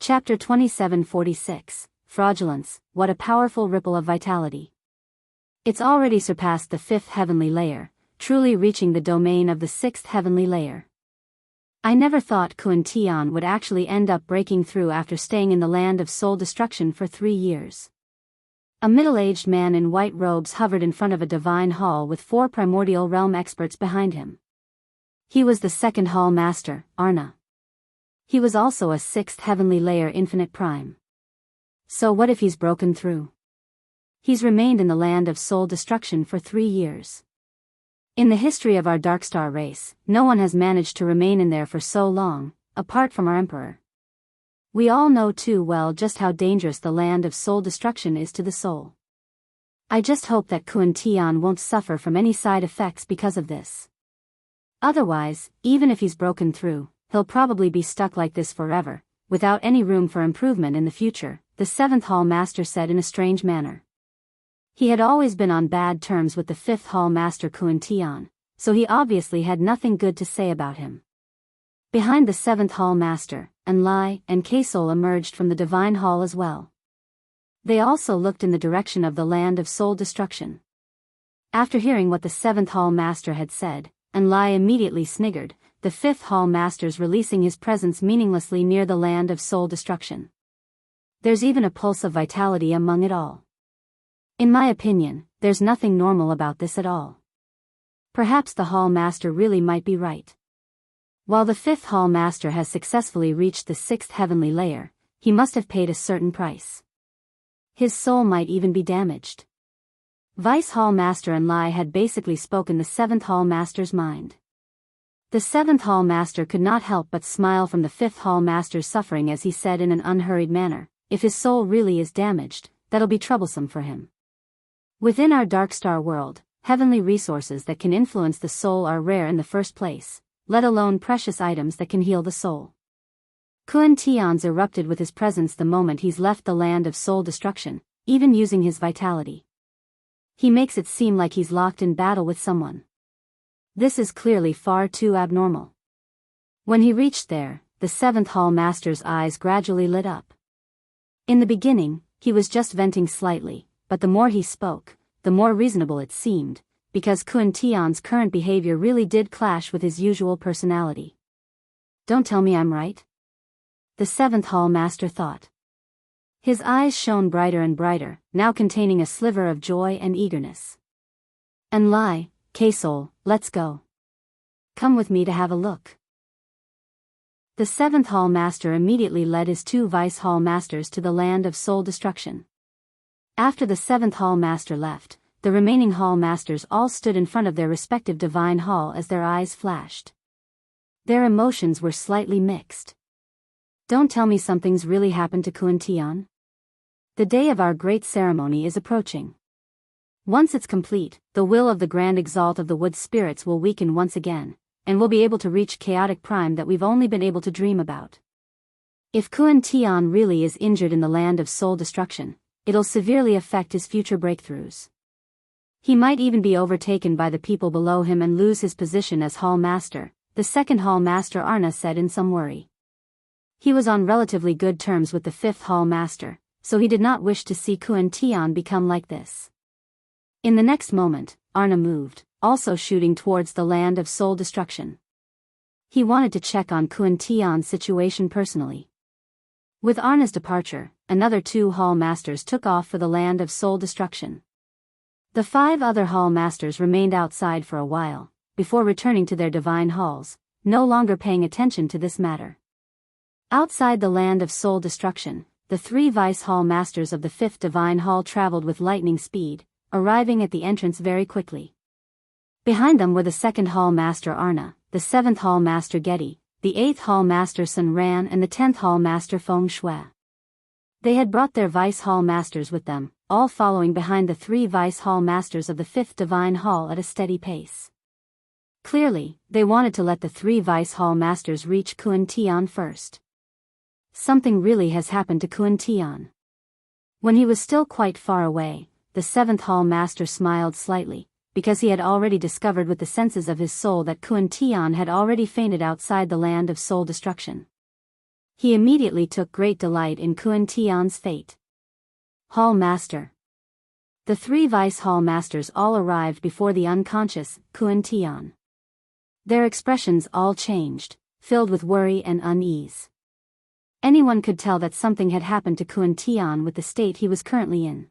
Chapter 2746, Fraudulence, What a Powerful Ripple of Vitality. It's already surpassed the 5th heavenly layer, truly reaching the domain of the 6th heavenly layer. I never thought Jian would actually end up breaking through after staying in the land of soul destruction for 3 years. A middle-aged man in white robes hovered in front of a divine hall with 4 primordial realm experts behind him. He was the 2nd hall master, Arna. He was also a 6th heavenly layer infinite prime. So what if he's broken through? He's remained in the land of soul destruction for 3 years. In the history of our Darkstar race, no one has managed to remain in there for so long, apart from our emperor. We all know too well just how dangerous the land of soul destruction is to the soul. I just hope that Jian won't suffer from any side effects because of this. Otherwise, even if he's broken through, he'll probably be stuck like this forever, without any room for improvement in the future, the 7th hall master said in a strange manner. He had always been on bad terms with the 5th hall master Jian, so he obviously had nothing good to say about him. Behind the 7th hall master, Envoy and Colossal emerged from the divine hall as well. They also looked in the direction of the land of soul destruction. After hearing what the 7th hall master had said, Envoy immediately sniggered, the 5th hall master's releasing his presence meaninglessly near the land of soul destruction. There's even a pulse of vitality among it all. In my opinion, there's nothing normal about this at all. Perhaps the hall master really might be right. While the 5th hall master has successfully reached the 6th heavenly layer, he must have paid a certain price. His soul might even be damaged. Vice hall master Envoy had basically spoken the 7th hall master's mind. The 7th hall master could not help but smile from the 5th hall master's suffering as he said in an unhurried manner, if his soul really is damaged, that'll be troublesome for him. Within our Darkstar world, heavenly resources that can influence the soul are rare in the first place, let alone precious items that can heal the soul. Jian's erupted with his presence the moment he's left the land of soul destruction, even using his vitality. He makes it seem like he's locked in battle with someone. This is clearly far too abnormal. When he reached there, the 7th hall master's eyes gradually lit up. In the beginning, he was just venting slightly, but the more he spoke, the more reasonable it seemed, because Jian's current behavior really did clash with his usual personality. Don't tell me I'm right? The 7th hall master thought. His eyes shone brighter and brighter, now containing a sliver of joy and eagerness. Envoy, Colossal, let's go. Come with me to have a look. The 7th hall master immediately led his 2 vice hall masters to the land of soul destruction. After the 7th hall master left, the remaining hall masters all stood in front of their respective divine hall as their eyes flashed. Their emotions were slightly mixed. Don't tell me something's really happened to Jian. The day of our great ceremony is approaching. Once it's complete, the will of the Grand Exalt of the Wood Spirits will weaken once again, and we'll be able to reach chaotic prime that we've only been able to dream about. If Jian really is injured in the land of soul destruction, it'll severely affect his future breakthroughs. He might even be overtaken by the people below him and lose his position as hall master, the 2nd hall master Arna said in some worry. He was on relatively good terms with the 5th hall master, so he did not wish to see Jian become like this. In the next moment, Arna moved, also shooting towards the land of soul destruction. He wanted to check on Jian's situation personally. With Arna's departure, another 2 hall masters took off for the land of soul destruction. The 5 other hall masters remained outside for a while, before returning to their divine halls, no longer paying attention to this matter. Outside the land of soul destruction, the 3 vice hall masters of the 5th divine hall traveled with lightning speed, arriving at the entrance very quickly. Behind them were the 2nd hall master Arna, the 7th hall master Getti, the 8th hall master Sun Ran and the 10th hall master Feng Shui. They had brought their vice hall masters with them, all following behind the 3 vice hall masters of the 5th divine hall at a steady pace. Clearly, they wanted to let the 3 vice hall masters reach Jian first. Something really has happened to Jian. When he was still quite far away, the 7th hall master smiled slightly, because he had already discovered with the senses of his soul that Jian had already fainted outside the land of soul destruction. He immediately took great delight in Kun Tian's fate. Hall Master. The 3 Vice Hall Masters all arrived before the unconscious Kun Tian. Their expressions all changed, filled with worry and unease. Anyone could tell that something had happened to Kun Tian with the state he was currently in.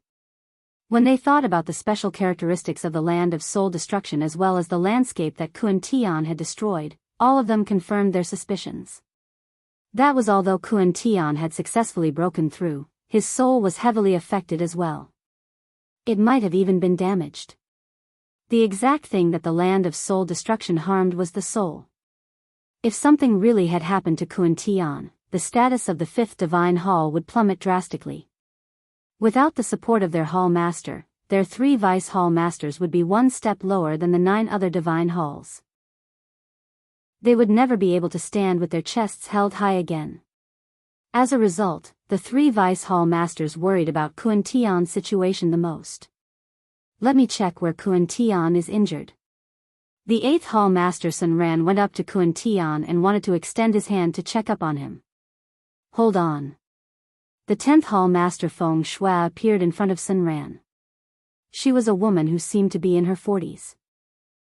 When they thought about the special characteristics of the land of soul destruction as well as the landscape that Kun Tian had destroyed, all of them confirmed their suspicions. That was although Kun Tian had successfully broken through, his soul was heavily affected as well. It might have even been damaged. The exact thing that the land of soul destruction harmed was the soul. If something really had happened to Kun Tian, the status of the 5th Divine Hall would plummet drastically. Without the support of their Hall Master, their 3 Vice Hall Masters would be one step lower than the 9 other Divine Halls. They would never be able to stand with their chests held high again. As a result, the 3 Vice Hall Masters worried about Kun Tian's situation the most. Let me check where Kun Tian is injured. The 8th Hall Master Sun Ran went up to Kun Tian and wanted to extend his hand to check up on him. Hold on. The 10th Hall Master Feng Shui appeared in front of Sun Ran. She was a woman who seemed to be in her 40s.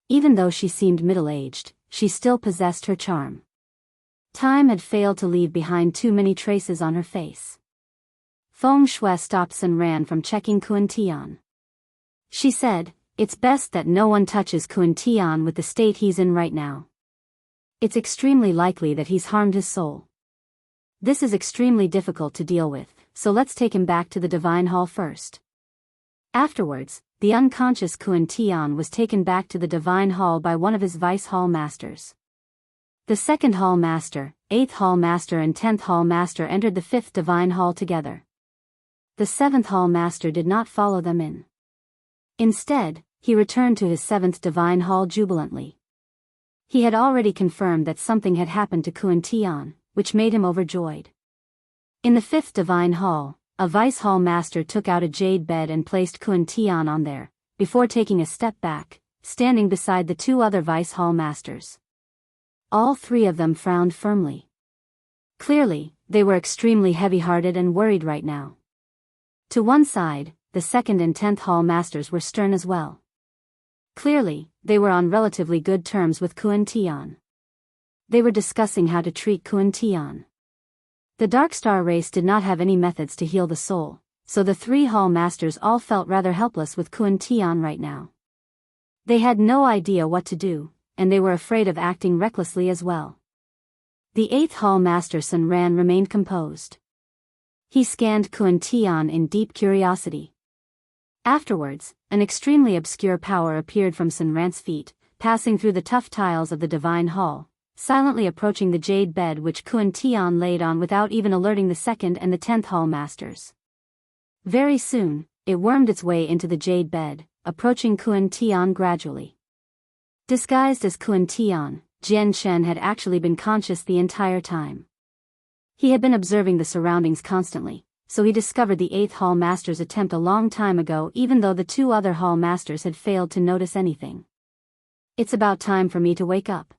Even though she seemed middle-aged, she still possessed her charm. Time had failed to leave behind too many traces on her face. Feng Shui stopped Sun Ran from checking Kun Tian. She said, "It's best that no one touches Kun Tian with the state he's in right now. It's extremely likely that he's harmed his soul. This is extremely difficult to deal with, so let's take him back to the Divine Hall first." Afterwards, the unconscious Kun Tian was taken back to the Divine Hall by one of his Vice Hall Masters. The 2nd Hall Master, 8th Hall Master and 10th Hall Master entered the 5th Divine Hall together. The 7th Hall Master did not follow them in. Instead, he returned to his 7th Divine Hall jubilantly. He had already confirmed that something had happened to Kun Tian, which made him overjoyed. In the 5th Divine Hall, a Vice Hall Master took out a jade bed and placed Kun Tian on there, before taking a step back, standing beside the 2 other Vice Hall Masters. All 3 of them frowned firmly. Clearly, they were extremely heavy-hearted and worried right now. To one side, the 2nd and 10th Hall Masters were stern as well. Clearly, they were on relatively good terms with Kun Tian. They were discussing how to treat Kun Tian. The Dark Star race did not have any methods to heal the soul, so the 3 Hall Masters all felt rather helpless with Kun Tian right now. They had no idea what to do, and they were afraid of acting recklessly as well. The 8th Hall Master Sun Ran remained composed. He scanned Kun Tian in deep curiosity. Afterwards, an extremely obscure power appeared from Sun Ran's feet, passing through the tough tiles of the Divine Hall, silently approaching the jade bed which Kun Tian laid on without even alerting the 2nd and the 10th Hall Masters. Very soon, it wormed its way into the jade bed, approaching Kun Tian gradually. Disguised as Kun Tian, Chen had actually been conscious the entire time. He had been observing the surroundings constantly, so he discovered the 8th Hall Master's attempt a long time ago even though the 2 other Hall Masters had failed to notice anything. It's about time for me to wake up.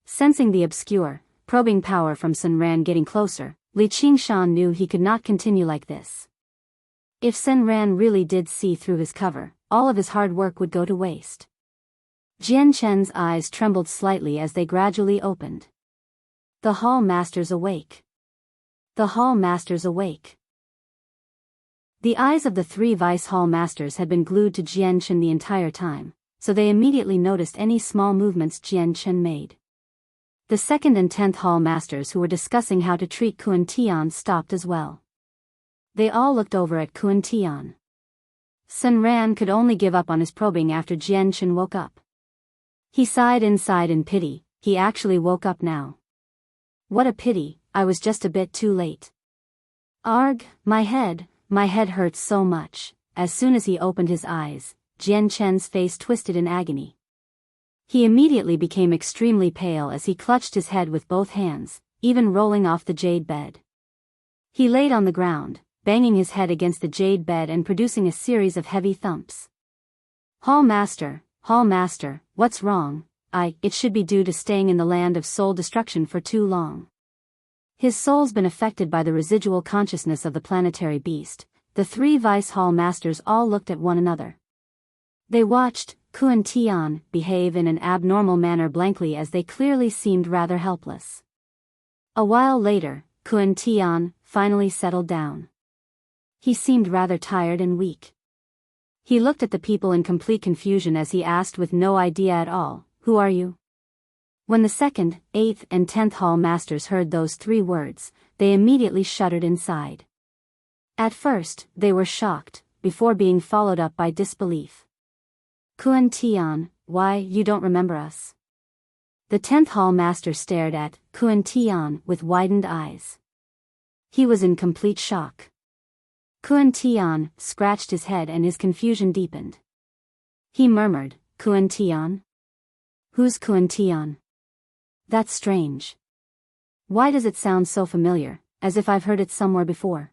Sensing the obscure, probing power from Sun Ran getting closer, Li Qingshan knew he could not continue like this. If Sun Ran really did see through his cover, all of his hard work would go to waste. Chen's eyes trembled slightly as they gradually opened. The Hall Masters awake. The Hall Masters awake. The eyes of the 3 Vice Hall Masters had been glued to Chen the entire time, so they immediately noticed any small movements Chen made. The 2nd and 10th Hall Masters who were discussing how to treat Kun Tian stopped as well. They all looked over at Kun Tian. Sun Ran could only give up on his probing after Chen woke up. He sighed inside in pity. He actually woke up now. What a pity, I was just a bit too late. Arg, my head hurts so much. As soon as he opened his eyes, Chen's face twisted in agony. He immediately became extremely pale as he clutched his head with both hands, even rolling off the jade bed. He laid on the ground, banging his head against the jade bed and producing a series of heavy thumps. Hall Master, what's wrong? It should be due to staying in the land of soul destruction for too long. His soul's been affected by the residual consciousness of the planetary beast. The three Vice Hall Masters all looked at one another. They watched Kuan Tian behave in an abnormal manner blankly as they clearly seemed rather helpless. A while later, Kuan Tian finally settled down. He seemed rather tired and weak. He looked at the people in complete confusion as he asked with no idea at all, "Who are you?" When the 2nd, 8th and 10th Hall Masters heard those 3 words, they immediately shuddered inside. At first, they were shocked, before being followed up by disbelief. "Kuan Tian, why, you don't remember us?" The 10th Hall Master stared at Kuan Tian with widened eyes. He was in complete shock. Kuan Tian scratched his head and his confusion deepened. He murmured, "Kuan Tian? Who's Kuan Tian? That's strange. Why does it sound so familiar, as if I've heard it somewhere before?"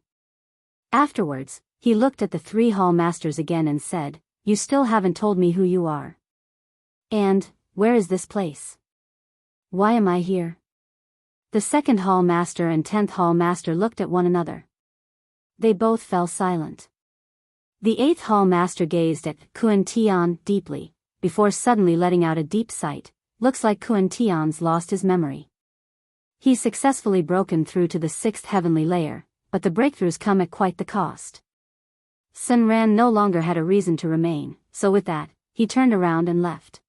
Afterwards, he looked at the 3 Hall Masters again and said, "You still haven't told me who you are. And, where is this place? Why am I here?" The 2nd Hall Master and 10th Hall Master looked at one another. They both fell silent. The 8th Hall Master gazed at Kuan Tian deeply, before suddenly letting out a deep sigh. "Looks like Kuan Tian's lost his memory. He's successfully broken through to the 6th heavenly layer, but the breakthroughs come at quite the cost." Sun Ran no longer had a reason to remain, so with that, he turned around and left.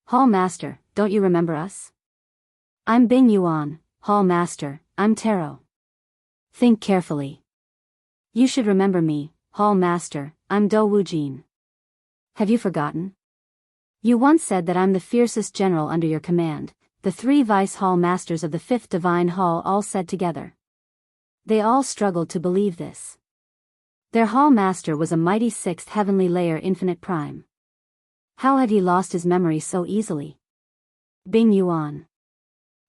"Hall Master, don't you remember us?" "I'm Bing Yuan, Hall Master, I'm Taro." "Think carefully. You should remember me, Hall Master, I'm Do Wujin." "Have you forgotten? You once said that I'm the fiercest general under your command," the 3 Vice Hall Masters of the 5th Divine Hall all said together. They all struggled to believe this. Their Hall Master was a mighty 6th heavenly layer infinite prime. How had he lost his memory so easily? Bing Yuan.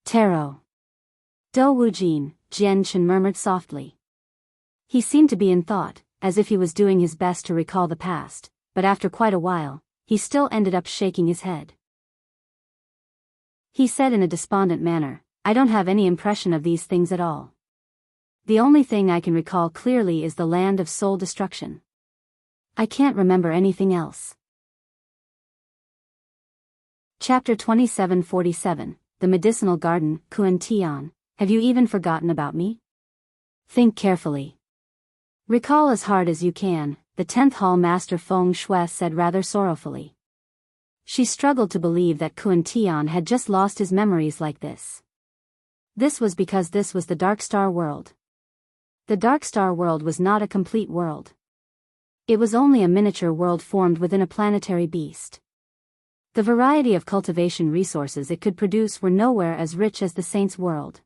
Taro. Do Wujin, Jian Chen murmured softly. He seemed to be in thought, as if he was doing his best to recall the past, but after quite a while, he still ended up shaking his head. He said in a despondent manner, "I don't have any impression of these things at all. The only thing I can recall clearly is the land of soul destruction. I can't remember anything else." Chapter 2747, The Medicinal Garden. Kuan Tian, have you even forgotten about me? Think carefully. Recall as hard as you can, the 10th Hall Master Feng Shui said rather sorrowfully. She struggled to believe that Kuan Tian had just lost his memories like this. This was because this was the Dark Star world. The Dark Star world was not a complete world. It was only a miniature world formed within a planetary beast. The variety of cultivation resources it could produce were nowhere as rich as the Saint's world.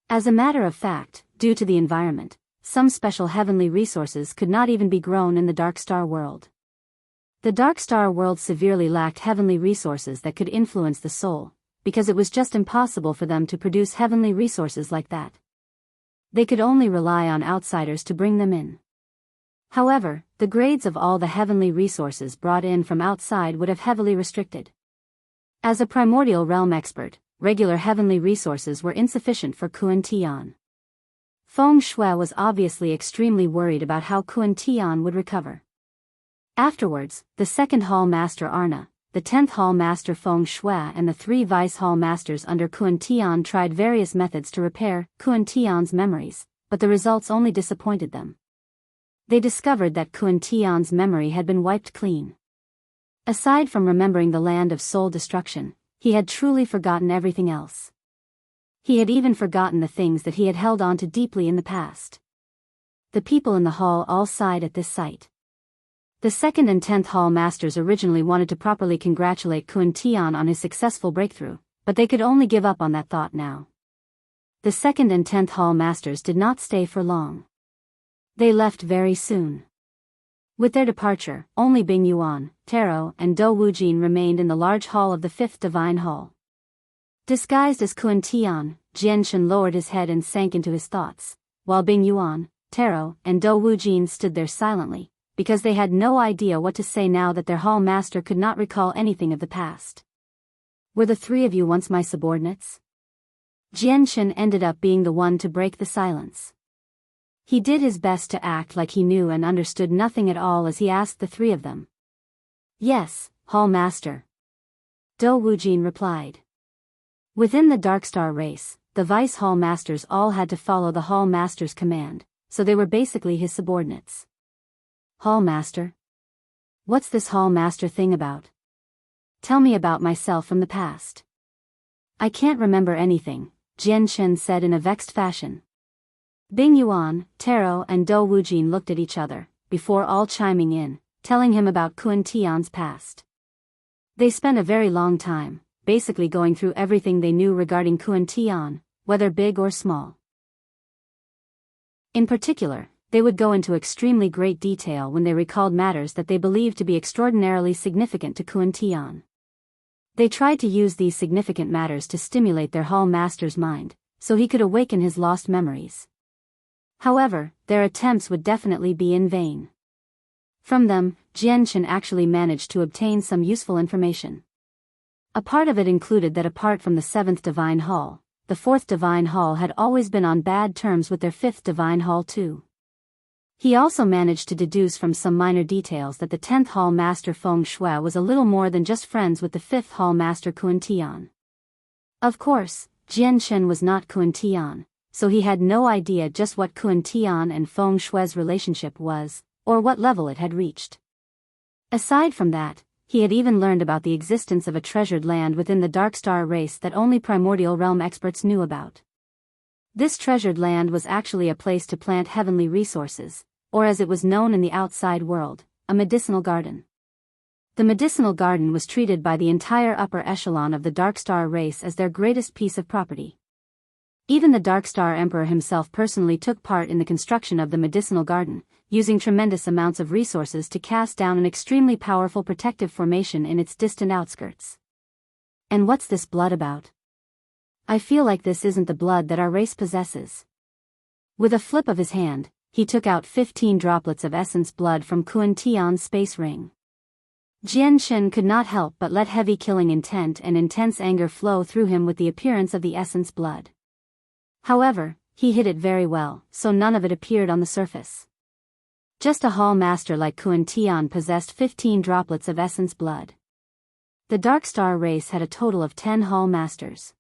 As a matter of fact, due to the environment, some special heavenly resources could not even be grown in the Dark Star world. The Dark Star world severely lacked heavenly resources that could influence the soul, because it was just impossible for them to produce heavenly resources like that. They could only rely on outsiders to bring them in. However, the grades of all the heavenly resources brought in from outside would have heavily restricted. As a primordial realm expert, regular heavenly resources were insufficient for Kuan Tian. Feng Shui was obviously extremely worried about how Kuan Tian would recover. Afterwards, the 2nd Hall Master Arna, the 10th Hall Master Feng Shui and the 3 Vice Hall Masters under Kuan Tian tried various methods to repair Kuan Tian's memories, but the results only disappointed them. They discovered that Kuan Tian's memory had been wiped clean. Aside from remembering the land of soul destruction, he had truly forgotten everything else. He had even forgotten the things that he had held on to deeply in the past. The people in the hall all sighed at this sight. The 2nd and 10th Hall Masters originally wanted to properly congratulate Kuan Tian on his successful breakthrough, but they could only give up on that thought now. The 2nd and 10th Hall Masters did not stay for long. They left very soon. With their departure, only Bing Yuan, Taro, and Do Wujin remained in the large hall of the 5th Divine Hall. Disguised as Kuan Tian, Jian Shen lowered his head and sank into his thoughts, while Bing Yuan, Taro, and Do Wujin stood there silently, because they had no idea what to say now that their Hall Master could not recall anything of the past. "Were the 3 of you once my subordinates?" Chen ended up being the one to break the silence. He did his best to act like he knew and understood nothing at all as he asked the three of them. "Yes, Hall Master," Do Wujin replied. Within the Darkstar race, the Vice Hall Masters all had to follow the Hall Master's command, so they were basically his subordinates. "Hall Master? What's this Hall Master thing about? Tell me about myself from the past." "I can't remember anything," Chen said in a vexed fashion. Bing Yuan, Taro and Do Wujin looked at each other, before all chiming in, telling him about Kun Tian's past. They spent a very long time, basically going through everything they knew regarding Kun Tian, whether big or small. In particular, they would go into extremely great detail when they recalled matters that they believed to be extraordinarily significant to Kun Tian. They tried to use these significant matters to stimulate their Hall Master's mind, so he could awaken his lost memories. However, their attempts would definitely be in vain. From them, Chen actually managed to obtain some useful information. A part of it included that apart from the 7th Divine Hall, the 4th Divine Hall had always been on bad terms with their 5th Divine Hall too. He also managed to deduce from some minor details that the 10th Hall Master Feng Shui was a little more than just friends with the 5th Hall Master Kun Tian. Of course, Chen was not Kun Tian, so he had no idea just what Kun Tian and Feng Shui's relationship was, or what level it had reached. Aside from that, he had even learned about the existence of a treasured land within the Darkstar race that only Primordial Realm experts knew about. This treasured land was actually a place to plant heavenly resources, or as it was known in the outside world, a medicinal garden. The medicinal garden was treated by the entire upper echelon of the Darkstar race as their greatest piece of property. Even the Darkstar Emperor himself personally took part in the construction of the medicinal garden, using tremendous amounts of resources to cast down an extremely powerful protective formation in its distant outskirts. And what's this blood about? I feel like this isn't the blood that our race possesses. With a flip of his hand, he took out 15 droplets of essence blood from Kun Tian's space ring. Chen could not help but let heavy killing intent and intense anger flow through him with the appearance of the essence blood. However, he hid it very well, so none of it appeared on the surface. Just a Hall Master like Kun Tian possessed 15 droplets of essence blood. The Darkstar race had a total of 10 Hall Masters.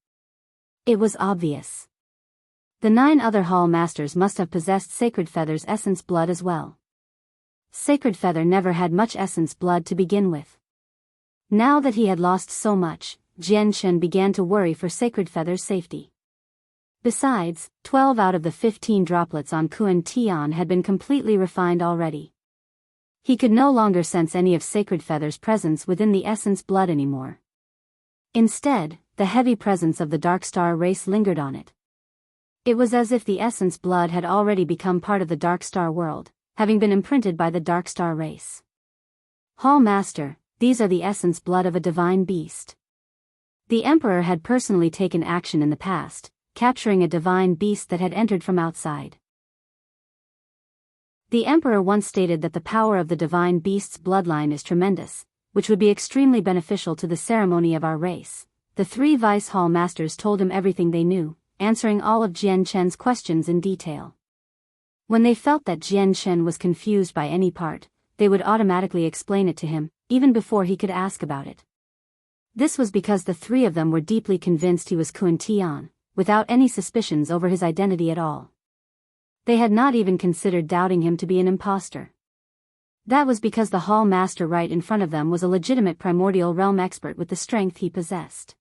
It was obvious. The 9 other Hall Masters must have possessed Sacred Feather's essence blood as well. Sacred Feather never had much essence blood to begin with. Now that he had lost so much, Chen began to worry for Sacred Feather's safety. Besides, 12 out of the 15 droplets on Kun Tian had been completely refined already. He could no longer sense any of Sacred Feather's presence within the essence blood anymore. Instead, the heavy presence of the Darkstar race lingered on it. It was as if the essence blood had already become part of the Darkstar world, having been imprinted by the Darkstar race. Hall Master, these are the essence blood of a divine beast. The Emperor had personally taken action in the past, capturing a divine beast that had entered from outside. The Emperor once stated that the power of the divine beast's bloodline is tremendous, which would be extremely beneficial to the ceremony of our race. The 3 Vice Hall Masters told him everything they knew, answering all of Chen's questions in detail. When they felt that Chen was confused by any part, they would automatically explain it to him, even before he could ask about it. This was because the 3 of them were deeply convinced he was Kun Tian, without any suspicions over his identity at all. They had not even considered doubting him to be an impostor. That was because the Hall Master right in front of them was a legitimate Primordial Realm expert with the strength he possessed.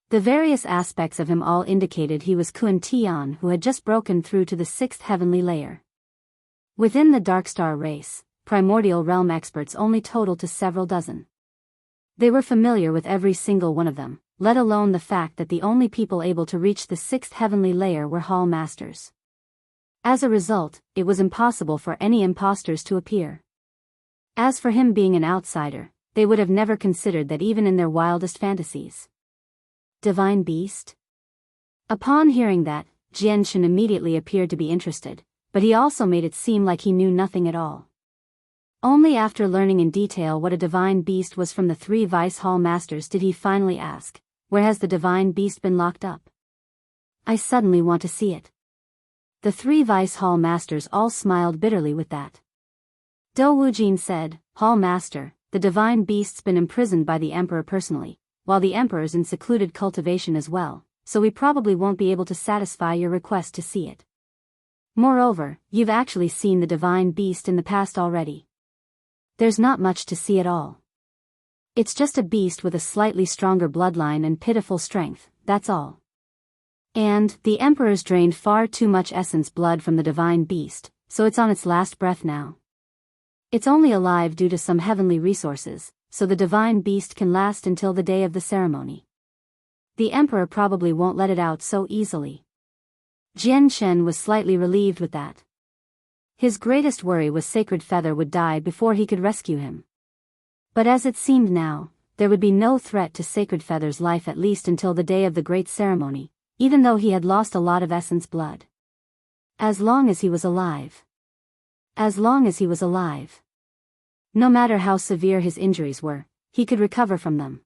The various aspects of him all indicated he was Kun Tian who had just broken through to the 6th heavenly layer. Within the Darkstar race, Primordial Realm experts only totaled to several dozen. They were familiar with every single one of them, let alone the fact that the only people able to reach the 6th heavenly layer were Hall Masters. As a result, it was impossible for any imposters to appear. As for him being an outsider, they would have never considered that even in their wildest fantasies. Divine Beast? Upon hearing that, Chen immediately appeared to be interested, but he also made it seem like he knew nothing at all. Only after learning in detail what a divine beast was from the 3 Vice Hall Masters did he finally ask, "Where has the divine beast been locked up?" I suddenly want to see it. The 3 Vice Hall Masters all smiled bitterly with that. Dou Wujin said, Hall Master, the divine beast's been imprisoned by the Emperor personally, while the Emperor's in secluded cultivation as well, so we probably won't be able to satisfy your request to see it. Moreover, you've actually seen the divine beast in the past already. There's not much to see at all. It's just a beast with a slightly stronger bloodline and pitiful strength, that's all. And, the Emperor's drained far too much essence blood from the divine beast, so it's on its last breath now. It's only alive due to some heavenly resources, so the divine beast can last until the day of the ceremony. The Emperor probably won't let it out so easily. Chen was slightly relieved with that. His greatest worry was Sacred Feather would die before he could rescue him. But as it seemed now, there would be no threat to Sacred Feather's life at least until the day of the great ceremony, even though he had lost a lot of essence blood. As long as he was alive. As long as he was alive. No matter how severe his injuries were, he could recover from them.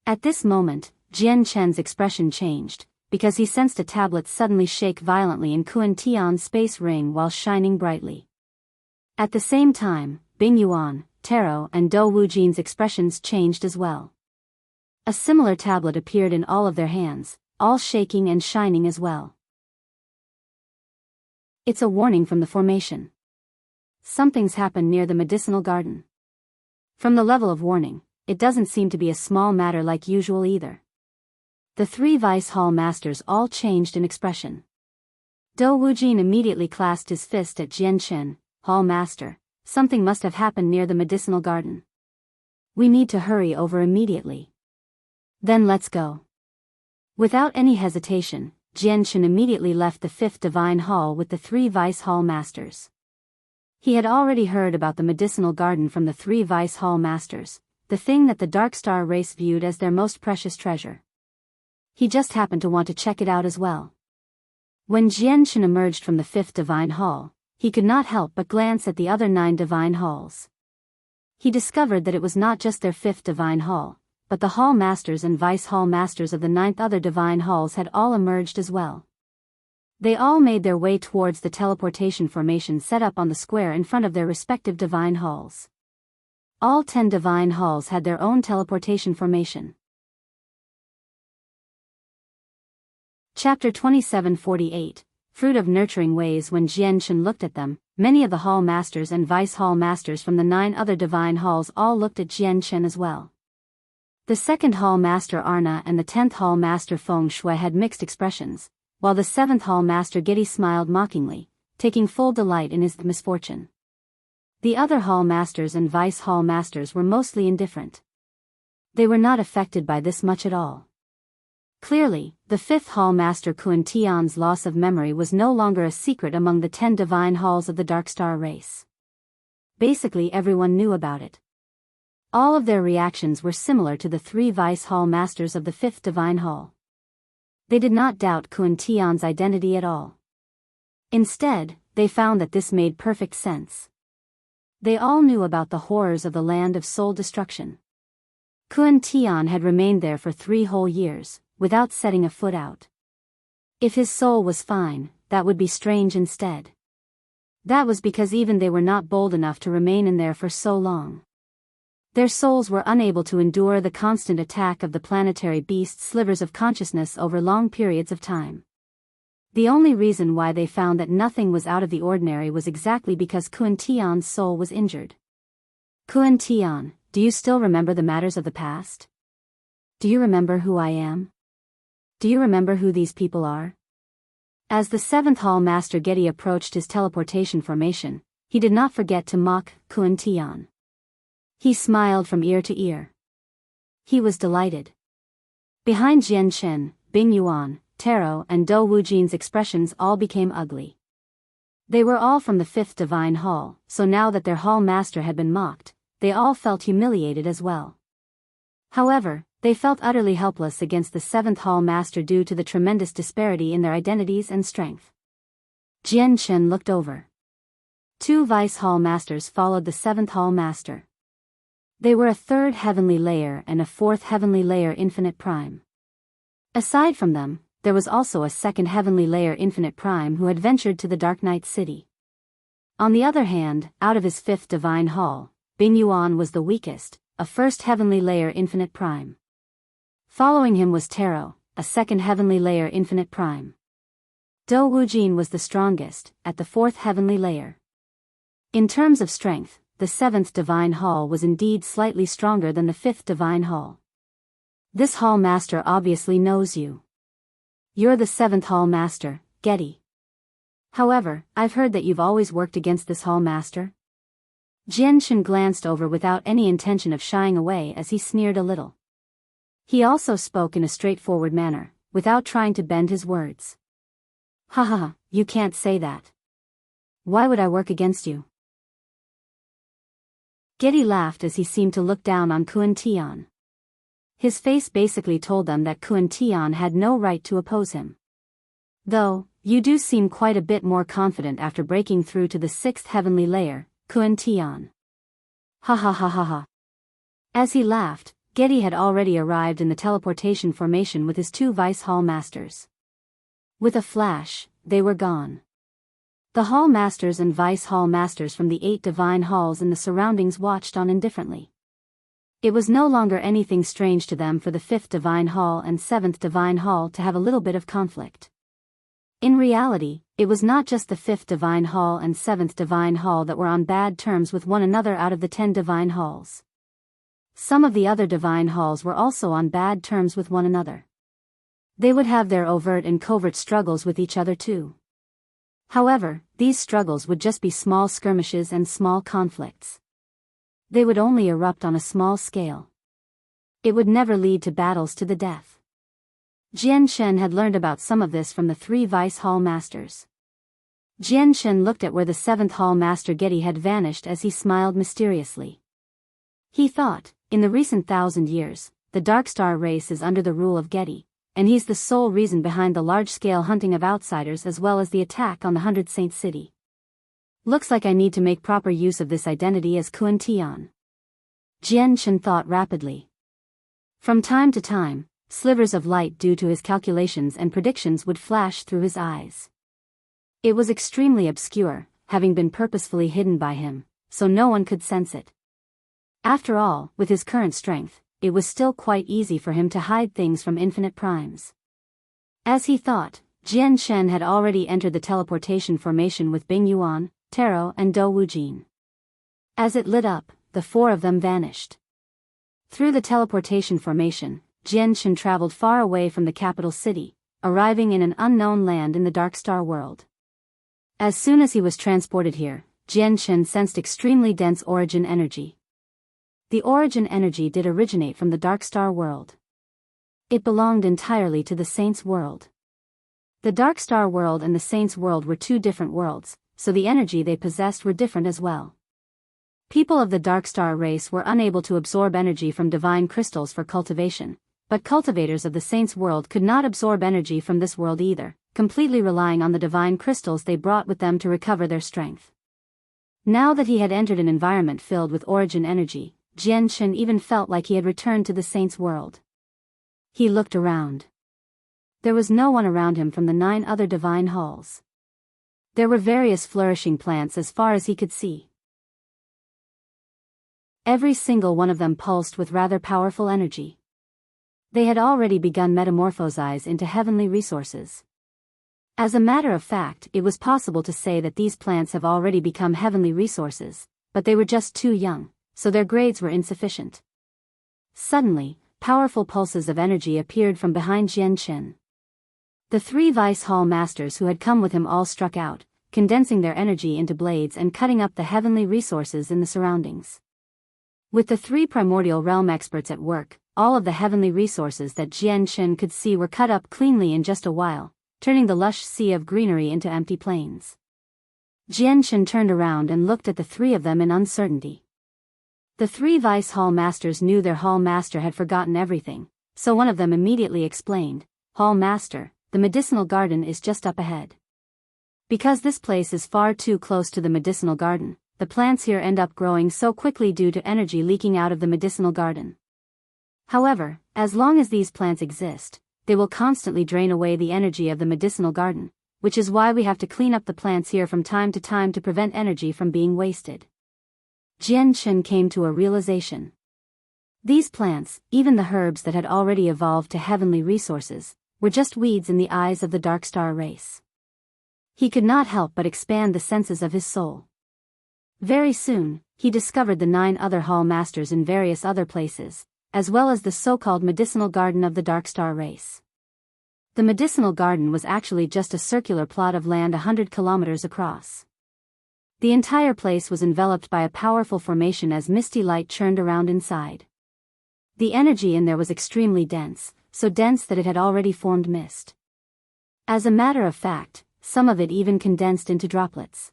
At this moment, Chen's expression changed, because he sensed a tablet suddenly shake violently in Kuan Tian's space ring while shining brightly. At the same time, Bing Yuan, Taro and Dou Wujin's expressions changed as well. A similar tablet appeared in all of their hands, all shaking and shining as well. It's a warning from the formation. Something's happened near the medicinal garden. From the level of warning, it doesn't seem to be a small matter like usual either. The 3 Vice Hall Masters all changed in expression. Dou Wujin immediately clasped his fist at Chen, Hall Master, something must have happened near the medicinal garden. We need to hurry over immediately. Then let's go. Without any hesitation, Chen immediately left the 5th Divine Hall with the 3 Vice Hall Masters. He had already heard about the medicinal garden from the 3 Vice Hall Masters, the thing that the Dark Star race viewed as their most precious treasure. He just happened to want to check it out as well. When Chen emerged from the 5th Divine Hall, he could not help but glance at the other 9 Divine Halls. He discovered that it was not just their 5th Divine Hall, but the Hall Masters and Vice Hall Masters of the 9th other Divine Halls had all emerged as well. They all made their way towards the teleportation formation set up on the square in front of their respective Divine Halls. All 10 Divine Halls had their own teleportation formation. Chapter 2748, Fruit of Nurturing Ways. When Chen looked at them, many of the Hall Masters and Vice Hall Masters from the 9 other Divine Halls all looked at Chen as well. The 2nd Hall Master Arna and the 10th Hall Master Feng Shui had mixed expressions, while the 7th Hall Master Getti smiled mockingly, taking full delight in his misfortune. The other Hall Masters and Vice Hall Masters were mostly indifferent. They were not affected by this much at all. Clearly, the 5th Hall Master Kuan Tian's loss of memory was no longer a secret among the 10 Divine Halls of the Dark Star race. Basically everyone knew about it. All of their reactions were similar to the 3 Vice Hall Masters of the 5th Divine Hall. They did not doubt Kuan Tian's identity at all. Instead, they found that this made perfect sense. They all knew about the horrors of the land of soul destruction. Kuan Tian had remained there for 3 whole years, without setting a foot out. If his soul was fine, that would be strange instead. That was because even they were not bold enough to remain in there for so long. Their souls were unable to endure the constant attack of the planetary beast's slivers of consciousness over long periods of time. The only reason why they found that nothing was out of the ordinary was exactly because Kuan Tian's soul was injured. Kuan Tian, do you still remember the matters of the past? Do you remember who I am? Do you remember who these people are? As the 7th Hall Master Getti approached his teleportation formation, he did not forget to mock Kuan Tian. He smiled from ear to ear. He was delighted. Behind Chen, Bing Yuan, Taro and Dou Wujin's expressions all became ugly. They were all from the 5th Divine Hall, so now that their Hall Master had been mocked, they all felt humiliated as well. However, they felt utterly helpless against the 7th Hall Master due to the tremendous disparity in their identities and strength. Chen looked over. 2 Vice Hall Masters followed the 7th Hall Master. They were a 3rd Heavenly Layer and a 4th Heavenly Layer Infinite Prime. Aside from them, there was also a second heavenly layer Infinite Prime who had ventured to the Dark Knight City. On the other hand, out of his fifth divine hall, Biyao was the weakest, a first heavenly layer Infinite Prime. Following him was Taro, a second heavenly layer Infinite Prime. Jian was the strongest, at the fourth heavenly layer. In terms of strength, the seventh divine hall was indeed slightly stronger than the fifth divine hall. This hall master obviously knows you. You're the seventh hall master, Getti. However, I've heard that you've always worked against this hall master. Chen glanced over without any intention of shying away as he sneered a little. He also spoke in a straightforward manner, without trying to bend his words. Ha ha ha, you can't say that. Why would I work against you? Getti laughed as he seemed to look down on Tian. His face basically told them that Tian had no right to oppose him. Though, you do seem quite a bit more confident after breaking through to the sixth heavenly layer, Tian. Ha ha ha ha ha. As he laughed, Getti had already arrived in the teleportation formation with his two vice hall masters. With a flash, they were gone. The hall masters and vice hall masters from the 8 divine halls in the surroundings watched on indifferently. It was no longer anything strange to them for the 5th divine hall and 7th divine hall to have a little bit of conflict. In reality, it was not just the 5th divine hall and 7th divine hall that were on bad terms with one another out of the 10 divine halls. Some of the other divine halls were also on bad terms with one another. They would have their overt and covert struggles with each other too. However, these struggles would just be small skirmishes and small conflicts. They would only erupt on a small scale. It would never lead to battles to the death. Chen had learned about some of this from the 3 vice hall masters. Chen looked at where the 7th hall master Getti had vanished as he smiled mysteriously. He thought, in the recent 1,000 years, the Darkstar race is under the rule of Getti, and he's the sole reason behind the large-scale hunting of outsiders as well as the attack on the 100 Saint City. Looks like I need to make proper use of this identity as Tian. Chen thought rapidly. From time to time, slivers of light due to his calculations and predictions would flash through his eyes. It was extremely obscure, having been purposefully hidden by him, so no one could sense it. After all, with his current strength, it was still quite easy for him to hide things from Infinite Primes. As he thought, Chen had already entered the teleportation formation with Biyao, Taro and Jian. As it lit up, the 4 of them vanished. Through the teleportation formation, Chen traveled far away from the capital city, arriving in an unknown land in the Darkstar world. As soon as he was transported here, Chen sensed extremely dense origin energy. The origin energy did originate from the Darkstar world. It belonged entirely to the Saints' world. The Darkstar world and the Saints' world were 2 different worlds, so the energy they possessed were different as well. People of the Darkstar race were unable to absorb energy from divine crystals for cultivation, but cultivators of the Saints' world could not absorb energy from this world either, completely relying on the divine crystals they brought with them to recover their strength. Now that he had entered an environment filled with origin energy, Chen even felt like he had returned to the Saints' world. He looked around. There was no one around him from the 9 other divine halls. There were various flourishing plants as far as he could see. Every single one of them pulsed with rather powerful energy. They had already begun metamorphosizing into heavenly resources. As a matter of fact, it was possible to say that these plants have already become heavenly resources, but they were just too young, so their grades were insufficient. Suddenly, powerful pulses of energy appeared from behind Chen. The 3 vice hall masters who had come with him all struck out, condensing their energy into blades and cutting up the heavenly resources in the surroundings. With the 3 primordial realm experts at work, all of the heavenly resources that Chen could see were cut up cleanly in just a while, turning the lush sea of greenery into empty plains. Chen turned around and looked at the 3 of them in uncertainty. The 3 vice hall masters knew their hall master had forgotten everything, so one of them immediately explained, "Hall master, the medicinal garden is just up ahead. Because this place is far too close to the medicinal garden, the plants here end up growing so quickly due to energy leaking out of the medicinal garden. However, as long as these plants exist, they will constantly drain away the energy of the medicinal garden, which is why we have to clean up the plants here from time to time to prevent energy from being wasted. Chen came to a realization. These plants, even the herbs that had already evolved to heavenly resources, were just weeds in the eyes of the Dark Star race. He could not help but expand the senses of his soul. Very soon, he discovered the 9 other hall masters in various other places, as well as the so-called medicinal garden of the Dark Star race. The medicinal garden was actually just a circular plot of land 100 kilometers across. The entire place was enveloped by a powerful formation as misty light churned around inside. The energy in there was extremely dense, so dense that it had already formed mist. As a matter of fact, some of it even condensed into droplets.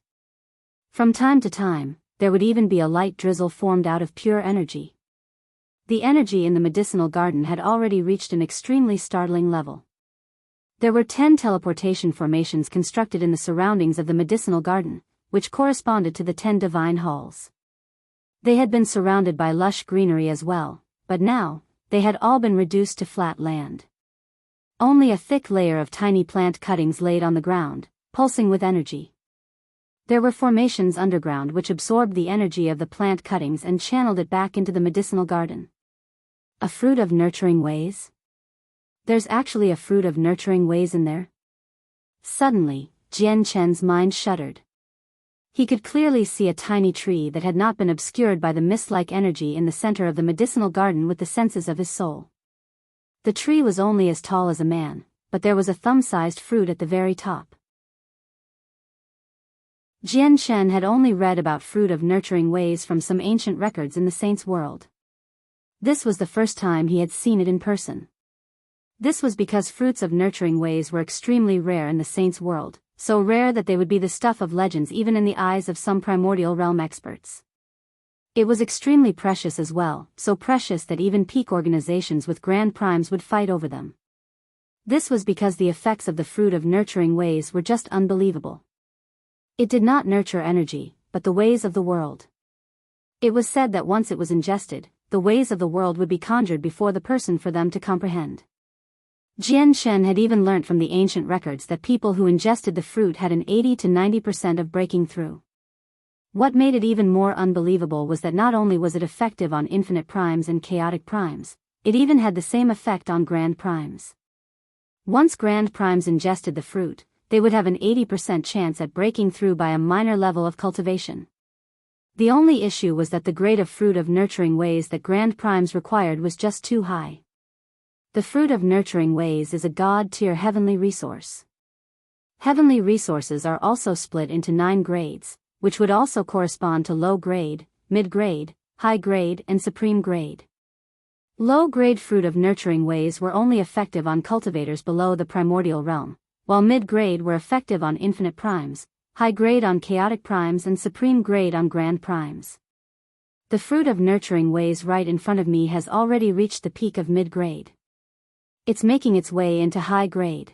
From time to time, there would even be a light drizzle formed out of pure energy. The energy in the medicinal garden had already reached an extremely startling level. There were 10 teleportation formations constructed in the surroundings of the medicinal garden, which corresponded to the 10 divine halls. They had been surrounded by lush greenery as well, but now, they had all been reduced to flat land. Only a thick layer of tiny plant cuttings laid on the ground, pulsing with energy. There were formations underground which absorbed the energy of the plant cuttings and channeled it back into the medicinal garden. A fruit of nurturing ways? There's actually a fruit of nurturing ways in there? Suddenly, Chen's mind shuddered. He could clearly see a tiny tree that had not been obscured by the mist-like energy in the center of the medicinal garden with the senses of his soul. The tree was only as tall as a man, but there was a thumb-sized fruit at the very top. Chen had only read about fruit of nurturing ways from some ancient records in the saints' world. This was the first time he had seen it in person. This was because fruits of nurturing ways were extremely rare in the saints' world, so rare that they would be the stuff of legends even in the eyes of some primordial realm experts. It was extremely precious as well, so precious that even peak organizations with grand primes would fight over them. This was because the effects of the fruit of nurturing ways were just unbelievable. It did not nurture energy, but the ways of the world. It was said that once it was ingested, the ways of the world would be conjured before the person for them to comprehend. Chen had even learnt from the ancient records that people who ingested the fruit had an 80 to 90% of breaking through. What made it even more unbelievable was that not only was it effective on infinite primes and chaotic primes, it even had the same effect on grand primes. Once grand primes ingested the fruit, they would have an 80% chance at breaking through by a minor level of cultivation. The only issue was that the grade of fruit of nurturing ways that grand primes required was just too high. The fruit of nurturing ways is a god-tier heavenly resource. Heavenly resources are also split into 9 grades, which would also correspond to low grade, mid grade, high grade, and supreme grade. Low grade fruit of nurturing ways were only effective on cultivators below the primordial realm, while mid grade were effective on infinite primes, high grade on chaotic primes, and supreme grade on grand primes. The fruit of nurturing ways right in front of me has already reached the peak of mid grade. It's making its way into high grade.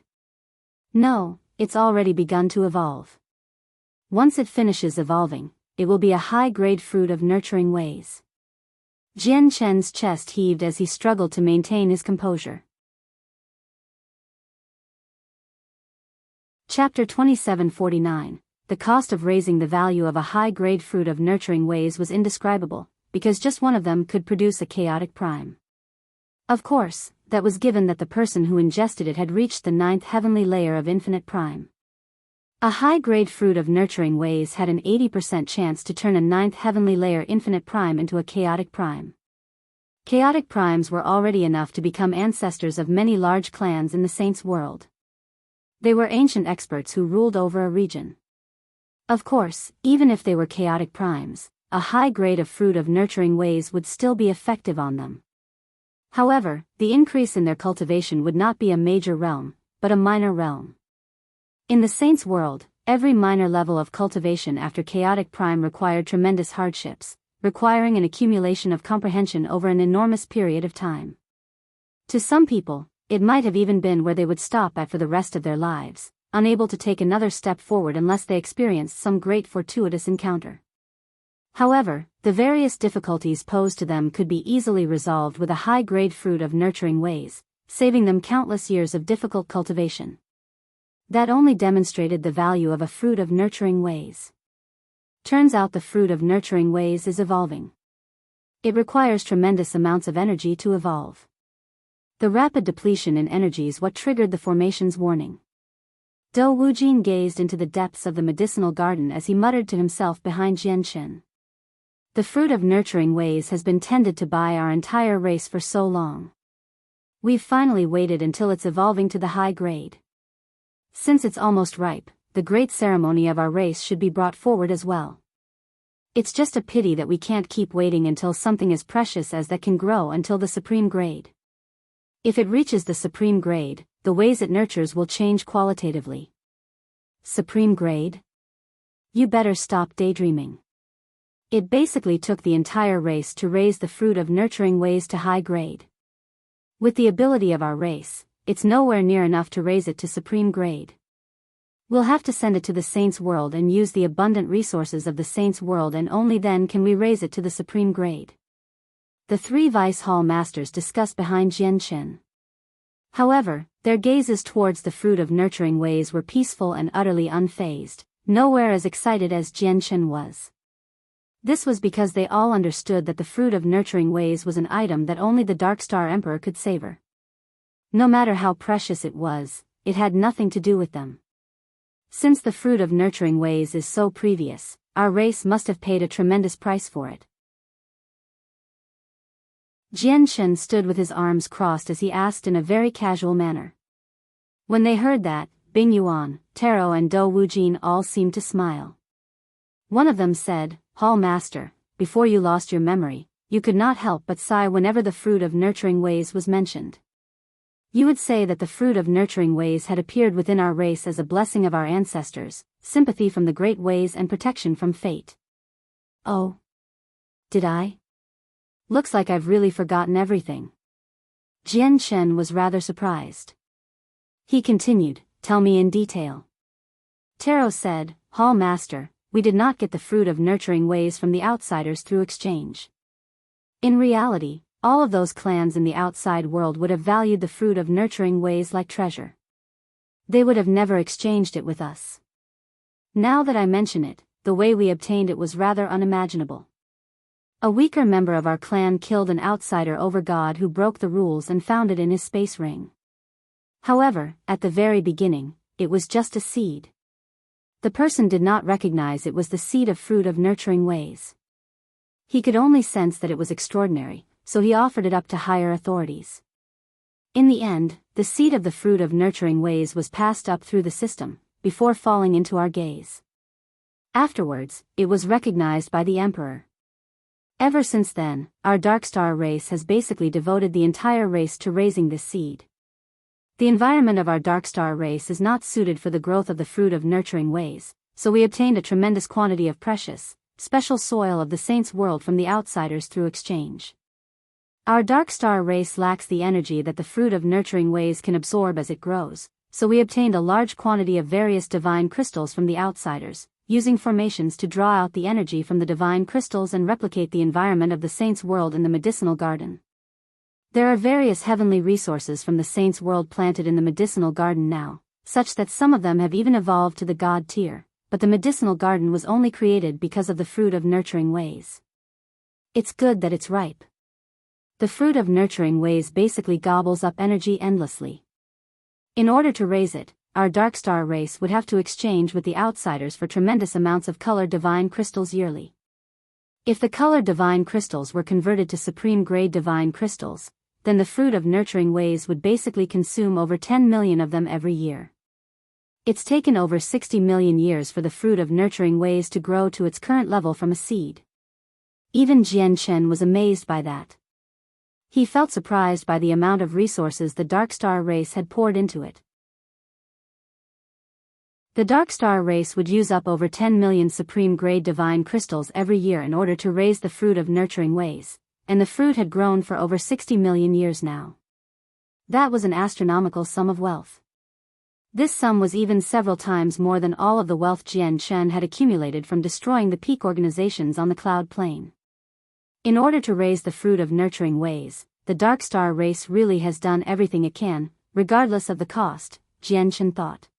No, it's already begun to evolve. Once it finishes evolving, it will be a high-grade fruit of nurturing ways. Chen's chest heaved as he struggled to maintain his composure. Chapter 2749. The cost of raising the value of a high-grade fruit of nurturing ways was indescribable, because just one of them could produce a chaotic prime. Of course, that was given that the person who ingested it had reached the 9th heavenly layer of infinite prime. A high-grade fruit of nurturing ways had an 80% chance to turn a 9th heavenly layer infinite prime into a chaotic prime. Chaotic primes were already enough to become ancestors of many large clans in the saints' world. They were ancient experts who ruled over a region. Of course, even if they were chaotic primes, a high grade of fruit of nurturing ways would still be effective on them. However, the increase in their cultivation would not be a major realm, but a minor realm. In the saints' world, every minor level of cultivation after chaotic prime required tremendous hardships, requiring an accumulation of comprehension over an enormous period of time. To some people, it might have even been where they would stop at for the rest of their lives, unable to take another step forward unless they experienced some great fortuitous encounter. However, the various difficulties posed to them could be easily resolved with a high-grade fruit of nurturing ways, saving them countless years of difficult cultivation. That only demonstrated the value of a fruit of nurturing ways. Turns out the fruit of nurturing ways is evolving. It requires tremendous amounts of energy to evolve. The rapid depletion in energy is what triggered the formation's warning. Dou Wujin gazed into the depths of the medicinal garden as he muttered to himself behind Chen. The fruit of nurturing ways has been tended to by our entire race for so long. We've finally waited until it's evolving to the high grade. Since it's almost ripe, the great ceremony of our race should be brought forward as well. It's just a pity that we can't keep waiting until something as precious as that can grow until the supreme grade. If it reaches the supreme grade, the ways it nurtures will change qualitatively. Supreme grade? You better stop daydreaming. It basically took the entire race to raise the fruit of nurturing ways to high grade. With the ability of our race, it's nowhere near enough to raise it to supreme grade. We'll have to send it to the Saints' world and use the abundant resources of the Saints' world, and only then can we raise it to the supreme grade. The three Vice Hall Masters discussed behind Chen. However, their gazes towards the fruit of nurturing ways were peaceful and utterly unfazed, nowhere as excited as Chen was. This was because they all understood that the fruit of nurturing ways was an item that only the Dark Star Emperor could savor. No matter how precious it was, it had nothing to do with them. Since the fruit of nurturing ways is so previous, our race must have paid a tremendous price for it. Chen stood with his arms crossed as he asked in a very casual manner. When they heard that, Bing Yuan, Taro and Dou Wujin all seemed to smile. One of them said, "Hall Master, before you lost your memory, you could not help but sigh whenever the fruit of nurturing ways was mentioned. You would say that the fruit of nurturing ways had appeared within our race as a blessing of our ancestors, sympathy from the great ways and protection from fate." Oh. Did I? Looks like I've really forgotten everything. Chen was rather surprised. He continued, "Tell me in detail." Taro said, "Hall Master, we did not get the fruit of nurturing ways from the outsiders through exchange. In reality, all of those clans in the outside world would have valued the fruit of nurturing ways like treasure. They would have never exchanged it with us. Now that I mention it, the way we obtained it was rather unimaginable. A weaker member of our clan killed an outsider over God who broke the rules and found it in his space ring. However, at the very beginning, it was just a seed. The person did not recognize it was the seed of fruit of nurturing ways. He could only sense that it was extraordinary, so he offered it up to higher authorities. In the end, the seed of the fruit of nurturing ways was passed up through the system, before falling into our gaze. Afterwards, it was recognized by the Emperor. Ever since then, our Darkstar race has basically devoted the entire race to raising this seed. The environment of our Darkstar race is not suited for the growth of the fruit of nurturing ways, so we obtained a tremendous quantity of precious, special soil of the Saints' world from the outsiders through exchange. Our Darkstar race lacks the energy that the fruit of nurturing ways can absorb as it grows, so we obtained a large quantity of various divine crystals from the outsiders, using formations to draw out the energy from the divine crystals and replicate the environment of the Saints' world in the medicinal garden. There are various heavenly resources from the Saints' world planted in the medicinal garden now, such that some of them have even evolved to the god tier, but the medicinal garden was only created because of the fruit of nurturing ways. It's good that it's ripe. The fruit of nurturing ways basically gobbles up energy endlessly. In order to raise it, our Darkstar race would have to exchange with the outsiders for tremendous amounts of colored divine crystals yearly. If the colored divine crystals were converted to supreme grade divine crystals, then the fruit of nurturing ways would basically consume over 10 million of them every year. It's taken over 60 million years for the fruit of nurturing ways to grow to its current level from a seed. Even Chen was amazed by that. He felt surprised by the amount of resources the Darkstar race had poured into it. The Darkstar race would use up over 10 million supreme-grade divine crystals every year in order to raise the fruit of nurturing ways, and the fruit had grown for over 60 million years now. That was an astronomical sum of wealth. This sum was even several times more than all of the wealth Chen had accumulated from destroying the peak organizations on the Cloud Plane. In order to raise the fruit of nurturing ways, the Dark Star race really has done everything it can, regardless of the cost, Chen thought.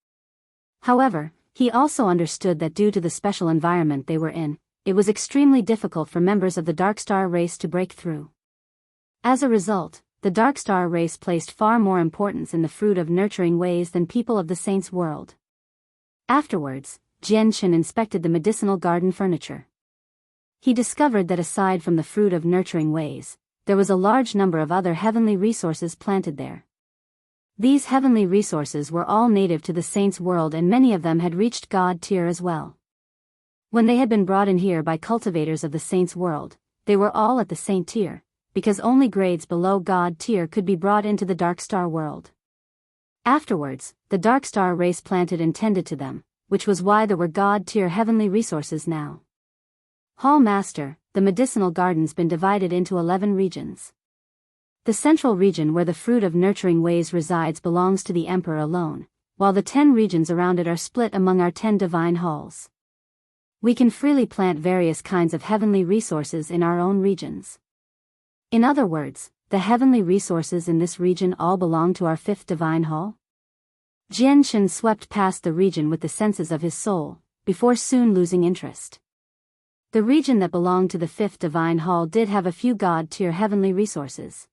However, he also understood that due to the special environment they were in, it was extremely difficult for members of the Dark Star race to break through. As a result, the Dark Star race placed far more importance in the fruit of nurturing ways than people of the Saints' world. Afterwards, Chen inspected the medicinal garden furniture. He discovered that aside from the fruit of nurturing ways, there was a large number of other heavenly resources planted there. These heavenly resources were all native to the Saints' world, and many of them had reached God tier as well. When they had been brought in here by cultivators of the Saints' world, they were all at the Saint tier, because only grades below God tier could be brought into the Dark Star world. Afterwards, the Dark Star race planted and tended to them, which was why there were God tier heavenly resources now. Hall Master, the medicinal garden's been divided into 11 regions. The central region where the fruit of nurturing ways resides belongs to the Emperor alone, while the 10 regions around it are split among our 10 divine halls. We can freely plant various kinds of heavenly resources in our own regions. In other words, the heavenly resources in this region all belong to our 5th divine hall? Jian swept past the region with the senses of his soul, before soon losing interest. The region that belonged to the 5th divine hall did have a few God-tier heavenly resources.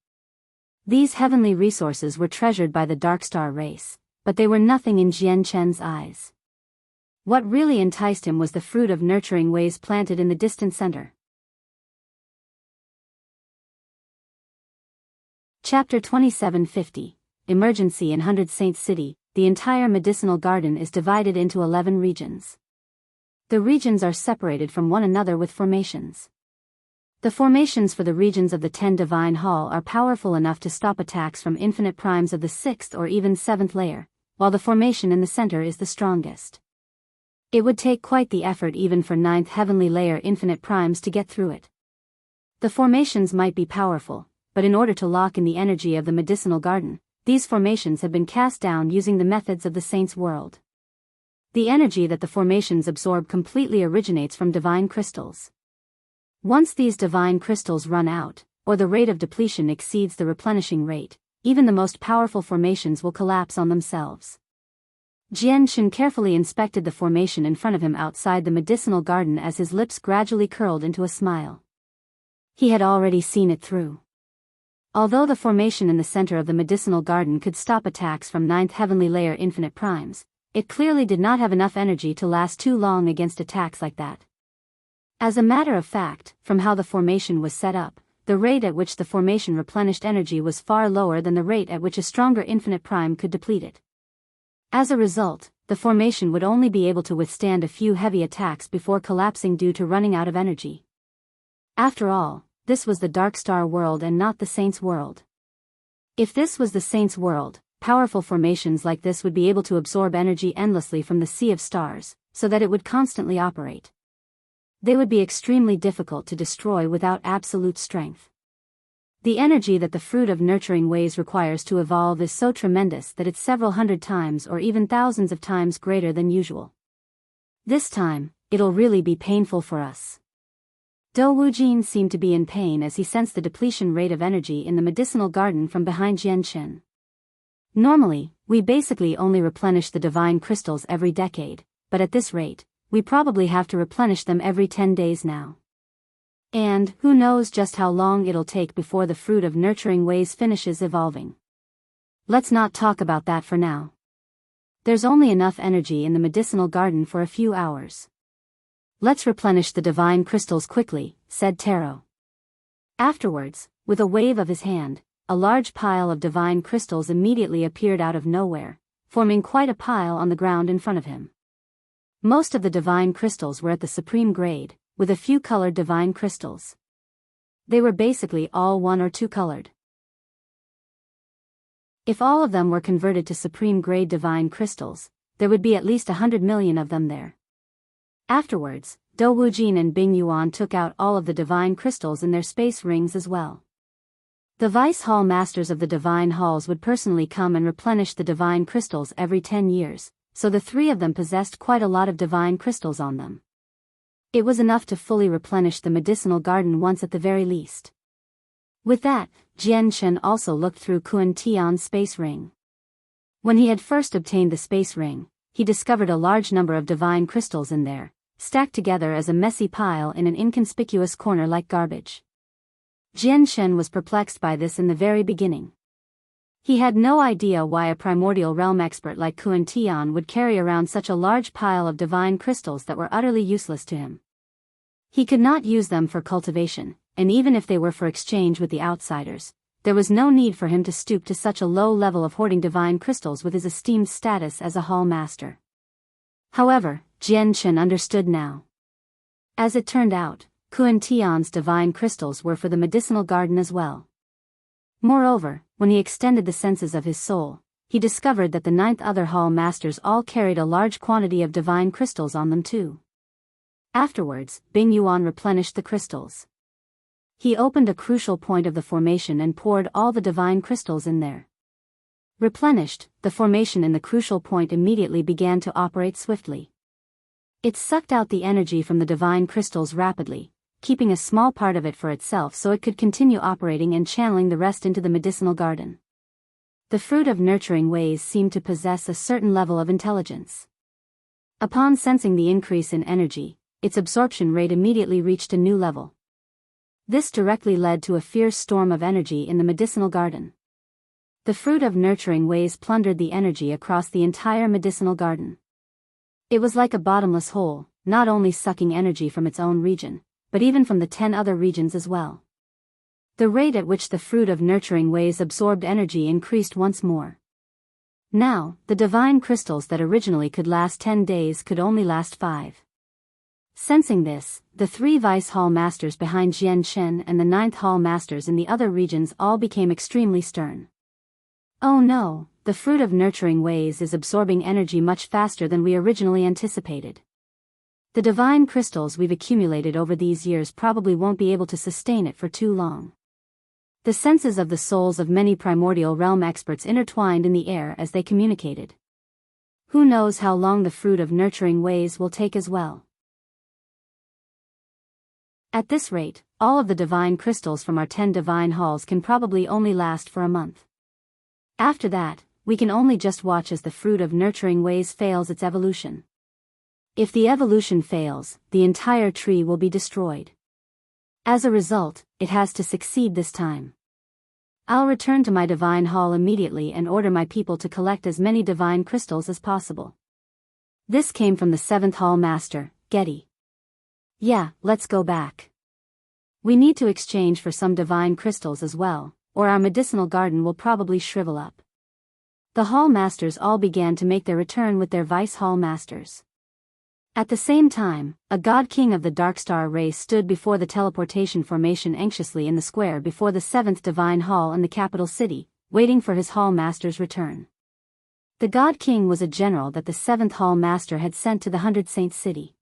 These heavenly resources were treasured by the Dark Star race, but they were nothing in Jian's eyes. What really enticed him was the fruit of nurturing ways planted in the distant center. Chapter 2750, Emergency in 100 Saints City. The entire medicinal garden is divided into 11 regions. The regions are separated from one another with formations. The formations for the regions of the 10 Divine Hall are powerful enough to stop attacks from infinite primes of the 6th or even 7th layer, while the formation in the center is the strongest. It would take quite the effort even for 9th heavenly layer infinite primes to get through it. The formations might be powerful, but in order to lock in the energy of the medicinal garden, these formations have been cast down using the methods of the Saints' world. The energy that the formations absorb completely originates from divine crystals. Once these divine crystals run out, or the rate of depletion exceeds the replenishing rate, even the most powerful formations will collapse on themselves. Jian carefully inspected the formation in front of him outside the medicinal garden as his lips gradually curled into a smile. He had already seen it through. Although the formation in the center of the medicinal garden could stop attacks from 9th heavenly layer infinite primes, it clearly did not have enough energy to last too long against attacks like that. As a matter of fact, from how the formation was set up, the rate at which the formation replenished energy was far lower than the rate at which a stronger infinite prime could deplete it. As a result, the formation would only be able to withstand a few heavy attacks before collapsing due to running out of energy. After all, this was the Dark Star world and not the Saints' world. If this was the Saints' world, powerful formations like this would be able to absorb energy endlessly from the sea of stars, so that it would constantly operate. They would be extremely difficult to destroy without absolute strength. The energy that the fruit of nurturing ways requires to evolve is so tremendous that it's several hundred times or even thousands of times greater than usual. This time, it'll really be painful for us. Jian seemed to be in pain as he sensed the depletion rate of energy in the medicinal garden from behind Jian. Normally, we basically only replenish the divine crystals every decade, but at this rate, we probably have to replenish them every 10 days now. And, who knows just how long it'll take before the fruit of nurturing ways finishes evolving. Let's not talk about that for now. There's only enough energy in the medicinal garden for a few hours. Let's replenish the divine crystals quickly, said Taro. Afterwards, with a wave of his hand, a large pile of divine crystals immediately appeared out of nowhere, forming quite a pile on the ground in front of him. Most of the divine crystals were at the supreme grade, with a few colored divine crystals. They were basically all 1 or 2 colored. If all of them were converted to supreme grade divine crystals, there would be at least 100 million of them there. Afterwards, Jian and Bing Yuan took out all of the divine crystals in their space rings as well. The Vice Hall Masters of the Divine Halls would personally come and replenish the divine crystals every 10 years, so the 3 of them possessed quite a lot of divine crystals on them. It was enough to fully replenish the medicinal garden once at the very least. With that, Chen also looked through Kun Tian's space ring. When he had first obtained the space ring, he discovered a large number of divine crystals in there, stacked together as a messy pile in an inconspicuous corner like garbage. Chen was perplexed by this in the very beginning. He had no idea why a primordial realm expert like Kun Tian would carry around such a large pile of divine crystals that were utterly useless to him. He could not use them for cultivation, and even if they were for exchange with the outsiders, there was no need for him to stoop to such a low level of hoarding divine crystals with his esteemed status as a hall master. However, Chen understood now. As it turned out, Kun Tian's divine crystals were for the medicinal garden as well. Moreover, when he extended the senses of his soul, he discovered that the 9th other hall masters all carried a large quantity of divine crystals on them too. Afterwards, Bing Yuan replenished the crystals. He opened a crucial point of the formation and poured all the divine crystals in there. Replenished, the formation in the crucial point immediately began to operate swiftly. It sucked out the energy from the divine crystals rapidly, keeping a small part of it for itself so it could continue operating and channeling the rest into the medicinal garden. The fruit of nurturing ways seemed to possess a certain level of intelligence. Upon sensing the increase in energy, its absorption rate immediately reached a new level. This directly led to a fierce storm of energy in the medicinal garden. The fruit of nurturing ways plundered the energy across the entire medicinal garden. It was like a bottomless hole, not only sucking energy from its own region, but even from the 10 other regions as well. The rate at which the fruit of nurturing ways absorbed energy increased once more. Now, the divine crystals that originally could last 10 days could only last 5. Sensing this, the 3 vice hall masters behind Chen and the 9th hall masters in the other regions all became extremely stern. Oh no, the fruit of nurturing ways is absorbing energy much faster than we originally anticipated. The divine crystals we've accumulated over these years probably won't be able to sustain it for too long. The senses of the souls of many primordial realm experts intertwined in the air as they communicated. Who knows how long the fruit of nurturing ways will take as well. At this rate, all of the divine crystals from our 10 divine halls can probably only last for a month. After that, we can only just watch as the fruit of nurturing ways fails its evolution. If the evolution fails, the entire tree will be destroyed. As a result, it has to succeed this time. I'll return to my divine hall immediately and order my people to collect as many divine crystals as possible. This came from the 7th hall master, Getti. Yeah, let's go back. We need to exchange for some divine crystals as well, or our medicinal garden will probably shrivel up. The hall masters all began to make their return with their vice hall masters. At the same time, a god king of the Dark Star race stood before the teleportation formation anxiously in the square before the 7th divine hall in the capital city, waiting for his hall master's return. The god king was a general that the 7th hall master had sent to the 100 Saints city.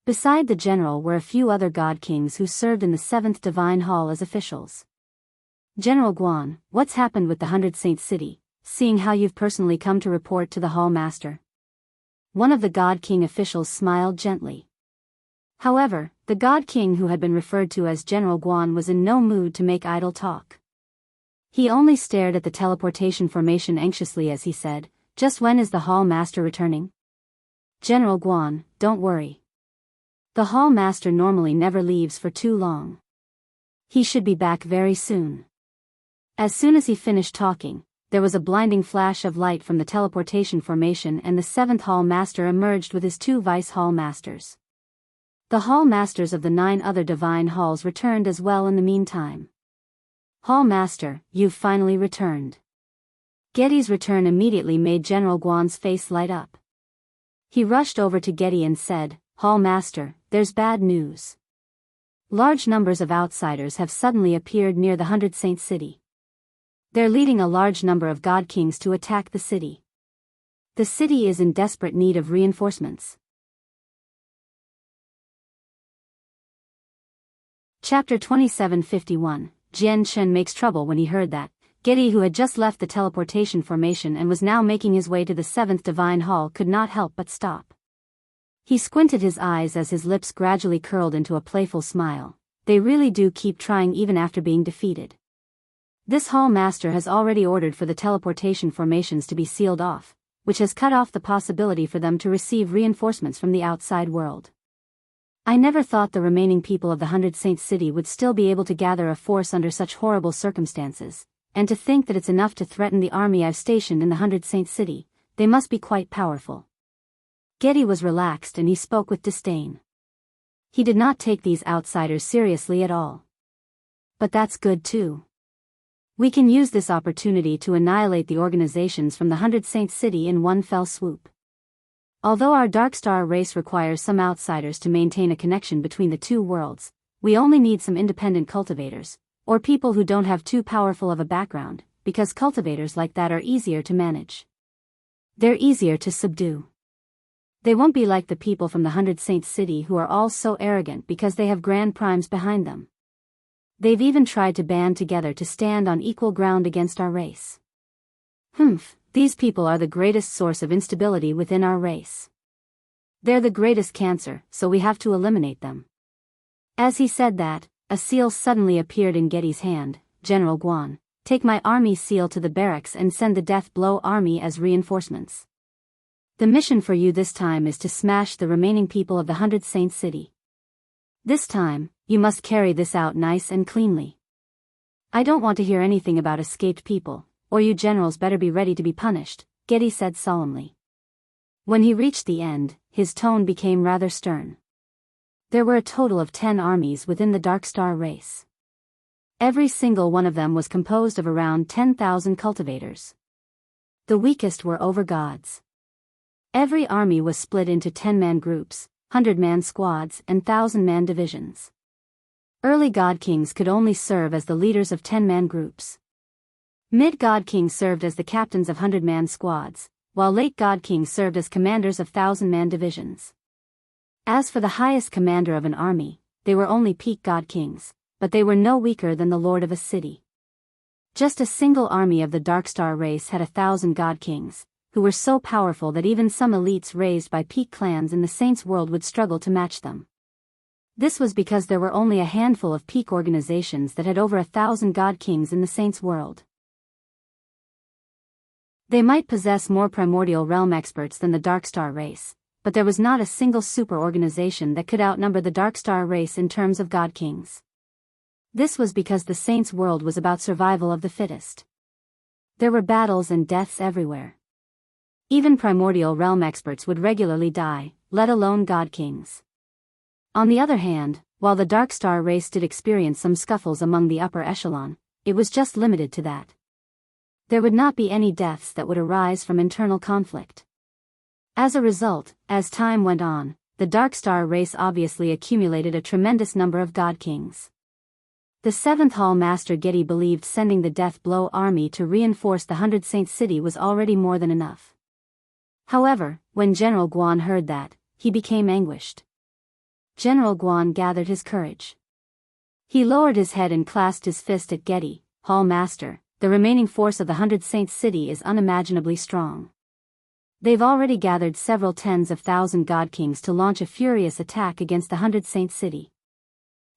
Beside the general were a few other god kings who served in the 7th divine hall as officials. General Guan, what's happened with the 100 Saints city, seeing how you've personally come to report to the hall master? One of the god king officials smiled gently. However, the god king who had been referred to as General Guan was in no mood to make idle talk. He only stared at the teleportation formation anxiously as he said, "Just when is the hall master returning?" General Guan, don't worry. The hall master normally never leaves for too long. He should be back very soon. As soon as he finished talking, there was a blinding flash of light from the teleportation formation and the 7th hall master emerged with his 2 vice hall masters. The hall masters of the 9 other divine halls returned as well in the meantime. Hall master, you've finally returned. Getti's return immediately made General Guan's face light up. He rushed over to Getti and said, "Hall master, there's bad news. Large numbers of outsiders have suddenly appeared near the 100 Saints city. They're leading a large number of god kings to attack the city. The city is in desperate need of reinforcements." Chapter 2751, Chen makes trouble when he heard that. Getti, who had just left the teleportation formation and was now making his way to the 7th divine hall, could not help but stop. He squinted his eyes as his lips gradually curled into a playful smile, they really do keep trying even after being defeated. This Hall Master has already ordered for the teleportation formations to be sealed off, which has cut off the possibility for them to receive reinforcements from the outside world. I never thought the remaining people of the 100 Saints City would still be able to gather a force under such horrible circumstances, and to think that it's enough to threaten the army I've stationed in the 100 Saints City. They must be quite powerful. Getti was relaxed and he spoke with disdain. He did not take these outsiders seriously at all. But that's good too. We can use this opportunity to annihilate the organizations from the 100 Saints City in one fell swoop. Although our Darkstar race requires some outsiders to maintain a connection between the two worlds, we only need some independent cultivators, or people who don't have too powerful of a background, because cultivators like that are easier to manage. They're easier to subdue. They won't be like the people from the 100 Saints City who are all so arrogant because they have grand primes behind them. They've even tried to band together to stand on equal ground against our race. These people are the greatest source of instability within our race. They're the greatest cancer, so we have to eliminate them. As he said that, a seal suddenly appeared in Getty's hand. General Guan, take my army seal to the barracks and send the Death Blow army as reinforcements. The mission for you this time is to smash the remaining people of the 100 Saints City. This time, you must carry this out nice and cleanly. I don't want to hear anything about escaped people, or you generals better be ready to be punished, Getti said solemnly. When he reached the end, his tone became rather stern. There were a total of 10 armies within the Darkstar race. Every single one of them was composed of around 10,000 cultivators. The weakest were over gods. Every army was split into 10-man groups, 100-man squads and 1,000-man divisions. Early God Kings could only serve as the leaders of 10-man groups. Mid-God Kings served as the captains of 100-man squads, while late God Kings served as commanders of 1,000-man divisions. As for the highest commander of an army, they were only peak God Kings, but they were no weaker than the lord of a city. Just a single army of the Darkstar race had 1,000 God Kings, who were so powerful that even some elites raised by peak clans in the Saints world would struggle to match them. This was because there were only a handful of peak organizations that had over 1,000 God Kings in the Saints world. They might possess more primordial realm experts than the Darkstar race, but there was not a single super organization that could outnumber the Darkstar race in terms of God Kings. This was because the Saints world was about survival of the fittest. There were battles and deaths everywhere. Even primordial realm experts would regularly die, let alone God Kings. On the other hand, while the Darkstar race did experience some scuffles among the upper echelon, it was just limited to that. There would not be any deaths that would arise from internal conflict. As a result, as time went on, the Darkstar race obviously accumulated a tremendous number of God Kings. The 7th Hall Master Getti believed sending the Death Blow army to reinforce the 100 Saints City was already more than enough. However, when General Guan heard that, he became anguished. General Guan gathered his courage. He lowered his head and clasped his fist at Getti. Hall Master, the remaining force of the 100 Saints City is unimaginably strong. They've already gathered several tens of thousand God Kings to launch a furious attack against the 100 Saints City.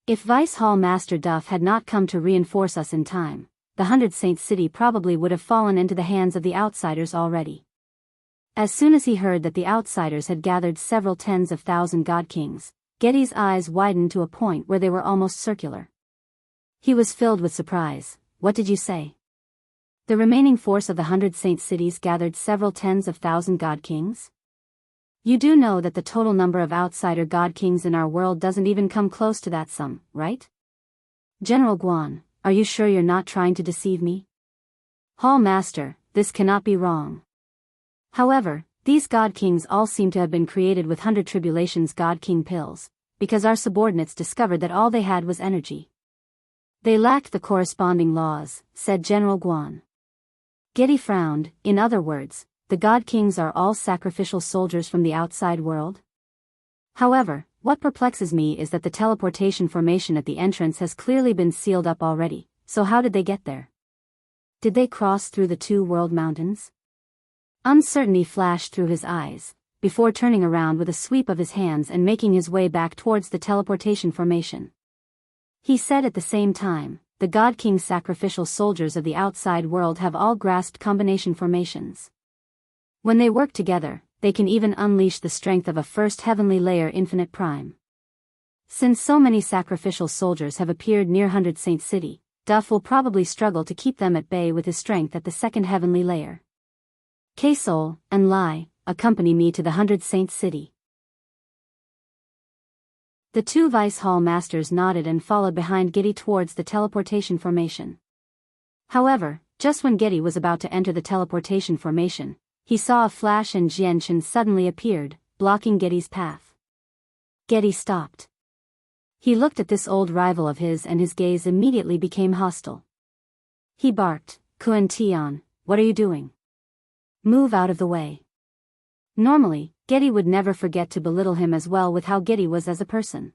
If Vice Hall Master Duff had not come to reinforce us in time, the 100 Saints City probably would have fallen into the hands of the outsiders already. As soon as he heard that the outsiders had gathered several tens of thousand God Kings, Getty's eyes widened to a point where they were almost circular. He was filled with surprise. What did you say? The remaining force of the 100 Saint Cities gathered several tens of thousand God Kings? You do know that the total number of outsider God Kings in our world doesn't even come close to that sum, right? General Guan, are you sure you're not trying to deceive me? Hall Master, this cannot be wrong. However, these God Kings all seem to have been created with 100 Tribulations God King pills, because our subordinates discovered that all they had was energy. They lacked the corresponding laws, said General Guan. Getti frowned. In other words, the God Kings are all sacrificial soldiers from the outside world? However, what perplexes me is that the teleportation formation at the entrance has clearly been sealed up already, so how did they get there? Did they cross through the two world mountains? Uncertainty flashed through his eyes, before turning around with a sweep of his hands and making his way back towards the teleportation formation. He said at the same time, the God King's sacrificial soldiers of the outside world have all grasped combination formations. When they work together, they can even unleash the strength of a first heavenly layer infinite prime. Since so many sacrificial soldiers have appeared near 100 Saint City, Duff will probably struggle to keep them at bay with his strength at the second heavenly layer. K-Soul and Lai, accompany me to the 100 Saint City. The two Vice Hall Masters nodded and followed behind Getti towards the teleportation formation. However, just when Getti was about to enter the teleportation formation, he saw a flash and Chen suddenly appeared, blocking Getti's path. Getti stopped. He looked at this old rival of his and his gaze immediately became hostile. He barked, Tian, what are you doing? Move out of the way. Normally, Getti would never forget to belittle him as well with how Getti was as a person.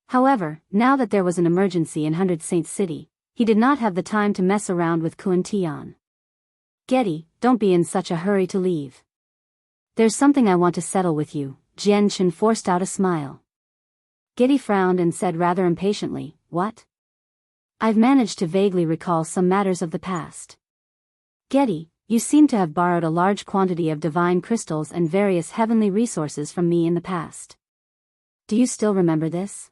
However, now that there was an emergency in 100 Saint City, he did not have the time to mess around with Tian. Getti, don't be in such a hurry to leave. There's something I want to settle with you. Chen forced out a smile. Getti frowned and said rather impatiently, what? I've managed to vaguely recall some matters of the past. Getti, you seem to have borrowed a large quantity of divine crystals and various heavenly resources from me in the past. Do you still remember this?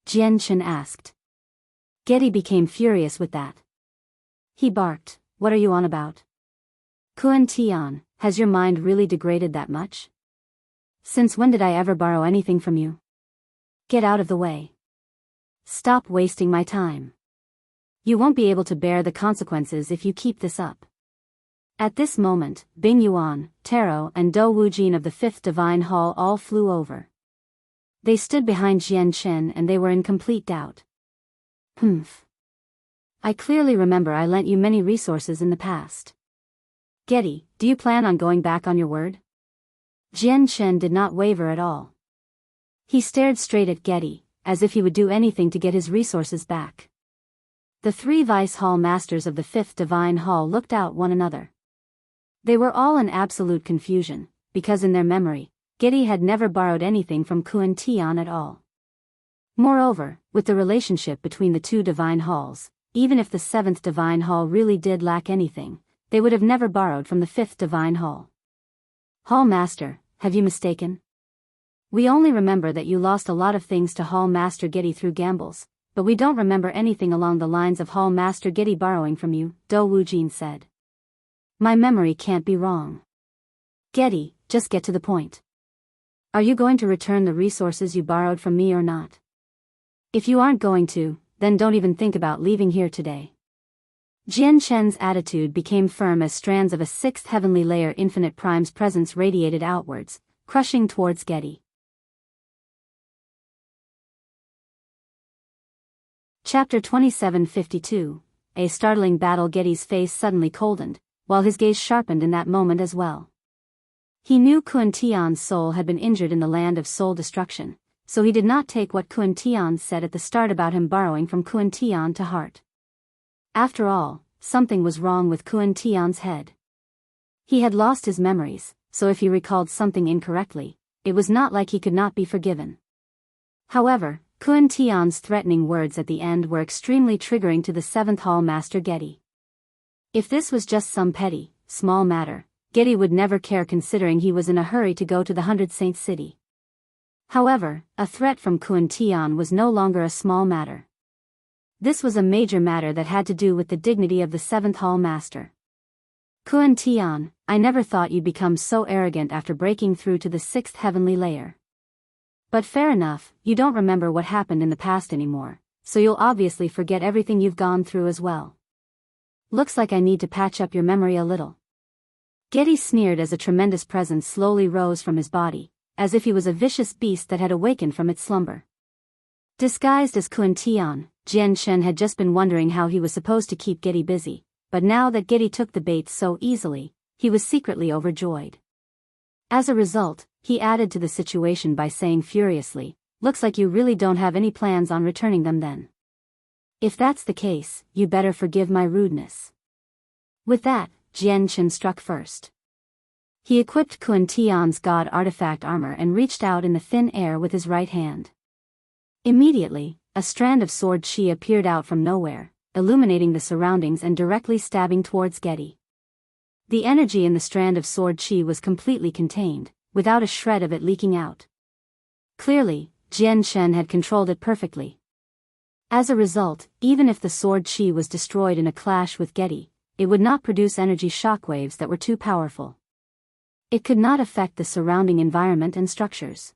Chen asked. Getti became furious with that. He barked, what are you on about? Tian, has your mind really degraded that much? Since when did I ever borrow anything from you? Get out of the way. Stop wasting my time. You won't be able to bear the consequences if you keep this up. At this moment, Bing Yuan, Taro and Do Wujin of the Fifth Divine Hall all flew over. They stood behind Chen and they were in complete doubt. I clearly remember I lent you many resources in the past. Getti, do you plan on going back on your word? Chen did not waver at all. He stared straight at Getti, as if he would do anything to get his resources back. The three Vice Hall Masters of the Fifth Divine Hall looked at one another. They were all in absolute confusion, because in their memory, Getti had never borrowed anything from Tian at all. Moreover, with the relationship between the two Divine Halls, even if the Seventh Divine Hall really did lack anything, they would have never borrowed from the Fifth Divine Hall. Hall Master, have you mistaken? We only remember that you lost a lot of things to Hall Master Getti through gambles, but we don't remember anything along the lines of Hall Master Getti borrowing from you, Do Wujin said. My memory can't be wrong. Getti, just get to the point. Are you going to return the resources you borrowed from me or not? If you aren't going to, then don't even think about leaving here today. Chen's attitude became firm as strands of a sixth heavenly layer infinite prime's presence radiated outwards, crushing towards Getti. Chapter 2752, A Startling Battle. Getti's face suddenly coldened, while his gaze sharpened in that moment as well. He knew Tian's soul had been injured in the land of soul destruction, so he did not take what Tian said at the start about him borrowing from Tian to heart. After all, something was wrong with Tian's head. He had lost his memories, so if he recalled something incorrectly, it was not like he could not be forgiven. However, Tian's threatening words at the end were extremely triggering to the Seventh Hall Master Getti. If this was just some petty, small matter, Getti would never care considering he was in a hurry to go to the 100 Saint City. However, a threat from Tian was no longer a small matter. This was a major matter that had to do with the dignity of the Seventh Hall Master. Tian, I never thought you'd become so arrogant after breaking through to the sixth heavenly layer. But fair enough, you don't remember what happened in the past anymore, so you'll obviously forget everything you've gone through as well. Looks like I need to patch up your memory a little. Getti sneered as a tremendous presence slowly rose from his body, as if he was a vicious beast that had awakened from its slumber. Disguised as Tian, Chen had just been wondering how he was supposed to keep Getti busy, but now that Getti took the bait so easily, he was secretly overjoyed. As a result, he added to the situation by saying furiously, looks like you really don't have any plans on returning them then. If that's the case, you better forgive my rudeness. With that, Chen struck first. He equipped Tian's god artifact armor and reached out in the thin air with his right hand. Immediately, a strand of sword chi appeared out from nowhere, illuminating the surroundings and directly stabbing towards Getti. The energy in the strand of sword chi was completely contained, without a shred of it leaking out. Clearly, Chen had controlled it perfectly. As a result, even if the sword chi was destroyed in a clash with Getti, it would not produce energy shockwaves that were too powerful. It could not affect the surrounding environment and structures.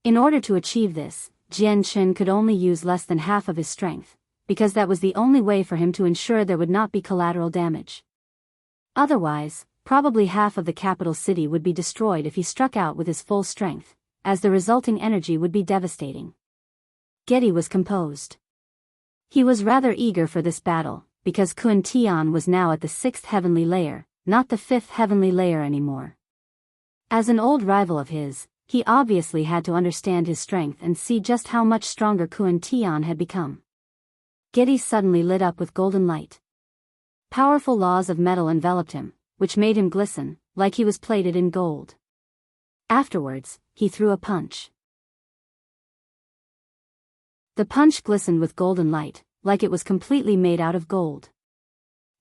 In order to achieve this, Chen could only use less than half of his strength, because that was the only way for him to ensure there would not be collateral damage. Otherwise, probably half of the capital city would be destroyed if he struck out with his full strength, as the resulting energy would be devastating. Getti was composed. He was rather eager for this battle, because Jian was now at the 6th heavenly layer, not the 5th heavenly layer anymore. As an old rival of his, he obviously had to understand his strength and see just how much stronger Jian had become. Getti suddenly lit up with golden light. Powerful laws of metal enveloped him, which made him glisten, like he was plated in gold. Afterwards, he threw a punch. The punch glistened with golden light, like it was completely made out of gold.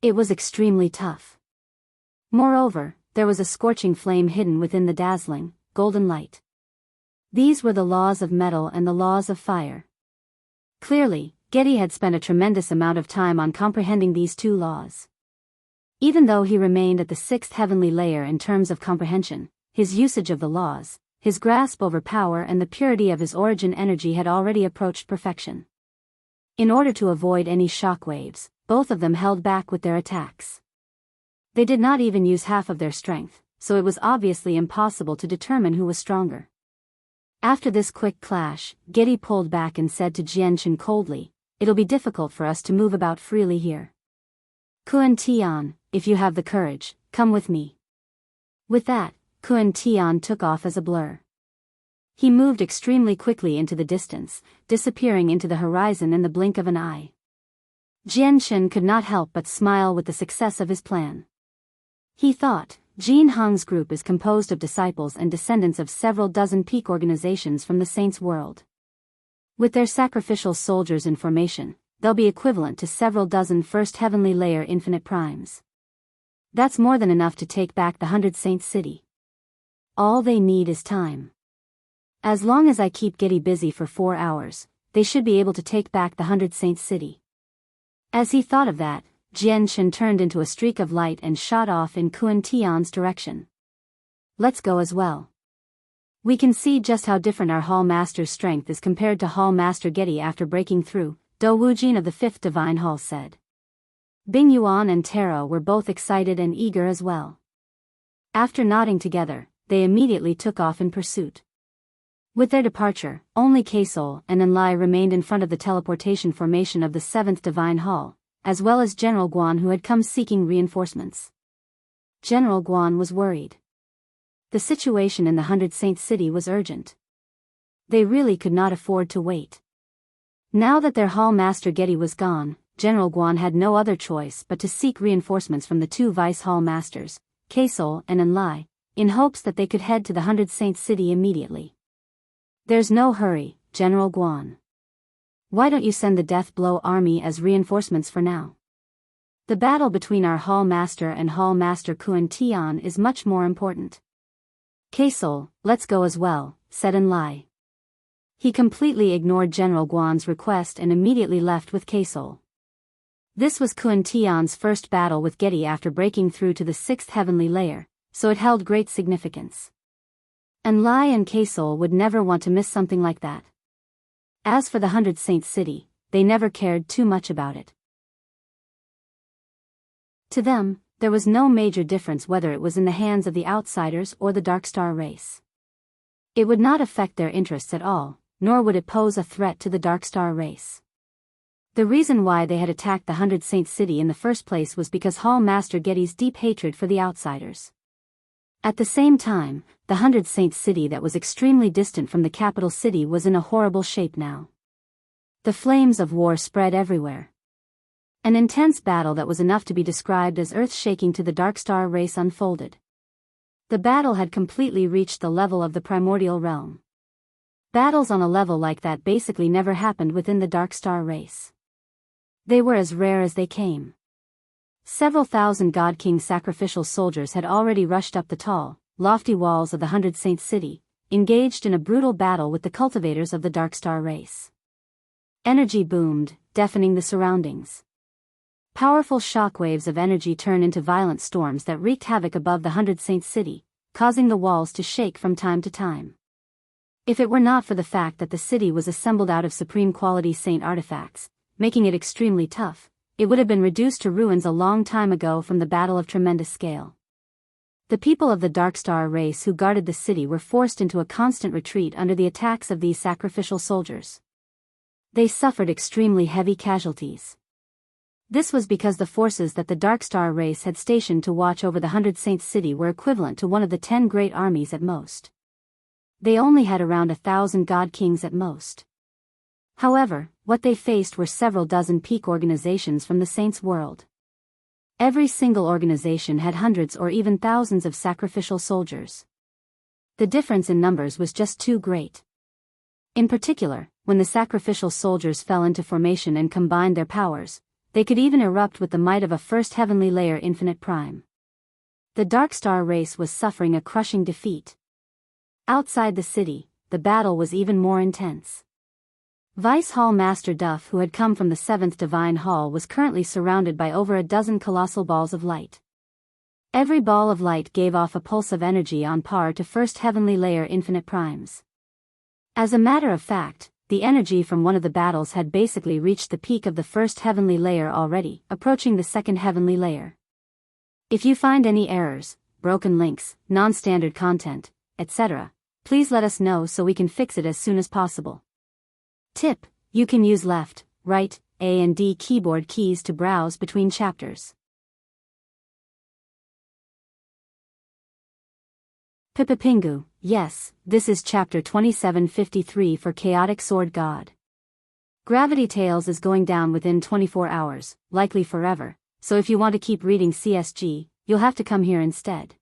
It was extremely tough. Moreover, there was a scorching flame hidden within the dazzling, golden light. These were the laws of metal and the laws of fire. Clearly, Getti had spent a tremendous amount of time on comprehending these two laws. Even though he remained at the 6th heavenly layer in terms of comprehension, his usage of the laws, his grasp over power and the purity of his origin energy had already approached perfection. In order to avoid any shock waves, both of them held back with their attacks. They did not even use half of their strength, so it was obviously impossible to determine who was stronger. After this quick clash, Getti pulled back and said to Chen coldly, "It'll be difficult for us to move about freely here. Jian, if you have the courage, come with me." With that, Jian took off as a blur. He moved extremely quickly into the distance, disappearing into the horizon in the blink of an eye. Chen could not help but smile with the success of his plan. He thought, Jian's group is composed of disciples and descendants of several dozen peak organizations from the Saints' world. With their sacrificial soldiers in formation, they'll be equivalent to several dozen first heavenly layer infinite primes. That's more than enough to take back the 100 Saints city. All they need is time. As long as I keep Getti busy for 4 hours, they should be able to take back the 100 Saints city. As he thought of that, Chen turned into a streak of light and shot off in Jian's direction. "Let's go as well. We can see just how different our Hall Master's strength is compared to Hall Master Getti after breaking through," Do Wujin of the 5th Divine Hall said. Bing Yuan and Taro were both excited and eager as well. After nodding together, they immediately took off in pursuit. With their departure, only Colossal and Envoy remained in front of the teleportation formation of the 7th Divine Hall, as well as General Guan, who had come seeking reinforcements. General Guan was worried. The situation in the 100 Saints city was urgent. They really could not afford to wait. Now that their Hall Master Getti was gone, General Guan had no other choice but to seek reinforcements from the two Vice Hall Masters, Colossal and Envoy, in hopes that they could head to the 100 Saints city immediately. "There's no hurry, General Guan. Why don't you send the Death Blow army as reinforcements for now? The battle between our Hall Master and Hall Master Jian is much more important." "Colossal, let's go as well," said Envoy. He completely ignored General Guan's request and immediately left with Colossal. This was Jian's first battle with Getti after breaking through to the 6th heavenly layer, so it held great significance. Envoy and Colossal would never want to miss something like that. As for the 100 Saints city, they never cared too much about it. To them, there was no major difference whether it was in the hands of the outsiders or the Darkstar race. It would not affect their interests at all, nor would it pose a threat to the Darkstar race. The reason why they had attacked the 100 Saints city in the first place was because Hall Master Getti's deep hatred for the outsiders. At the same time, the 100 Saints city that was extremely distant from the capital city was in a horrible shape now. The flames of war spread everywhere. An intense battle that was enough to be described as earth-shaking to the Darkstar race unfolded. The battle had completely reached the level of the primordial realm. Battles on a level like that basically never happened within the Dark Star race. They were as rare as they came. Several thousand God King sacrificial soldiers had already rushed up the tall, lofty walls of the 100 Saints city, engaged in a brutal battle with the cultivators of the Dark Star race. Energy boomed, deafening the surroundings. Powerful shockwaves of energy turned into violent storms that wreaked havoc above the 100 Saints city, causing the walls to shake from time to time. If it were not for the fact that the city was assembled out of supreme quality saint artifacts, making it extremely tough, it would have been reduced to ruins a long time ago from the battle of tremendous scale. The people of the Dark Star race who guarded the city were forced into a constant retreat under the attacks of these sacrificial soldiers. They suffered extremely heavy casualties. This was because the forces that the Dark Star race had stationed to watch over the 100 Saints city were equivalent to one of the 10 great armies at most. They only had around 1,000 God Kings at most. However, what they faced were several dozen peak organizations from the Saints' world. Every single organization had hundreds or even thousands of sacrificial soldiers. The difference in numbers was just too great. In particular, when the sacrificial soldiers fell into formation and combined their powers, they could even erupt with the might of a first heavenly layer infinite prime. The Dark Star race was suffering a crushing defeat. Outside the city, the battle was even more intense. Vice Hall Master Duff, who had come from the 7th Divine Hall, was currently surrounded by over a dozen colossal balls of light. Every ball of light gave off a pulse of energy on par to first heavenly layer infinite primes. As a matter of fact, the energy from one of the battles had basically reached the peak of the first heavenly layer already, approaching the second heavenly layer. If you find any errors, broken links, non-standard content, etc., please let us know so we can fix it as soon as possible. Tip: you can use left, right, A and D keyboard keys to browse between chapters. Pipipingu, yes, this is chapter 2753 for Chaotic Sword God. Gravity Tales is going down within 24 hours, likely forever, so if you want to keep reading CSG, you'll have to come here instead.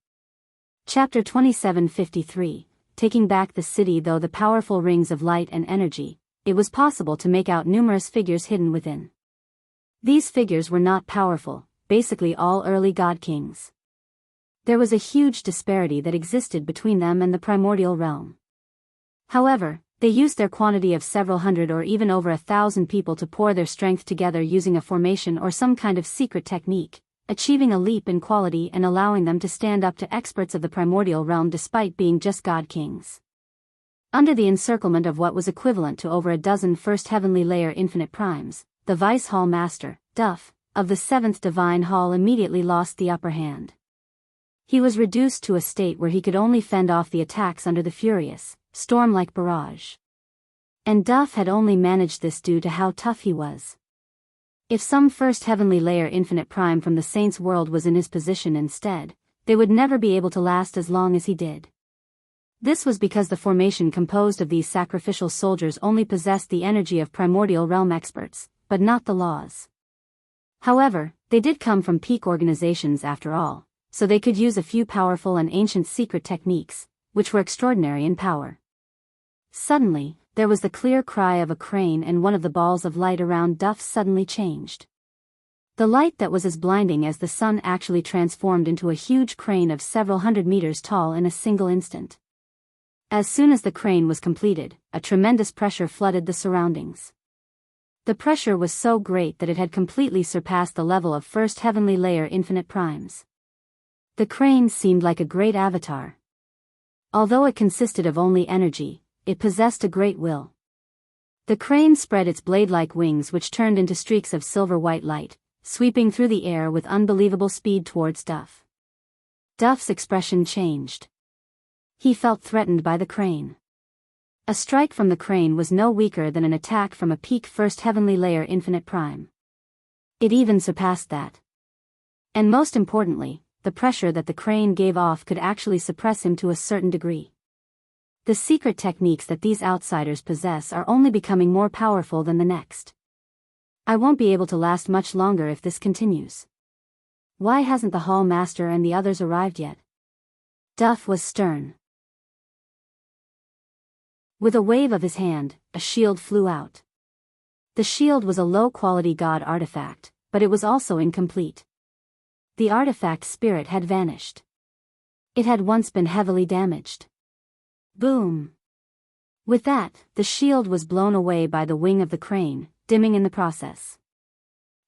Chapter 2753, Taking Back the City. Though the powerful rings of light and energy, it was possible to make out numerous figures hidden within. These figures were not powerful, basically all early God Kings. There was a huge disparity that existed between them and the primordial realm. However, they used their quantity of several hundred or even over 1,000 people to pour their strength together using a formation or some kind of secret technique, achieving a leap in quality and allowing them to stand up to experts of the primordial realm despite being just God Kings. Under the encirclement of what was equivalent to over a dozen first heavenly layer infinite primes, the Vice Hall Master, Duff, of the 7th Divine Hall immediately lost the upper hand. He was reduced to a state where he could only fend off the attacks under the furious, storm-like barrage. And Duff had only managed this due to how tough he was. If some first heavenly layer infinite prime from the Saints' world was in his position instead, they would never be able to last as long as he did. This was because the formation composed of these sacrificial soldiers only possessed the energy of primordial realm experts, but not the laws. However, they did come from peak organizations after all, so they could use a few powerful and ancient secret techniques, which were extraordinary in power. Suddenly, there was the clear cry of a crane, and one of the balls of light around Duff suddenly changed. The light that was as blinding as the sun actually transformed into a huge crane of several hundred meters tall in a single instant. As soon as the crane was completed, a tremendous pressure flooded the surroundings. The pressure was so great that it had completely surpassed the level of first heavenly layer infinite primes. The crane seemed like a great avatar. Although it consisted of only energy, it possessed a great will. The crane spread its blade-like wings, which turned into streaks of silver-white light, sweeping through the air with unbelievable speed towards Duff. Duff's expression changed. He felt threatened by the crane. A strike from the crane was no weaker than an attack from a peak first heavenly layer infinite prime. It even surpassed that. And most importantly, the pressure that the crane gave off could actually suppress him to a certain degree. The secret techniques that these outsiders possess are only becoming more powerful than the next. I won't be able to last much longer if this continues. Why hasn't the Hall Master and the others arrived yet? Duff was stern. With a wave of his hand, a shield flew out. The shield was a low-quality god artifact, but it was also incomplete. The artifact spirit had vanished. It had once been heavily damaged. Boom! With that, the shield was blown away by the wing of the crane, dimming in the process.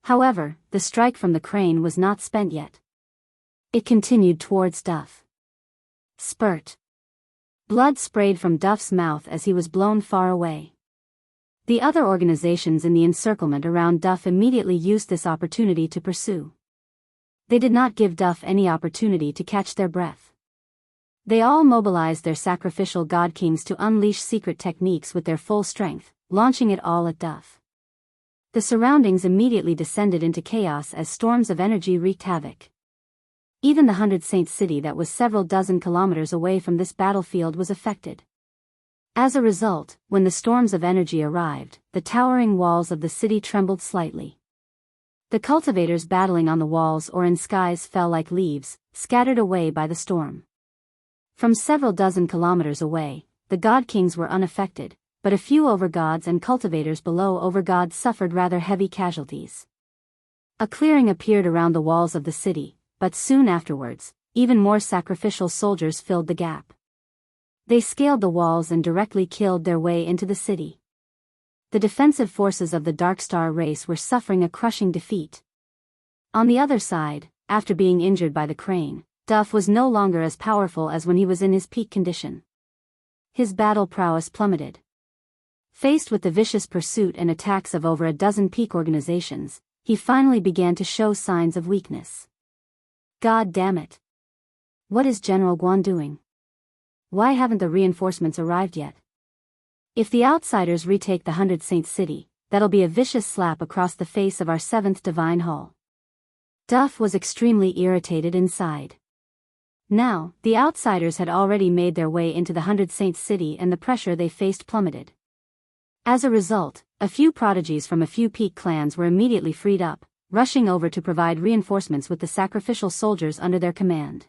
However, the strike from the crane was not spent yet. It continued towards Duff. Spurt. Blood sprayed from Duff's mouth as he was blown far away. The other organizations in the encirclement around Duff immediately used this opportunity to pursue. They did not give Duff any opportunity to catch their breath. They all mobilized their sacrificial god kings to unleash secret techniques with their full strength, launching it all at Duff. The surroundings immediately descended into chaos as storms of energy wreaked havoc. Even the 100 Saints city that was several dozen kilometers away from this battlefield was affected. As a result, when the storms of energy arrived, the towering walls of the city trembled slightly. The cultivators battling on the walls or in skies fell like leaves, scattered away by the storm. From several dozen kilometers away, the god kings were unaffected, but a few overgods and cultivators below overgods suffered rather heavy casualties. A clearing appeared around the walls of the city, but soon afterwards, even more sacrificial soldiers filled the gap. They scaled the walls and directly killed their way into the city. The defensive forces of the Darkstar race were suffering a crushing defeat. On the other side, after being injured by the crane, Duff was no longer as powerful as when he was in his peak condition. His battle prowess plummeted. Faced with the vicious pursuit and attacks of over a dozen peak organizations, he finally began to show signs of weakness. God damn it! What is General Guan doing? Why haven't the reinforcements arrived yet? If the outsiders retake the 100 Saints city, that'll be a vicious slap across the face of our 7th Divine Hall. Duff was extremely irritated inside. Now, the outsiders had already made their way into the 100 Saints city and the pressure they faced plummeted. As a result, a few prodigies from a few peak clans were immediately freed up, rushing over to provide reinforcements with the sacrificial soldiers under their command.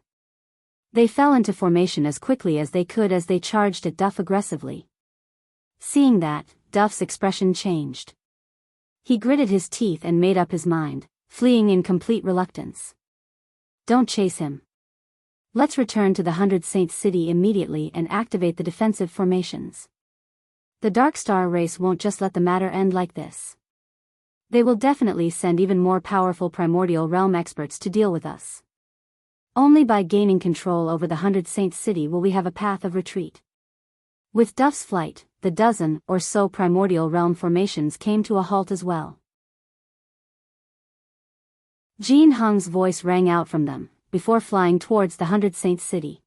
They fell into formation as quickly as they could as they charged at Duff aggressively. Seeing that, Duff's expression changed. He gritted his teeth and made up his mind, fleeing in complete reluctance. Don't chase him. Let's return to the 100 Saints city immediately and activate the defensive formations. The Darkstar race won't just let the matter end like this. They will definitely send even more powerful primordial realm experts to deal with us. Only by gaining control over the 100 Saints city will we have a path of retreat. With Duff's flight, the dozen or so primordial realm formations came to a halt as well. Jian Heng's voice rang out from them, before flying towards the 100 Saints city.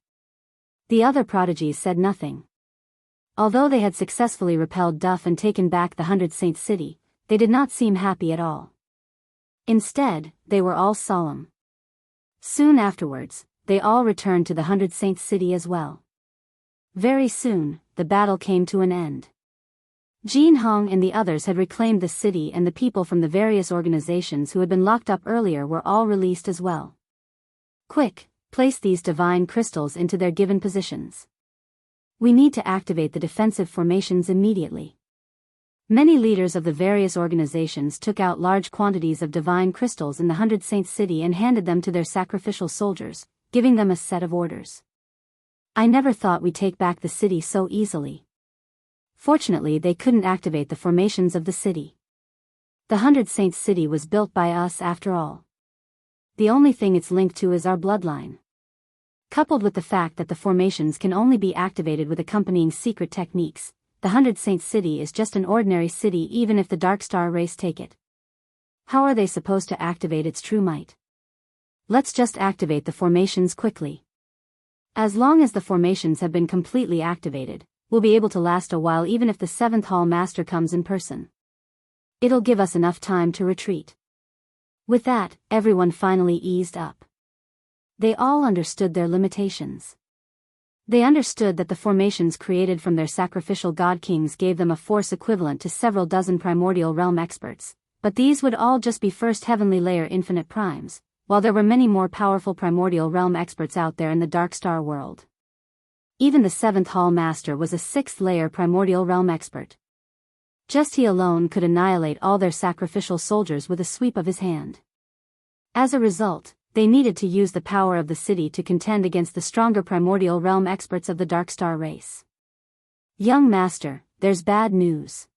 The other prodigies said nothing. Although they had successfully repelled Duff and taken back the 100 Saints city, they did not seem happy at all. Instead, they were all solemn. Soon afterwards, they all returned to the 100 Saints city as well. Very soon, the battle came to an end. Jian Heng and the others had reclaimed the city and the people from the various organizations who had been locked up earlier were all released as well. Quick, place these divine crystals into their given positions. We need to activate the defensive formations immediately. Many leaders of the various organizations took out large quantities of divine crystals in the 100 Saints city and handed them to their sacrificial soldiers, giving them a set of orders. I never thought we'd take back the city so easily. Fortunately, they couldn't activate the formations of the city. The 100 Saints city was built by us after all. The only thing it's linked to is our bloodline. Coupled with the fact that the formations can only be activated with accompanying secret techniques, the 100 Saints city is just an ordinary city even if the Darkstar race take it. How are they supposed to activate its true might? Let's just activate the formations quickly. As long as the formations have been completely activated, we'll be able to last a while even if the 7th Hall Master comes in person. It'll give us enough time to retreat. With that, everyone finally eased up. They all understood their limitations. They understood that the formations created from their sacrificial god kings gave them a force equivalent to several dozen primordial realm experts, but these would all just be first heavenly layer infinite primes, while there were many more powerful primordial realm experts out there in the Darkstar world. Even the 7th Hall Master was a 6th-layer primordial realm expert. Just he alone could annihilate all their sacrificial soldiers with a sweep of his hand. As a result, they needed to use the power of the city to contend against the stronger primordial realm experts of the Dark Star race. Young Master, there's bad news.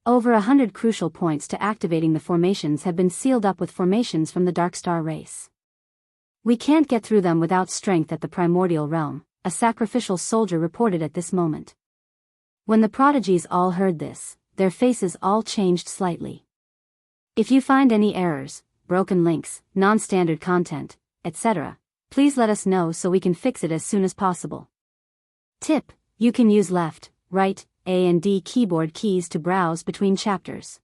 Over 100 crucial points to activating the formations have been sealed up with formations from the Dark Star race. We can't get through them without strength at the primordial realm, a sacrificial soldier reported at this moment. When the prodigies all heard this, their faces all changed slightly. If you find any errors, broken links, non-standard content, etc., please let us know so we can fix it as soon as possible. Tip: you can use left, right, A and D keyboard keys to browse between chapters.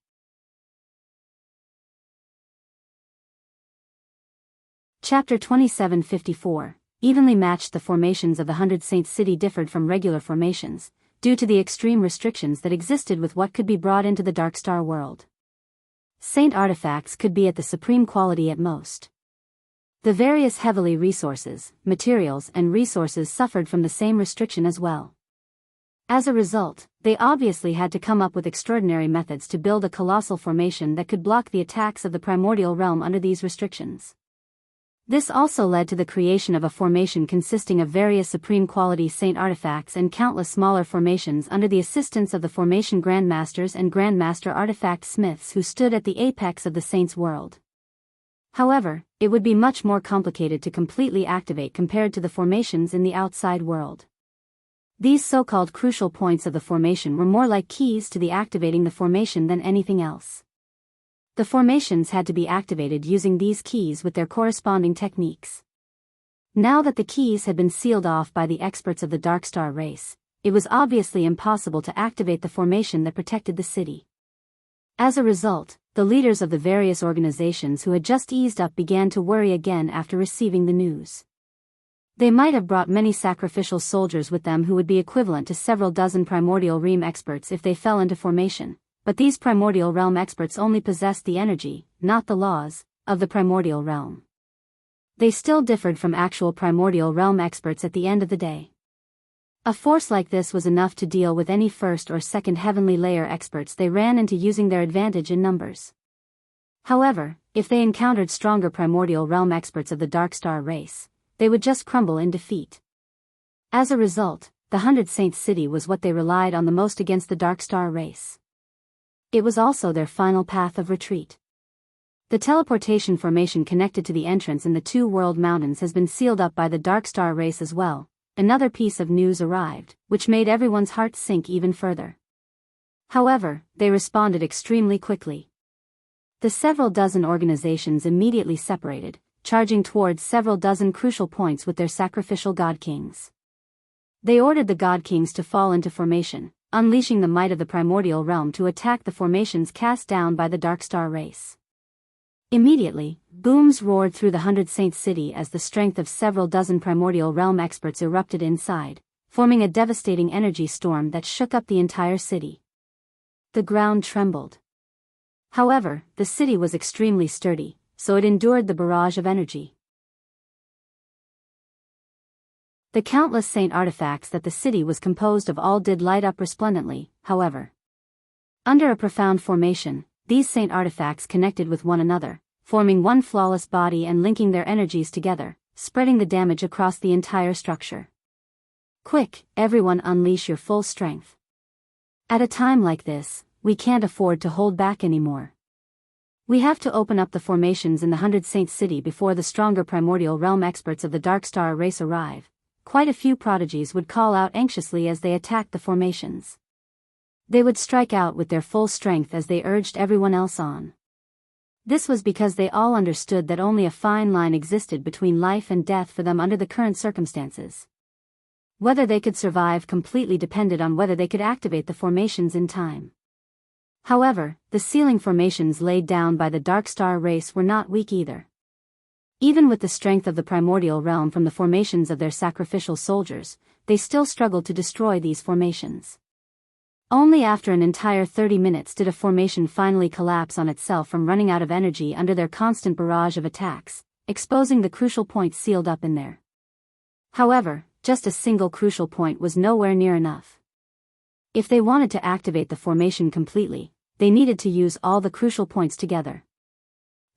Chapter 2754 evenly matched. The formations of the 100 Saint City differed from regular formations, due to the extreme restrictions that existed with what could be brought into the Dark Star world. Saint artifacts could be at the supreme quality at most. The various heavily resources, materials and resources suffered from the same restriction as well. As a result, they obviously had to come up with extraordinary methods to build a colossal formation that could block the attacks of the primordial realm under these restrictions. This also led to the creation of a formation consisting of various supreme quality saint artifacts and countless smaller formations under the assistance of the formation grandmasters and grandmaster artifact smiths who stood at the apex of the saints' world. However, it would be much more complicated to completely activate compared to the formations in the outside world. These so-called crucial points of the formation were more like keys to the activating the formation than anything else. The formations had to be activated using these keys with their corresponding techniques. Now that the keys had been sealed off by the experts of the Dark Star race, it was obviously impossible to activate the formation that protected the city. As a result, the leaders of the various organizations who had just eased up began to worry again after receiving the news. They might have brought many sacrificial soldiers with them who would be equivalent to several dozen primordial realm experts if they fell into formation. But these primordial realm experts only possessed the energy, not the laws, of the primordial realm. They still differed from actual primordial realm experts at the end of the day. A force like this was enough to deal with any first or second heavenly layer experts they ran into using their advantage in numbers. However, if they encountered stronger primordial realm experts of the Dark Star race, they would just crumble in defeat. As a result, the 100 Saints City was what they relied on the most against the Dark Star race. It was also their final path of retreat. The teleportation formation connected to the entrance in the Two World Mountains has been sealed up by the Dark Star race as well. Another piece of news arrived, which made everyone's heart sink even further. However, they responded extremely quickly. The several dozen organizations immediately separated, charging towards several dozen crucial points with their sacrificial God Kings. They ordered the God Kings to fall into formation, unleashing the might of the primordial realm to attack the formations cast down by the Dark Star race. Immediately, booms roared through the 100 Saints City as the strength of several dozen primordial realm experts erupted inside, forming a devastating energy storm that shook up the entire city. The ground trembled. However, the city was extremely sturdy, so it endured the barrage of energy. The countless saint artifacts that the city was composed of all did light up resplendently, however. Under a profound formation, these saint artifacts connected with one another, forming one flawless body and linking their energies together, spreading the damage across the entire structure. Quick, everyone unleash your full strength. At a time like this, we can't afford to hold back anymore. We have to open up the formations in the 100 Saints City before the stronger primordial realm experts of the Dark Star race arrive. Quite a few prodigies would call out anxiously as they attacked the formations. They would strike out with their full strength as they urged everyone else on. This was because they all understood that only a fine line existed between life and death for them under the current circumstances. Whether they could survive completely depended on whether they could activate the formations in time. However, the sealing formations laid down by the Dark Star race were not weak either. Even with the strength of the primordial realm from the formations of their sacrificial soldiers, they still struggled to destroy these formations. Only after an entire 30 minutes did a formation finally collapse on itself from running out of energy under their constant barrage of attacks, exposing the crucial points sealed up in there. However, just a single crucial point was nowhere near enough. If they wanted to activate the formation completely, they needed to use all the crucial points together.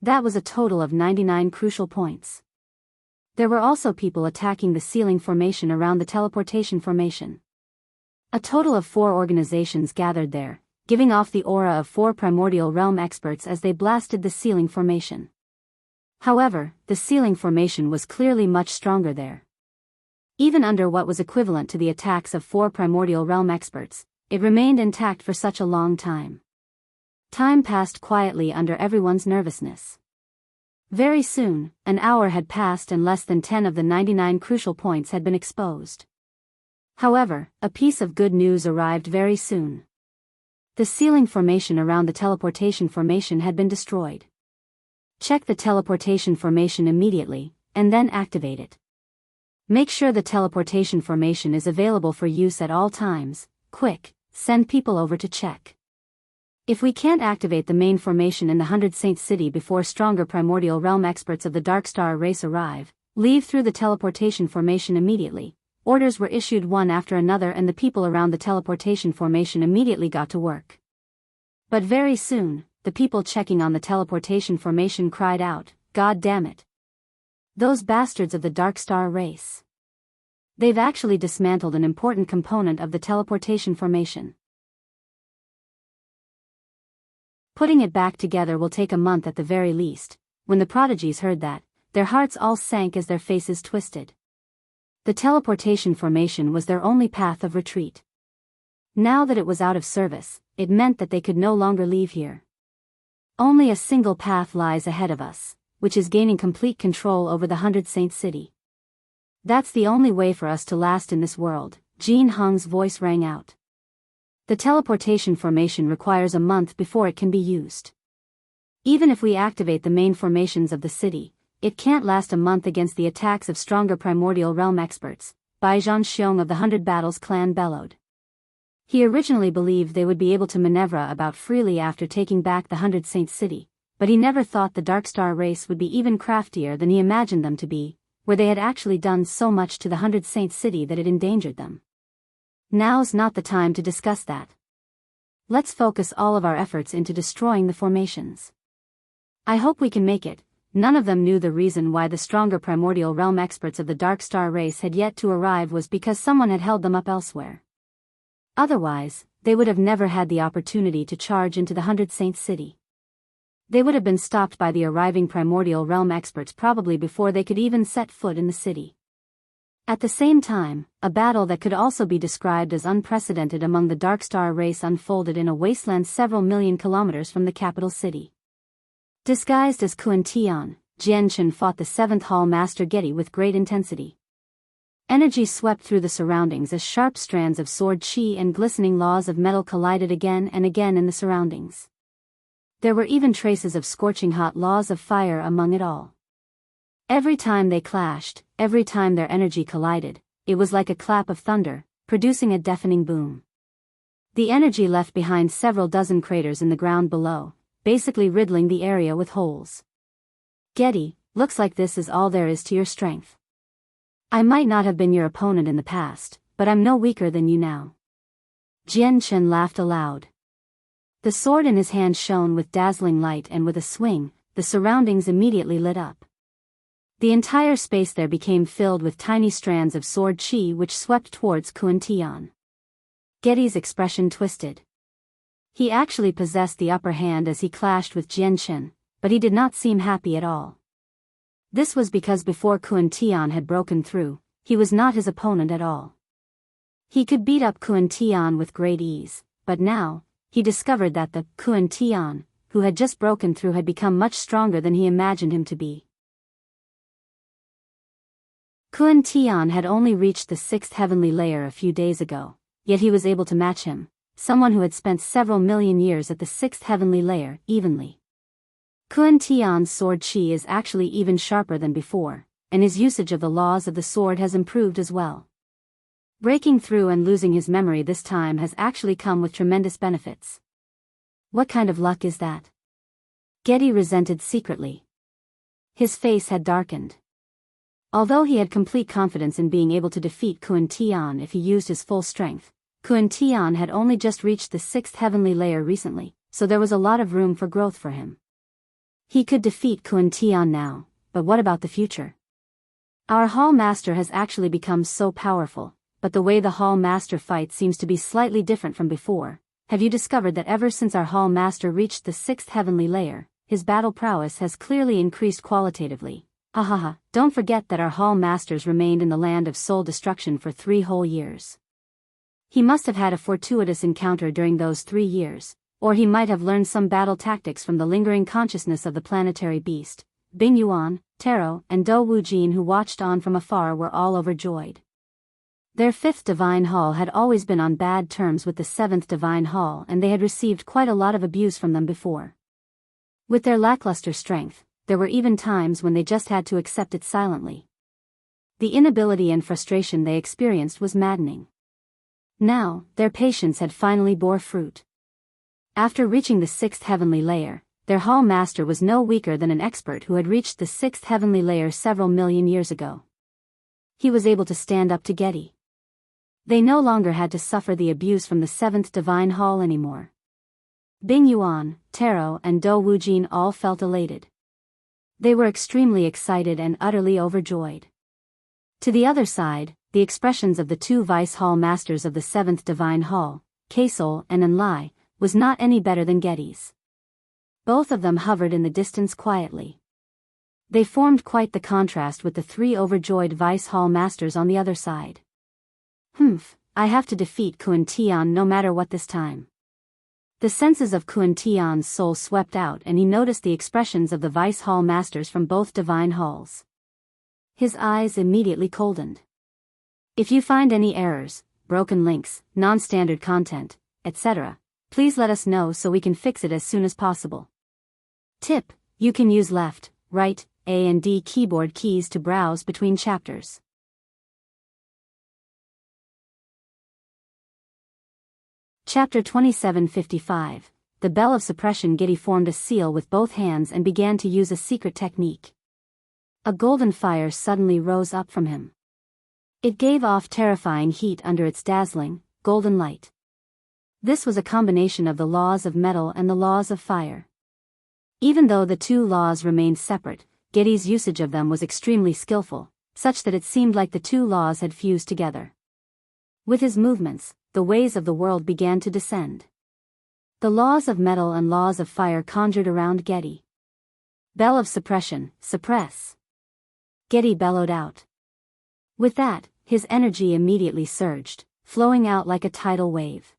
That was a total of 99 crucial points. There were also people attacking the ceiling formation around the teleportation formation. A total of 4 organizations gathered there, giving off the aura of 4 primordial realm experts as they blasted the ceiling formation. However, the ceiling formation was clearly much stronger there. Even under what was equivalent to the attacks of 4 primordial realm experts, it remained intact for such a long time. Time passed quietly under everyone's nervousness. Very soon, an hour had passed and less than 10 of the 99 crucial points had been exposed. However, a piece of good news arrived very soon. The ceiling formation around the teleportation formation had been destroyed. Check the teleportation formation immediately, and then activate it. Make sure the teleportation formation is available for use at all times. Quick, send people over to check. If we can't activate the main formation in the 100 Saint City before stronger primordial realm experts of the Dark Star race arrive, leave through the teleportation formation immediately. Orders were issued one after another and the people around the teleportation formation immediately got to work. But very soon, the people checking on the teleportation formation cried out, "God damn it! Those bastards of the Dark Star race! They've actually dismantled an important component of the teleportation formation." Putting it back together will take a month at the very least. When the prodigies heard that, their hearts all sank as their faces twisted. The teleportation formation was their only path of retreat. Now that it was out of service, it meant that they could no longer leave here. Only a single path lies ahead of us, which is gaining complete control over the 100 Saint City. That's the only way for us to last in this world, Jian Heng's voice rang out. The teleportation formation requires a month before it can be used. Even if we activate the main formations of the city, it can't last a month against the attacks of stronger primordial realm experts, Bai Zhanxiong of the 100 Battles clan bellowed. He originally believed they would be able to maneuver about freely after taking back the 100 Saint City, but he never thought the Dark Star race would be even craftier than he imagined them to be, where they had actually done so much to the 100 Saint City that it endangered them. Now's not the time to discuss that. Let's focus all of our efforts into destroying the formations. I hope we can make it. None of them knew the reason why the stronger primordial realm experts of the Dark Star race had yet to arrive was because someone had held them up elsewhere. Otherwise, they would have never had the opportunity to charge into the 100 Saint City. They would have been stopped by the arriving primordial realm experts probably before they could even set foot in the city. At the same time, a battle that could also be described as unprecedented among the Dark Star race unfolded in a wasteland several million kilometers from the capital city. Disguised as Kuan Tian, Chen fought the 7th Hall Master Getti with great intensity. Energy swept through the surroundings as sharp strands of sword chi and glistening laws of metal collided again and again in the surroundings. There were even traces of scorching hot laws of fire among it all. Every time they clashed, every time their energy collided, it was like a clap of thunder, producing a deafening boom. The energy left behind several dozen craters in the ground below, basically riddling the area with holes. Getti, looks like this is all there is to your strength. I might not have been your opponent in the past, but I'm no weaker than you now. Chen laughed aloud. The sword in his hand shone with dazzling light and with a swing, the surroundings immediately lit up. The entire space there became filled with tiny strands of sword chi which swept towards Kuan Tian. Getti's expression twisted. He actually possessed the upper hand as he clashed with Chen, but he did not seem happy at all. This was because before Kuan Tian had broken through, he was not his opponent at all. He could beat up Kuan Tian with great ease, but now, he discovered that the Kuan Tian, who had just broken through, had become much stronger than he imagined him to be. Kuan Tian had only reached the 6th heavenly layer a few days ago, yet he was able to match him, someone who had spent several million years at the 6th heavenly layer, evenly. Kuan Tian's sword chi is actually even sharper than before, and his usage of the laws of the sword has improved as well. Breaking through and losing his memory this time has actually come with tremendous benefits. What kind of luck is that? Getti resented secretly. His face had darkened. Although he had complete confidence in being able to defeat Kun Tian if he used his full strength, Kun Tian had only just reached the 6th heavenly layer recently, so there was a lot of room for growth for him. He could defeat Kun Tian now, but what about the future? Our Hall Master has actually become so powerful, but the way the Hall Master fights seems to be slightly different from before. Have you discovered that ever since our Hall Master reached the 6th heavenly layer, his battle prowess has clearly increased qualitatively? Hahaha, don't forget that our Hall Masters remained in the land of soul destruction for 3 whole years. He must have had a fortuitous encounter during those 3 years, or he might have learned some battle tactics from the lingering consciousness of the planetary beast. Bing Yuan, Taro, and Do Wujin, who watched on from afar, were all overjoyed. Their 5th Divine Hall had always been on bad terms with the 7th Divine Hall, and they had received quite a lot of abuse from them before. With their lackluster strength, there were even times when they just had to accept it silently. The inability and frustration they experienced was maddening. Now, their patience had finally bore fruit. After reaching the 6th heavenly layer, their Hall Master was no weaker than an expert who had reached the 6th heavenly layer several million years ago. He was able to stand up to Getti. They no longer had to suffer the abuse from the 7th Divine Hall anymore. Bing Yuan, Taro, and Do Wujin all felt elated. They were extremely excited and utterly overjoyed. To the other side, the expressions of the 2 Vice Hall Masters of the 7th Divine Hall, Colossal and Envoy, was not any better than Getti's. Both of them hovered in the distance quietly. They formed quite the contrast with the 3 overjoyed Vice Hall Masters on the other side. I have to defeat Kun Tian no matter what this time. The senses of Kun Tian's soul swept out, and he noticed the expressions of the Vice Hall Masters from both Divine Halls. His eyes immediately coldened. If you find any errors, broken links, non-standard content, etc., please let us know so we can fix it as soon as possible. Tip: you can use left, right, A and D keyboard keys to browse between chapters. Chapter 2755. The Bell of Suppression. Getti formed a seal with both hands and began to use a secret technique. A golden fire suddenly rose up from him. It gave off terrifying heat under its dazzling, golden light. This was a combination of the laws of metal and the laws of fire. Even though the 2 laws remained separate, Getti's usage of them was extremely skillful, such that it seemed like the 2 laws had fused together. With his movements, the ways of the world began to descend. The laws of metal and laws of fire conjured around Getti. Bell of Suppression, suppress! Getti bellowed out. With that, his energy immediately surged, flowing out like a tidal wave.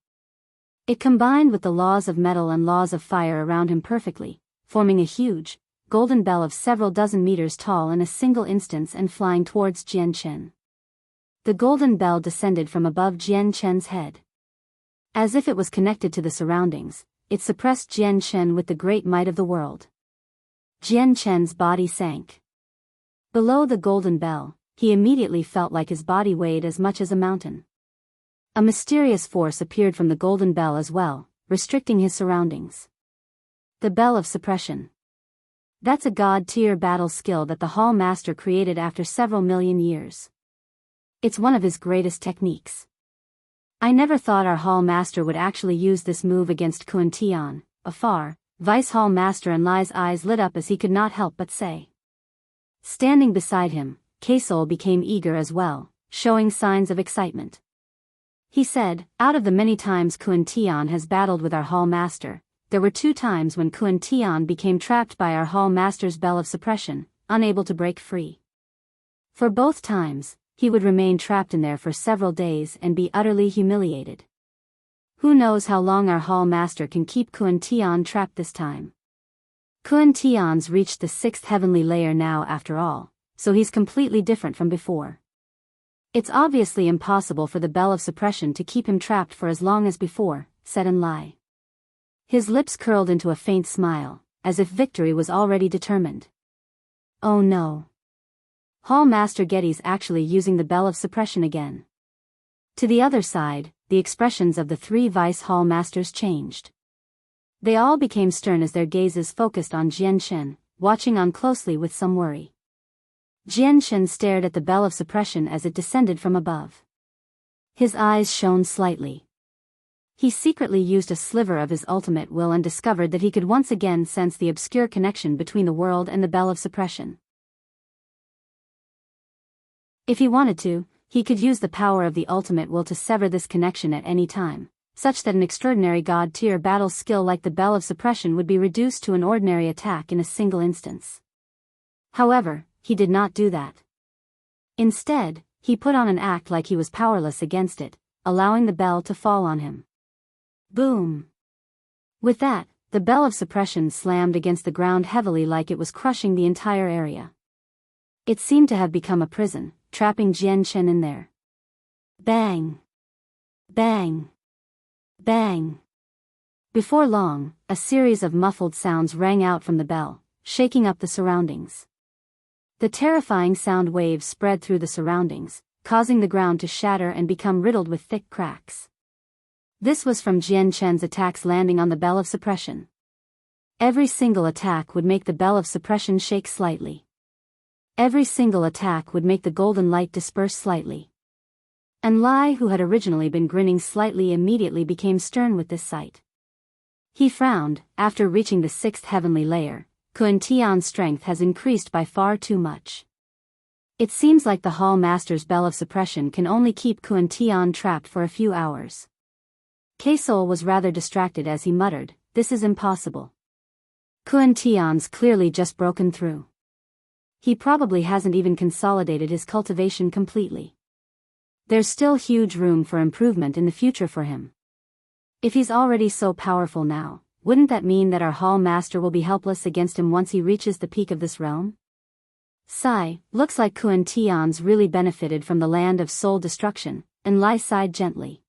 It combined with the laws of metal and laws of fire around him perfectly, forming a huge, golden bell of several dozen meters tall in a single instance and flying towards Chen. The golden bell descended from above Chen's head. As if it was connected to the surroundings, it suppressed Chen with the great might of the world. Chen's body sank. Below the golden bell, he immediately felt like his body weighed as much as a mountain. A mysterious force appeared from the golden bell as well, restricting his surroundings. The Bell of Suppression. That's a god-tier battle skill that the Hall Master created after several million years. It's one of his greatest techniques. I never thought our Hall Master would actually use this move against Kun Tian. Afar, Vice Hall Master Enlai's eyes lit up as he could not help but say. Standing beside him, Colossal became eager as well, showing signs of excitement. He said, out of the many times Kun Tian has battled with our Hall Master, there were 2 times when Kun Tian became trapped by our Hall Master's Bell of Suppression, unable to break free. For both times, he would remain trapped in there for several days and be utterly humiliated. Who knows how long our Hall Master can keep Kun Tian trapped this time. Kun Tian's reached the 6th heavenly layer now after all, so he's completely different from before. It's obviously impossible for the Bell of Suppression to keep him trapped for as long as before, said Enlai. His lips curled into a faint smile, as if victory was already determined. Oh no. Hall Master Getti's actually using the Bell of Suppression again. To the other side, the expressions of the 3 Vice Hall Masters changed. They all became stern as their gazes focused on Chen, watching on closely with some worry. Chen stared at the bell of suppression as it descended from above. His eyes shone slightly. He secretly used a sliver of his ultimate will and discovered that he could once again sense the obscure connection between the world and the bell of suppression. If he wanted to, he could use the power of the ultimate will to sever this connection at any time, such that an extraordinary god-tier battle skill like the bell of suppression would be reduced to an ordinary attack in a single instance. However, he did not do that. Instead, he put on an act like he was powerless against it, allowing the bell to fall on him. Boom! With that, the bell of suppression slammed against the ground heavily like it was crushing the entire area. It seemed to have become a prison, trapping Chen in there. Bang! Bang! Bang! Before long, a series of muffled sounds rang out from the bell, shaking up the surroundings. The terrifying sound waves spread through the surroundings, causing the ground to shatter and become riddled with thick cracks. This was from Chen's attacks landing on the bell of suppression. Every single attack would make the bell of suppression shake slightly. Every single attack would make the golden light disperse slightly. And Lai, who had originally been grinning slightly, immediately became stern with this sight. He frowned. After reaching the 6th heavenly layer, Tian's strength has increased by far too much. It seems like the Hall Master's bell of suppression can only keep Tian trapped for a few hours. Colossal was rather distracted as he muttered, "This is impossible. Tian's clearly just broken through. He probably hasn't even consolidated his cultivation completely. There's still huge room for improvement in the future for him. If he's already so powerful now, wouldn't that mean that our Hall Master will be helpless against him once he reaches the peak of this realm? Sigh, looks like Tian's really benefited from the land of soul destruction," and Lai sighed gently.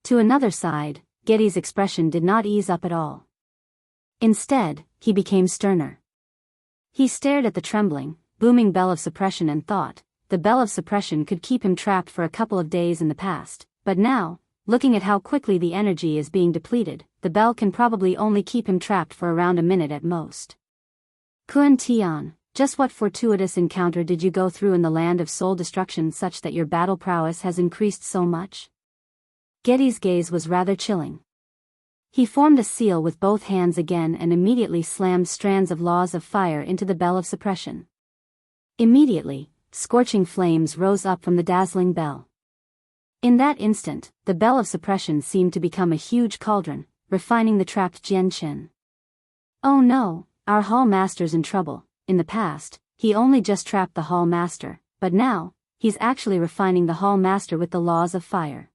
To another side, Getti's expression did not ease up at all. Instead, he became sterner. He stared at the trembling, booming bell of suppression and thought, the bell of suppression could keep him trapped for a couple of days in the past, but now, looking at how quickly the energy is being depleted, the bell can probably only keep him trapped for around a minute at most. Tian, just what fortuitous encounter did you go through in the land of soul destruction such that your battle prowess has increased so much? Getti's gaze was rather chilling. He formed a seal with both hands again and immediately slammed strands of laws of fire into the bell of suppression. Immediately, scorching flames rose up from the dazzling bell. In that instant, the bell of suppression seemed to become a huge cauldron, refining the trapped Chen. Oh no, our Hall Master's in trouble. In the past, he only just trapped the Hall Master, but now, he's actually refining the Hall Master with the laws of fire.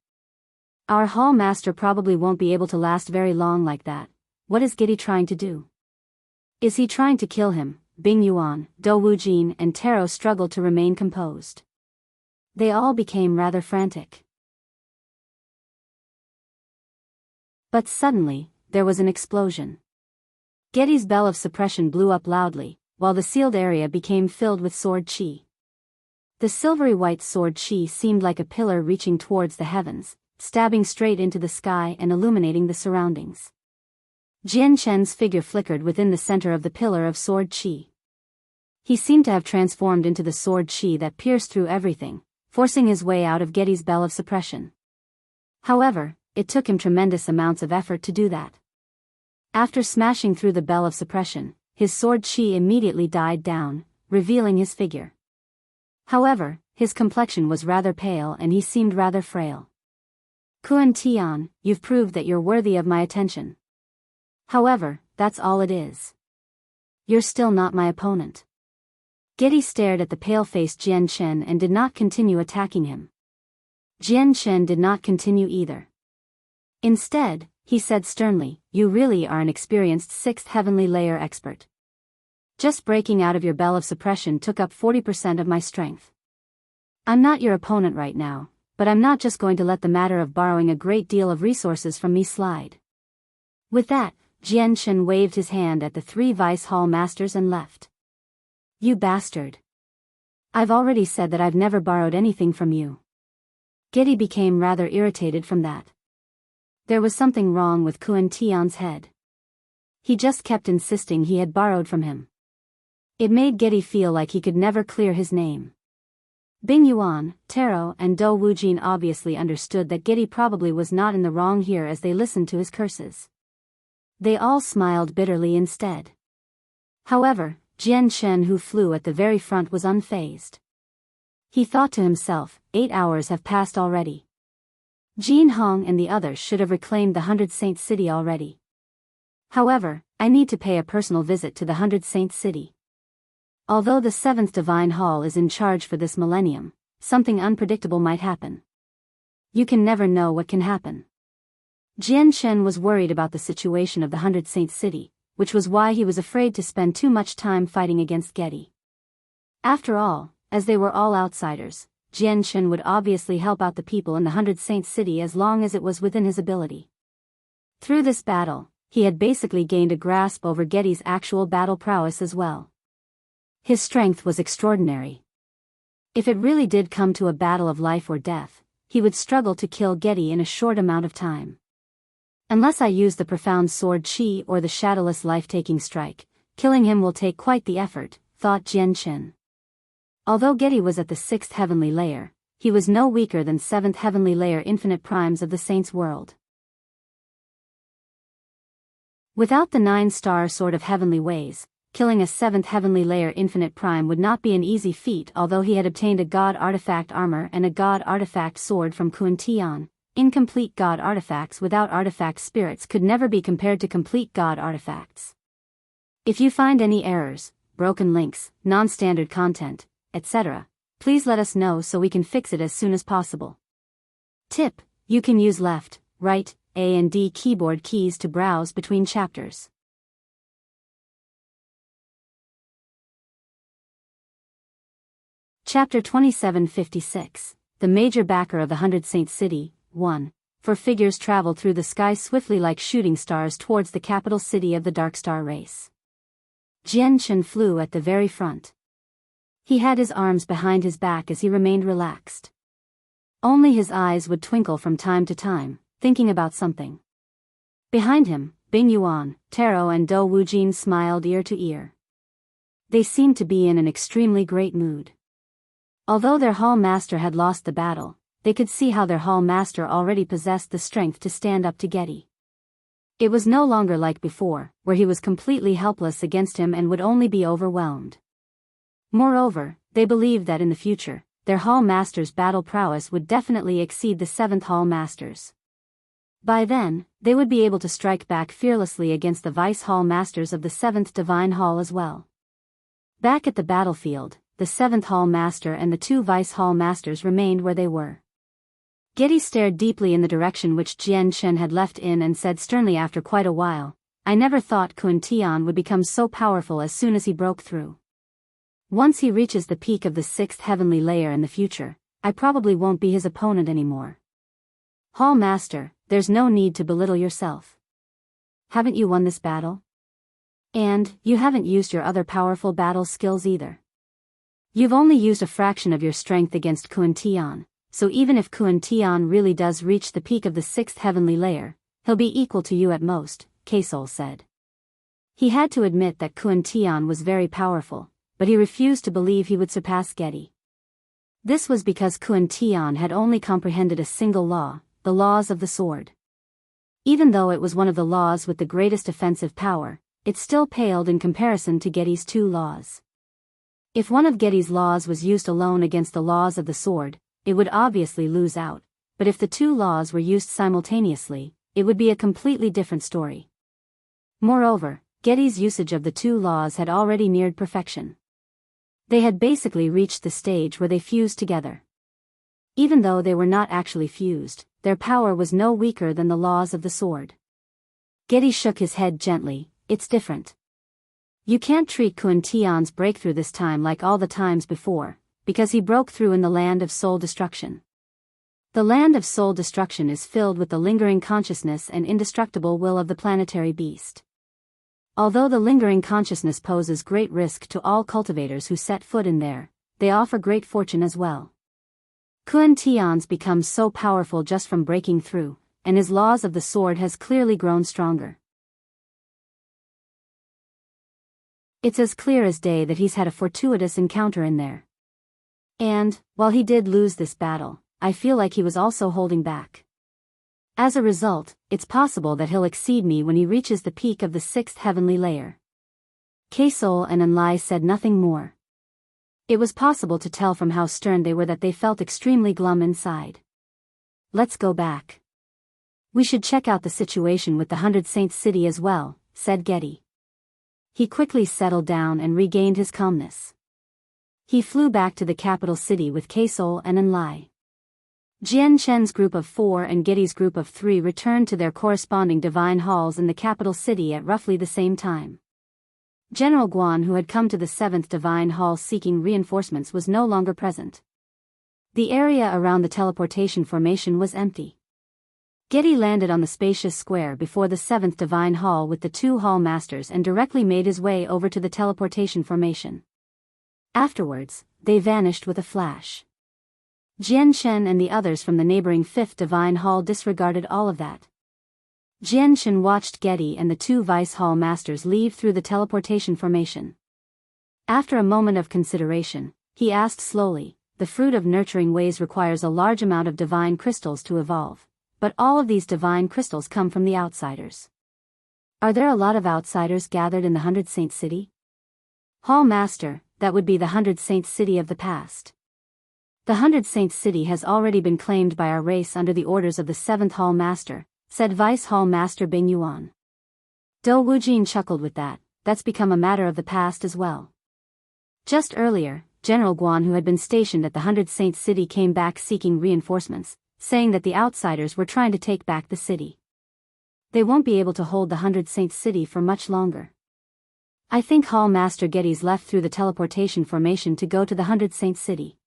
Our Hall Master probably won't be able to last very long like that. What is Getti trying to do? Is he trying to kill him? Bing Yuan, Dou Wujin and Taro struggled to remain composed. They all became rather frantic. But suddenly, there was an explosion. Getti's bell of suppression blew up loudly, while the sealed area became filled with sword chi. The silvery white sword chi seemed like a pillar reaching towards the heavens, stabbing straight into the sky and illuminating the surroundings. Chen's figure flickered within the center of the pillar of sword chi. He seemed to have transformed into the sword chi that pierced through everything, forcing his way out of Getti's bell of suppression. However, it took him tremendous amounts of effort to do that. After smashing through the bell of suppression, his sword chi immediately died down, revealing his figure. However, his complexion was rather pale and he seemed rather frail. Tian, you've proved that you're worthy of my attention. However, that's all it is. You're still not my opponent. Getti stared at the pale-faced Chen and did not continue attacking him. Chen did not continue either. Instead, he said sternly, "You really are an experienced 6th heavenly layer expert. Just breaking out of your bell of suppression took up 40% of my strength. I'm not your opponent right now, but I'm not just going to let the matter of borrowing a great deal of resources from me slide." With that, Chen waved his hand at the 3 Vice Hall Masters and left. "You bastard. I've already said that I've never borrowed anything from you." Getti became rather irritated from that. There was something wrong with Tian's head. He just kept insisting he had borrowed from him. It made Getti feel like he could never clear his name. Bing Yuan, Taro, and Do Wujin obviously understood that Getti probably was not in the wrong here as they listened to his curses. They all smiled bitterly instead. However, Chen, who flew at the very front, was unfazed. He thought to himself, 8 hours have passed already. Jin Hong and the others should have reclaimed the 100 Saint City already. However, I need to pay a personal visit to the 100 Saint City. Although the 7th Divine Hall is in charge for this millennium, something unpredictable might happen. You can never know what can happen. Chen was worried about the situation of the 100 Saint City, which was why he was afraid to spend too much time fighting against Getti. After all, as they were all outsiders, Chen would obviously help out the people in the 100 Saint City as long as it was within his ability. Through this battle, he had basically gained a grasp over Getti's actual battle prowess as well. His strength was extraordinary. If it really did come to a battle of life or death, he would struggle to kill Getti in a short amount of time. Unless I use the profound sword chi or the shadowless life-taking strike, killing him will take quite the effort, thought Chen. Although Getti was at the 6th heavenly layer, he was no weaker than 7th heavenly layer infinite primes of the saints' world. Without the 9-star sword of heavenly ways, killing a 7th heavenly layer infinite prime would not be an easy feat. Although he had obtained a god artifact armor and a god artifact sword from Kun Tian, incomplete god artifacts without artifact spirits could never be compared to complete god artifacts. If you find any errors, broken links, non-standard content, etc., please let us know so we can fix it as soon as possible. Tip: you can use left, right, A and D keyboard keys to browse between chapters. Chapter 2756, The Major Backer of the 100 Saint City, 1. Four figures traveled through the sky swiftly like shooting stars towards the capital city of the Dark Star race. Chen flew at the very front. He had his arms behind his back as he remained relaxed. Only his eyes would twinkle from time to time, thinking about something. Behind him, Bing Yuan, Taro and Do Wujin smiled ear to ear. They seemed to be in an extremely great mood. Although their hall master had lost the battle, they could see how their hall master already possessed the strength to stand up to Getti. It was no longer like before, where he was completely helpless against him and would only be overwhelmed. Moreover, they believed that in the future, their hall master's battle prowess would definitely exceed the 7th hall master's. By then, they would be able to strike back fearlessly against the vice hall masters of the 7th divine hall as well. Back at the battlefield, the 7th hall master and the 2 vice hall masters remained where they were. Getti stared deeply in the direction which Chen had left in and said sternly after quite a while, I never thought Kun Tian would become so powerful as soon as he broke through. Once he reaches the peak of the 6th heavenly layer in the future, I probably won't be his opponent anymore. Hall master, there's no need to belittle yourself. Haven't you won this battle? And, you haven't used your other powerful battle skills either. You've only used a fraction of your strength against Kun Tian, so even if Kun Tian really does reach the peak of the 6th heavenly layer, he'll be equal to you at most, Colossal said. He had to admit that Kun Tian was very powerful, but he refused to believe he would surpass Getti. This was because Kun Tian had only comprehended a single law, the laws of the sword. Even though it was one of the laws with the greatest offensive power, it still paled in comparison to Getti's 2 laws. If one of Getti's laws was used alone against the laws of the sword, it would obviously lose out, but if the 2 laws were used simultaneously, it would be a completely different story. Moreover, Getti's usage of the 2 laws had already neared perfection. They had basically reached the stage where they fused together. Even though they were not actually fused, their power was no weaker than the laws of the sword. Getti shook his head gently, it's different. You can't treat Kun Tian's breakthrough this time like all the times before, because he broke through in the land of soul destruction. The land of soul destruction is filled with the lingering consciousness and indestructible will of the planetary beast. Although the lingering consciousness poses great risk to all cultivators who set foot in there, they offer great fortune as well. Kun Tian's becomes so powerful just from breaking through, and his laws of the sword has clearly grown stronger. It's as clear as day that he's had a fortuitous encounter in there. And, while he did lose this battle, I feel like he was also holding back. As a result, it's possible that he'll exceed me when he reaches the peak of the 6th heavenly layer. Colossal and Envoy said nothing more. It was possible to tell from how stern they were that they felt extremely glum inside. Let's go back. We should check out the situation with the 100 Saints City as well, said Getti. He quickly settled down and regained his calmness. He flew back to the capital city with Colossal and Envoy. Jian Chen's group of 4 and Getti's group of 3 returned to their corresponding divine halls in the capital city at roughly the same time. General Guan, who had come to the 7th divine hall seeking reinforcements, was no longer present. The area around the teleportation formation was empty. Getti landed on the spacious square before the 7th divine hall with the 2 hall masters and directly made his way over to the teleportation formation. Afterwards, they vanished with a flash. Jian Chen and the others from the neighboring 5th divine hall disregarded all of that. Jian Chen watched Getti and the 2 vice hall masters leave through the teleportation formation. After a moment of consideration, he asked slowly, "The fruit of nurturing ways requires a large amount of divine crystals to evolve, but all of these divine crystals come from the outsiders. Are there a lot of outsiders gathered in the 100 Saint City?" "Hall Master, that would be the 100 Saint City of the past. The 100 Saint City has already been claimed by our race under the orders of the 7th Hall Master," said Vice Hall Master Biyao. Dou Wujian chuckled with that. "That's become a matter of the past as well. Just earlier, General Guan, who had been stationed at the 100 Saint City, came back seeking reinforcements, saying that the outsiders were trying to take back the city. They won't be able to hold the 100 Saint City for much longer. I think Hall Master Getti's left through the teleportation formation to go to the 100 Saint City."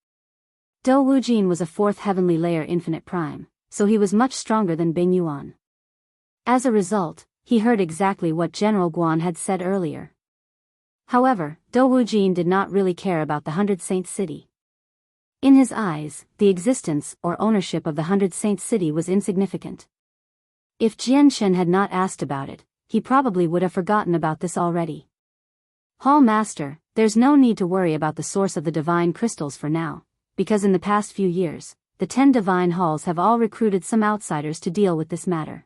Dou Wujian was a 4th heavenly layer infinite prime, so he was much stronger than Biyao. As a result, he heard exactly what General Guan had said earlier. However, Dou Wujian did not really care about the 100 Saint City. In his eyes, the existence or ownership of the 100 Saint City was insignificant. If Jian Chen had not asked about it, he probably would have forgotten about this already. "Hall Master, there's no need to worry about the source of the divine crystals for now, because in the past few years, the 10 divine halls have all recruited some outsiders to deal with this matter.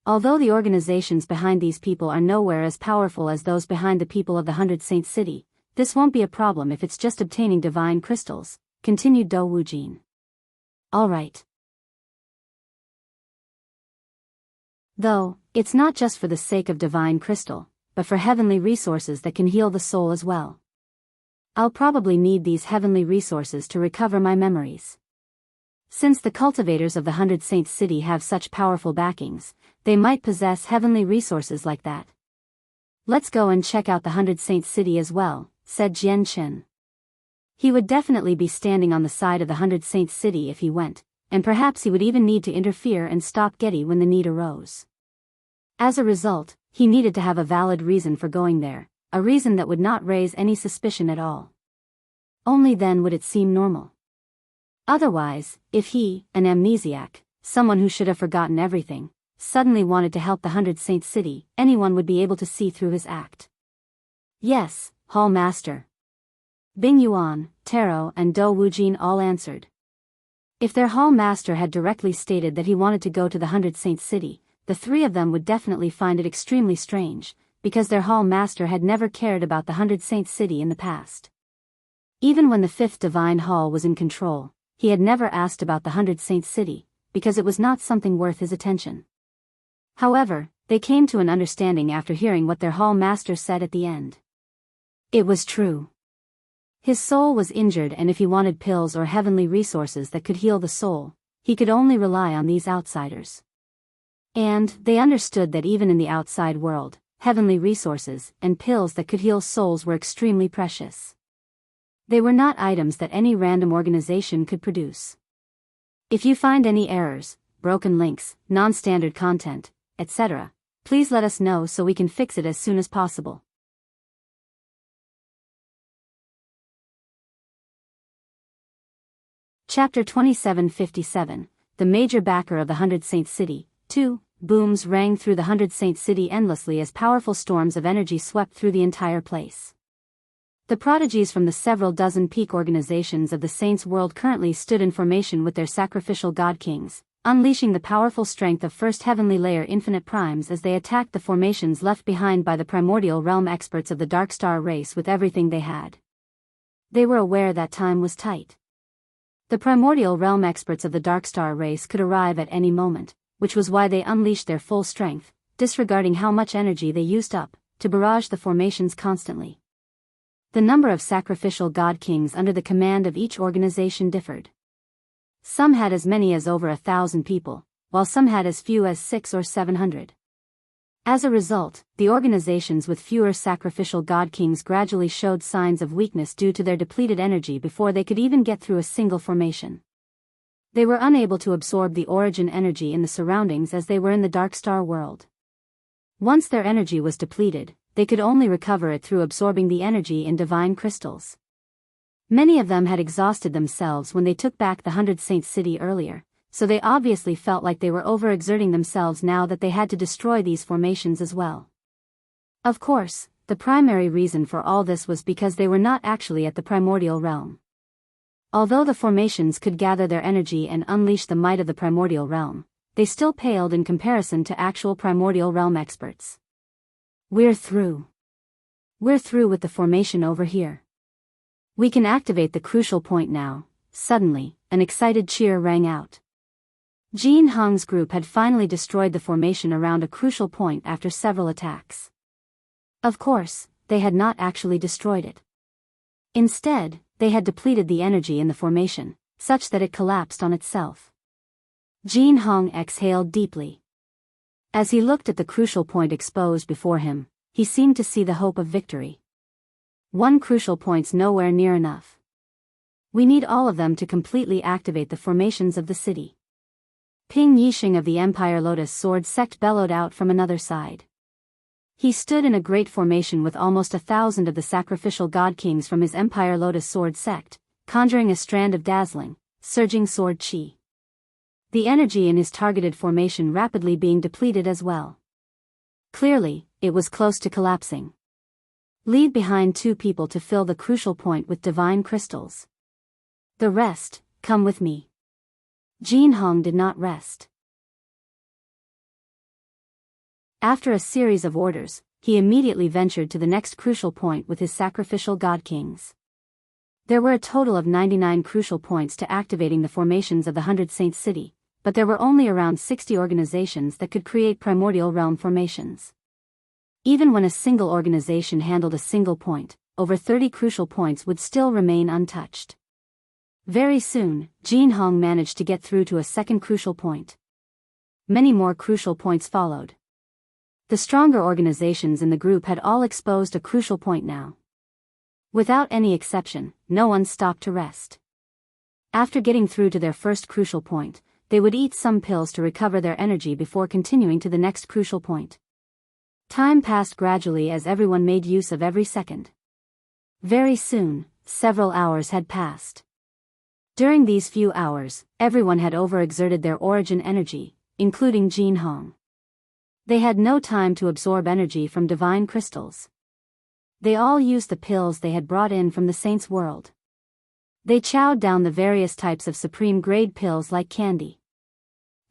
Although the organizations behind these people are nowhere as powerful as those behind the people of the 100 Saint City, this won't be a problem if it's just obtaining divine crystals," continued Dou Wujian. "All right. Though, it's not just for the sake of divine crystal, but for heavenly resources that can heal the soul as well. I'll probably need these heavenly resources to recover my memories. Since the cultivators of the 100 Saint City have such powerful backings, they might possess heavenly resources like that. Let's go and check out the 100 Saint City as well," said Jian Chen. He would definitely be standing on the side of the 100 Saint City if he went, and perhaps he would even need to interfere and stop Getti when the need arose. As a result, he needed to have a valid reason for going there, a reason that would not raise any suspicion at all. Only then would it seem normal. Otherwise, if he, an amnesiac, someone who should have forgotten everything, suddenly wanted to help the 100 Saint City, anyone would be able to see through his act. "Yes, Hall Master." Biyao, Taro and Dou Wujian all answered. If their Hall Master had directly stated that he wanted to go to the 100 Saint City, the 3 of them would definitely find it extremely strange, because their Hall Master had never cared about the 100 Saint City in the past. Even when the 5th Divine Hall was in control, he had never asked about the 100 Saint City, because it was not something worth his attention. However, they came to an understanding after hearing what their Hall Master said at the end. It was true. His soul was injured, and if he wanted pills or heavenly resources that could heal the soul, he could only rely on these outsiders. And they understood that even in the outside world, heavenly resources and pills that could heal souls were extremely precious. They were not items that any random organization could produce. If you find any errors, broken links, non-standard content, etc., please let us know so we can fix it as soon as possible. Chapter 2757, The Major Backer of the 100 Saint City, 2, booms rang through the 100-saint city endlessly as powerful storms of energy swept through the entire place. The prodigies from the several dozen peak organizations of the Saints' world currently stood in formation with their sacrificial god kings, unleashing the powerful strength of First Heavenly Layer Infinite Primes as they attacked the formations left behind by the Primordial Realm experts of the Dark Star race with everything they had. They were aware that time was tight. The Primordial Realm experts of the Dark Star race could arrive at any moment, which was why they unleashed their full strength, disregarding how much energy they used up, to barrage the formations constantly. The number of sacrificial god kings under the command of each organization differed. Some had as many as over 1,000 people, while some had as few as 600 or 700. As a result, the organizations with fewer sacrificial god kings gradually showed signs of weakness due to their depleted energy before they could even get through a single formation. They were unable to absorb the origin energy in the surroundings as they were in the Dark Star world. Once their energy was depleted, they could only recover it through absorbing the energy in divine crystals. Many of them had exhausted themselves when they took back the 100-saint city earlier, so they obviously felt like they were overexerting themselves now that they had to destroy these formations as well. Of course, the primary reason for all this was because they were not actually at the primordial realm. Although the formations could gather their energy and unleash the might of the primordial realm, they still paled in comparison to actual primordial realm experts. We're through. We're through with the formation over here. We can activate the crucial point now. Suddenly, an excited cheer rang out. Jian Hong's group had finally destroyed the formation around a crucial point after several attacks. Of course, they had not actually destroyed it. Instead, they had depleted the energy in the formation, such that it collapsed on itself. Jian Hong exhaled deeply. As he looked at the crucial point exposed before him, he seemed to see the hope of victory. One crucial point's nowhere near enough. We need all of them to completely activate the formations of the city. Ping Yixing of the Empire Lotus Sword Sect bellowed out from another side. He stood in a great formation with almost 1,000 of the sacrificial god kings from his Empire Lotus Sword Sect, conjuring a strand of dazzling, surging sword chi. The energy in his targeted formation rapidly being depleted as well. Clearly, it was close to collapsing. Leave behind 2 people to fill the crucial point with divine crystals. The rest, come with me. Jian Hong did not rest. After a series of orders, he immediately ventured to the next crucial point with his sacrificial god kings. There were a total of 99 crucial points to activating the formations of the 100-saint city, but there were only around 60 organizations that could create primordial realm formations. Even when a single organization handled a single point, over 30 crucial points would still remain untouched. Very soon, Jian Hong managed to get through to a second crucial point. Many more crucial points followed. The stronger organizations in the group had all exposed a crucial point now. Without any exception, no one stopped to rest. After getting through to their first crucial point, they would eat some pills to recover their energy before continuing to the next crucial point. Time passed gradually as everyone made use of every second. Very soon, several hours had passed. During these few hours, everyone had overexerted their origin energy, including Jian Hong. They had no time to absorb energy from divine crystals. They all used the pills they had brought in from the Saints' world. They chowed down the various types of supreme-grade pills like candy.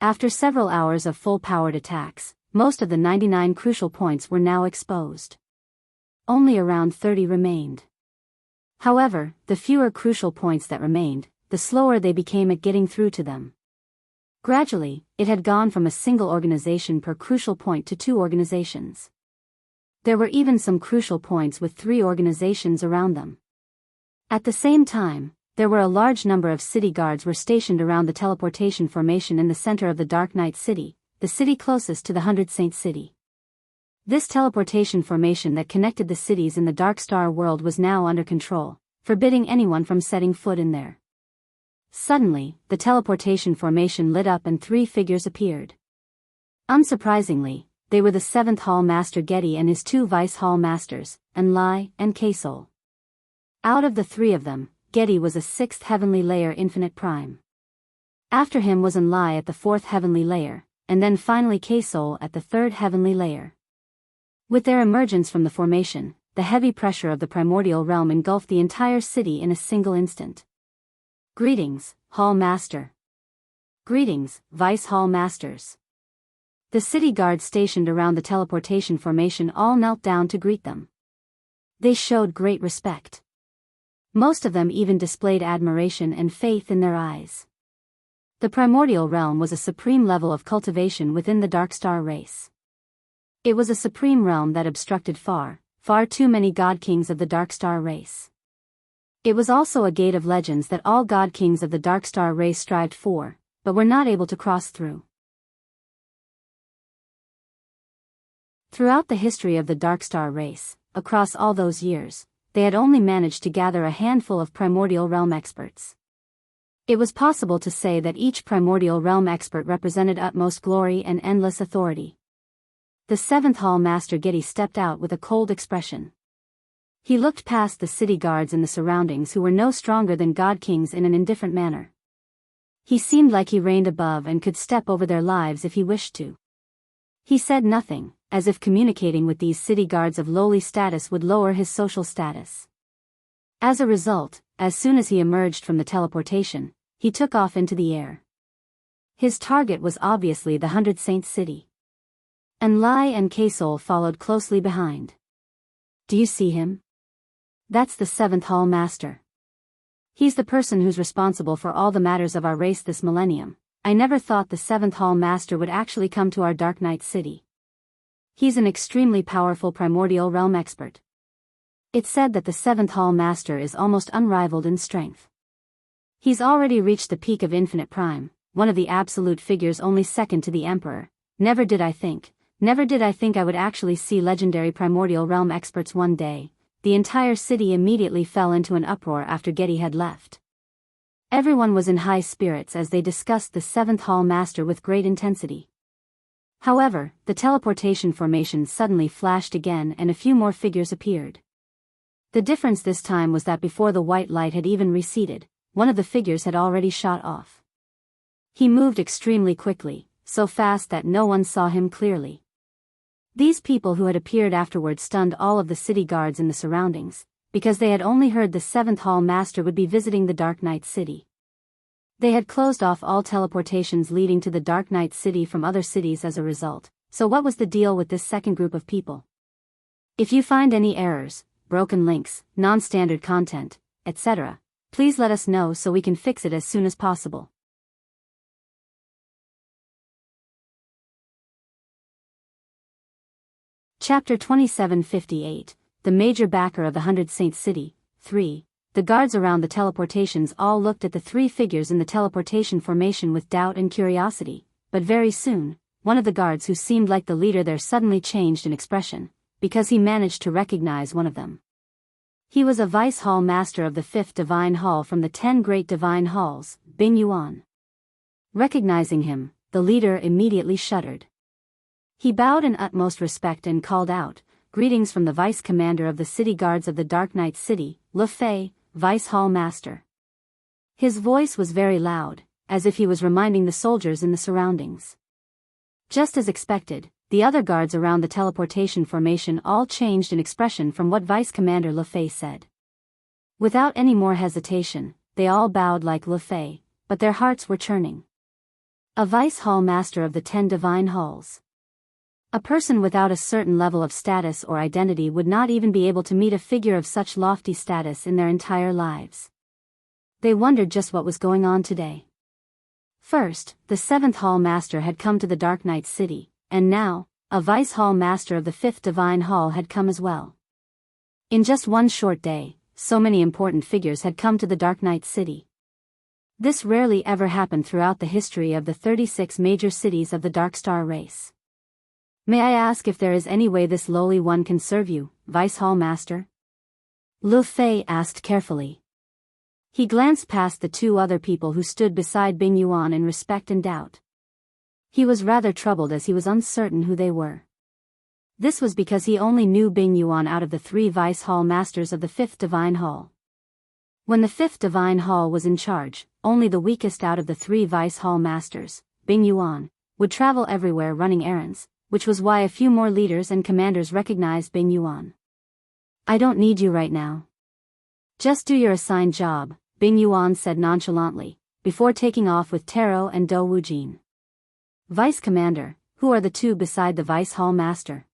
After several hours of full-powered attacks, most of the 99 crucial points were now exposed. Only around 30 remained. However, the fewer crucial points that remained, the slower they became at getting through to them. Gradually, it had gone from a single organization per crucial point to 2 organizations. There were even some crucial points with 3 organizations around them. At the same time, there were a large number of city guards were stationed around the teleportation formation in the center of the Dark Knight City, the city closest to the 100-saint city. This teleportation formation that connected the cities in the Dark Star world was now under control, forbidding anyone from setting foot in there. Suddenly, the teleportation formation lit up and 3 figures appeared. Unsurprisingly, they were the 7th Hall Master Getti and his 2 Vice Hall Masters, Envoy and Colossal. Out of the 3 of them, Getti was a 6th Heavenly Layer Infinite Prime. After him was Envoy at the 4th Heavenly Layer, and then finally Colossal at the third heavenly layer. With their emergence from the formation, the heavy pressure of the primordial realm engulfed the entire city in a single instant. Greetings, Hall Master. Greetings, Vice Hall Masters. The city guards stationed around the teleportation formation all knelt down to greet them. They showed great respect. Most of them even displayed admiration and faith in their eyes. The primordial realm was a supreme level of cultivation within the Dark Star race. It was a supreme realm that obstructed far too many God Kings of the Dark Star race. It was also a gate of legends that all God Kings of the Dark Star race strived for, but were not able to cross through. Throughout the history of the Dark Star race, across all those years, they had only managed to gather a handful of primordial realm experts. It was possible to say that each primordial realm expert represented utmost glory and endless authority. The seventh Hall Master Getti stepped out with a cold expression. He looked past the city guards in the surroundings who were no stronger than God Kings in an indifferent manner. He seemed like he reigned above and could step over their lives if he wished to. He said nothing, as if communicating with these city guards of lowly status would lower his social status. As a result, as soon as he emerged from the teleportation, he took off into the air. His target was obviously the 100 Saints City. Envoy and Colossal followed closely behind. Do you see him? That's the seventh Hall Master. He's the person who's responsible for all the matters of our race this millennium. I never thought the seventh Hall Master would actually come to our Dark Knight City. He's an extremely powerful primordial realm expert. It's said that the seventh Hall Master is almost unrivaled in strength. He's already reached the peak of Infinite Prime, one of the absolute figures only second to the Emperor. Never did I think I would actually see legendary primordial realm experts one day. The entire city immediately fell into an uproar after Getti had left. Everyone was in high spirits as they discussed the seventh Hall Master with great intensity. However, the teleportation formation suddenly flashed again and a few more figures appeared. The difference this time was that before the white light had even receded, one of the figures had already shot off. He moved extremely quickly, so fast that no one saw him clearly. These people who had appeared afterwards stunned all of the city guards in the surroundings, because they had only heard the seventh Hall Master would be visiting the Dark Knight City. They had closed off all teleportations leading to the Dark Knight City from other cities as a result, so what was the deal with this second group of people? If you find any errors, broken links, non-standard content, etc., please let us know so we can fix it as soon as possible. Chapter 2758, The Major Backer of the 100 Saints City, 3. The guards around the teleportations all looked at the three figures in the teleportation formation with doubt and curiosity, but very soon, one of the guards who seemed like the leader there suddenly changed in expression, because he managed to recognize one of them. He was a Vice Hall Master of the 5th Divine Hall from the 10 Great Divine Halls, Biyao. Recognizing him, the leader immediately shuddered. He bowed in utmost respect and called out, "Greetings from the Vice Commander of the City Guards of the Dark Knight City, Lu Fei, Vice Hall Master." His voice was very loud, as if he was reminding the soldiers in the surroundings. Just as expected, the other guards around the teleportation formation all changed in expression from what Vice Commander Lu Fei said. Without any more hesitation, they all bowed like Lu Fei, but their hearts were churning. A Vice Hall Master of the 10 Divine Halls. A person without a certain level of status or identity would not even be able to meet a figure of such lofty status in their entire lives. They wondered just what was going on today. First, the 7th Hall Master had come to the Dark Knight City, and now, a Vice Hall Master of the 5th Divine Hall had come as well. In just one short day, so many important figures had come to the Dark Knight City. This rarely ever happened throughout the history of the 36 major cities of the Dark Star race. "May I ask if there is any way this lowly one can serve you, Vice Hall Master?" Lu Fei asked carefully. He glanced past the two other people who stood beside Biyao in respect and doubt. He was rather troubled as he was uncertain who they were. This was because he only knew Biyao out of the 3 Vice Hall Masters of the 5th Divine Hall. When the 5th Divine Hall was in charge, only the weakest out of the 3 Vice Hall Masters, Biyao, would travel everywhere running errands, which was why a few more leaders and commanders recognized Bing Yuan. "I don't need you right now. Just do your assigned job," Bing Yuan said nonchalantly, before taking off with Taro and Do Wujin. "Vice Commander, who are the two beside the Vice Hall Master?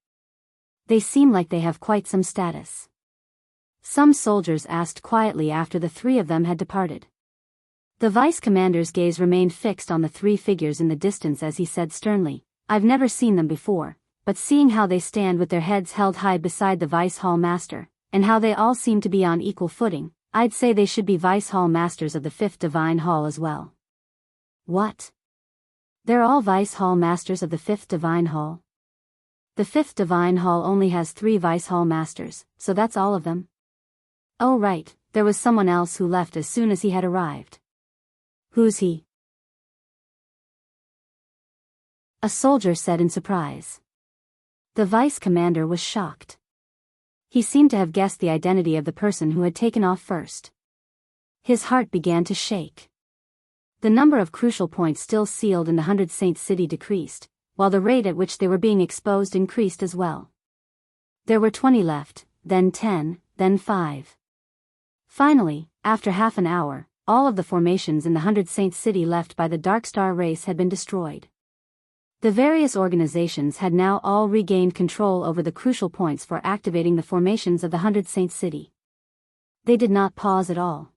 They seem like they have quite some status." Some soldiers asked quietly after the three of them had departed. The Vice Commander's gaze remained fixed on the three figures in the distance as he said sternly, "I've never seen them before, but seeing how they stand with their heads held high beside the Vice Hall Master, and how they all seem to be on equal footing, I'd say they should be Vice Hall Masters of the Fifth Divine Hall as well." "What? They're all Vice Hall Masters of the Fifth Divine Hall? The Fifth Divine Hall only has 3 Vice Hall Masters, so that's all of them?" "Oh right, there was someone else who left as soon as he had arrived." "Who's he?" a soldier said in surprise. The Vice Commander was shocked. He seemed to have guessed the identity of the person who had taken off first. His heart began to shake. The number of crucial points still sealed in the 100 Saints city decreased, while the rate at which they were being exposed increased as well. There were 20 left, then 10, then 5. Finally, after half an hour, all of the formations in the 100 Saints city left by the Dark Star race had been destroyed. The various organizations had now all regained control over the crucial points for activating the formations of the 100 Saints city. They did not pause at all.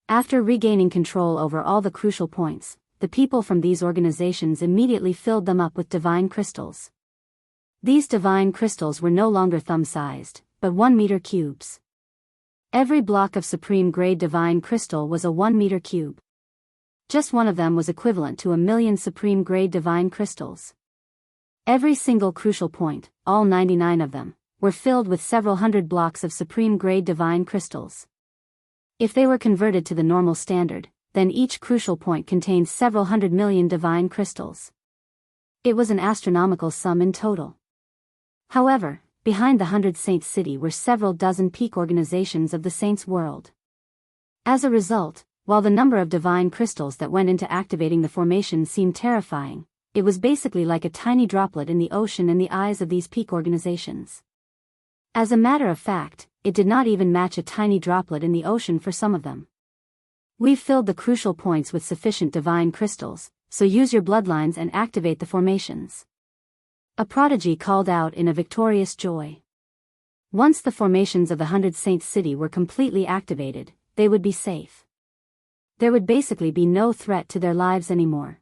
After regaining control over all the crucial points, the people from these organizations immediately filled them up with divine crystals. These divine crystals were no longer thumb-sized, but 1-meter cubes. Every block of supreme-grade divine crystal was a 1-meter cube. Just one of them was equivalent to 1,000,000 supreme-grade divine crystals. Every single crucial point, all 99 of them, were filled with several hundred blocks of supreme-grade divine crystals. If they were converted to the normal standard, then each crucial point contained several 100,000,000 divine crystals. It was an astronomical sum in total. However, behind the 100 Saints city were several dozen peak organizations of the Saints world. As a result, while the number of divine crystals that went into activating the formation seemed terrifying, it was basically like a tiny droplet in the ocean in the eyes of these peak organizations. As a matter of fact, it did not even match a tiny droplet in the ocean for some of them. "We've filled the crucial points with sufficient divine crystals, so use your bloodlines and activate the formations," a prodigy called out in a victorious joy. Once the formations of the 100 Saints city were completely activated, they would be safe. There would basically be no threat to their lives anymore.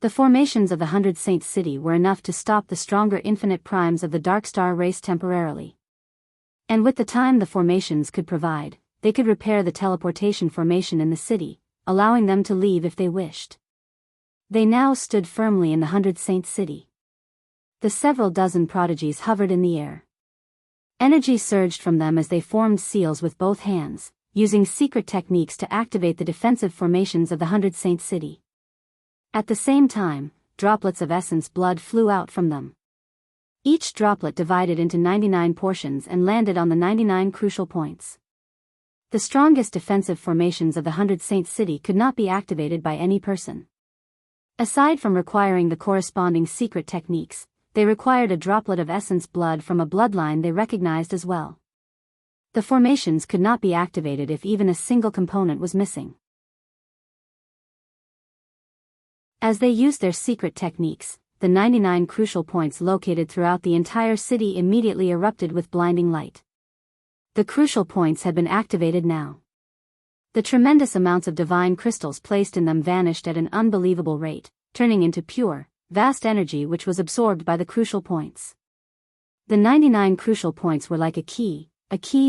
The formations of the 100 Saints city were enough to stop the stronger infinite primes of the Dark Star race temporarily. And with the time the formations could provide, they could repair the teleportation formation in the city, allowing them to leave if they wished. They now stood firmly in the 100 Saints city. The several dozen prodigies hovered in the air. Energy surged from them as they formed seals with both hands, using secret techniques to activate the defensive formations of the 100 Saints city. At the same time, droplets of essence blood flew out from them. Each droplet divided into 99 portions and landed on the 99 crucial points. The strongest defensive formations of the 100 Saints city could not be activated by any person. Aside from requiring the corresponding secret techniques, they required a droplet of essence blood from a bloodline they recognized as well. The formations could not be activated if even a single component was missing. As they used their secret techniques, the 99 crucial points located throughout the entire city immediately erupted with blinding light. The crucial points had been activated now. The tremendous amounts of divine crystals placed in them vanished at an unbelievable rate, turning into pure, vast energy which was absorbed by the crucial points. The 99 crucial points were like a key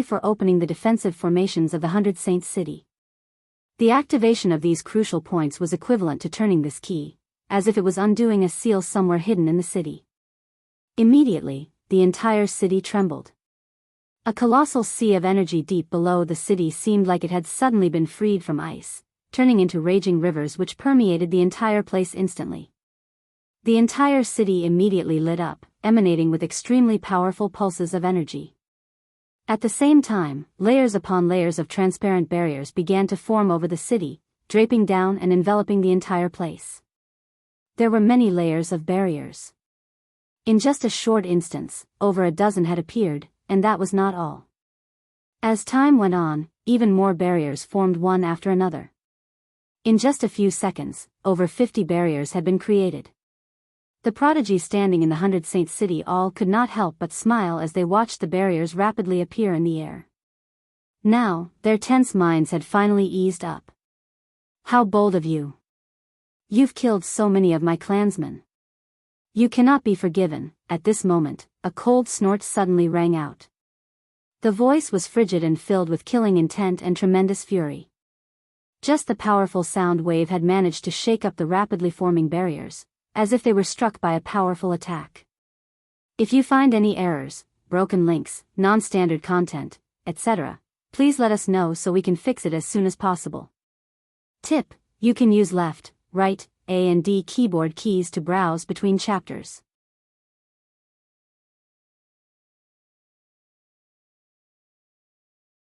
for opening the defensive formations of the 100 Saints city. The activation of these crucial points was equivalent to turning this key, as if it was undoing a seal somewhere hidden in the city. Immediately, the entire city trembled. A colossal sea of energy deep below the city seemed like it had suddenly been freed from ice, turning into raging rivers which permeated the entire place instantly. The entire city immediately lit up, emanating with extremely powerful pulses of energy. At the same time, layers upon layers of transparent barriers began to form over the city, draping down and enveloping the entire place. There were many layers of barriers. In just a short instance, over a dozen had appeared, and that was not all. As time went on, even more barriers formed one after another. In just a few seconds, over 50 barriers had been created. The prodigies standing in the 100 Saint City all could not help but smile as they watched the barriers rapidly appear in the air. Now, their tense minds had finally eased up. How bold of you! You've killed so many of my clansmen. You cannot be forgiven. At this moment, a cold snort suddenly rang out. The voice was frigid and filled with killing intent and tremendous fury. Just the powerful sound wave had managed to shake up the rapidly forming barriers, as if they were struck by a powerful attack. If you find any errors, broken links, non-standard content, etc., please let us know so we can fix it as soon as possible. Tip: you can use left, right, A and D keyboard keys to browse between chapters.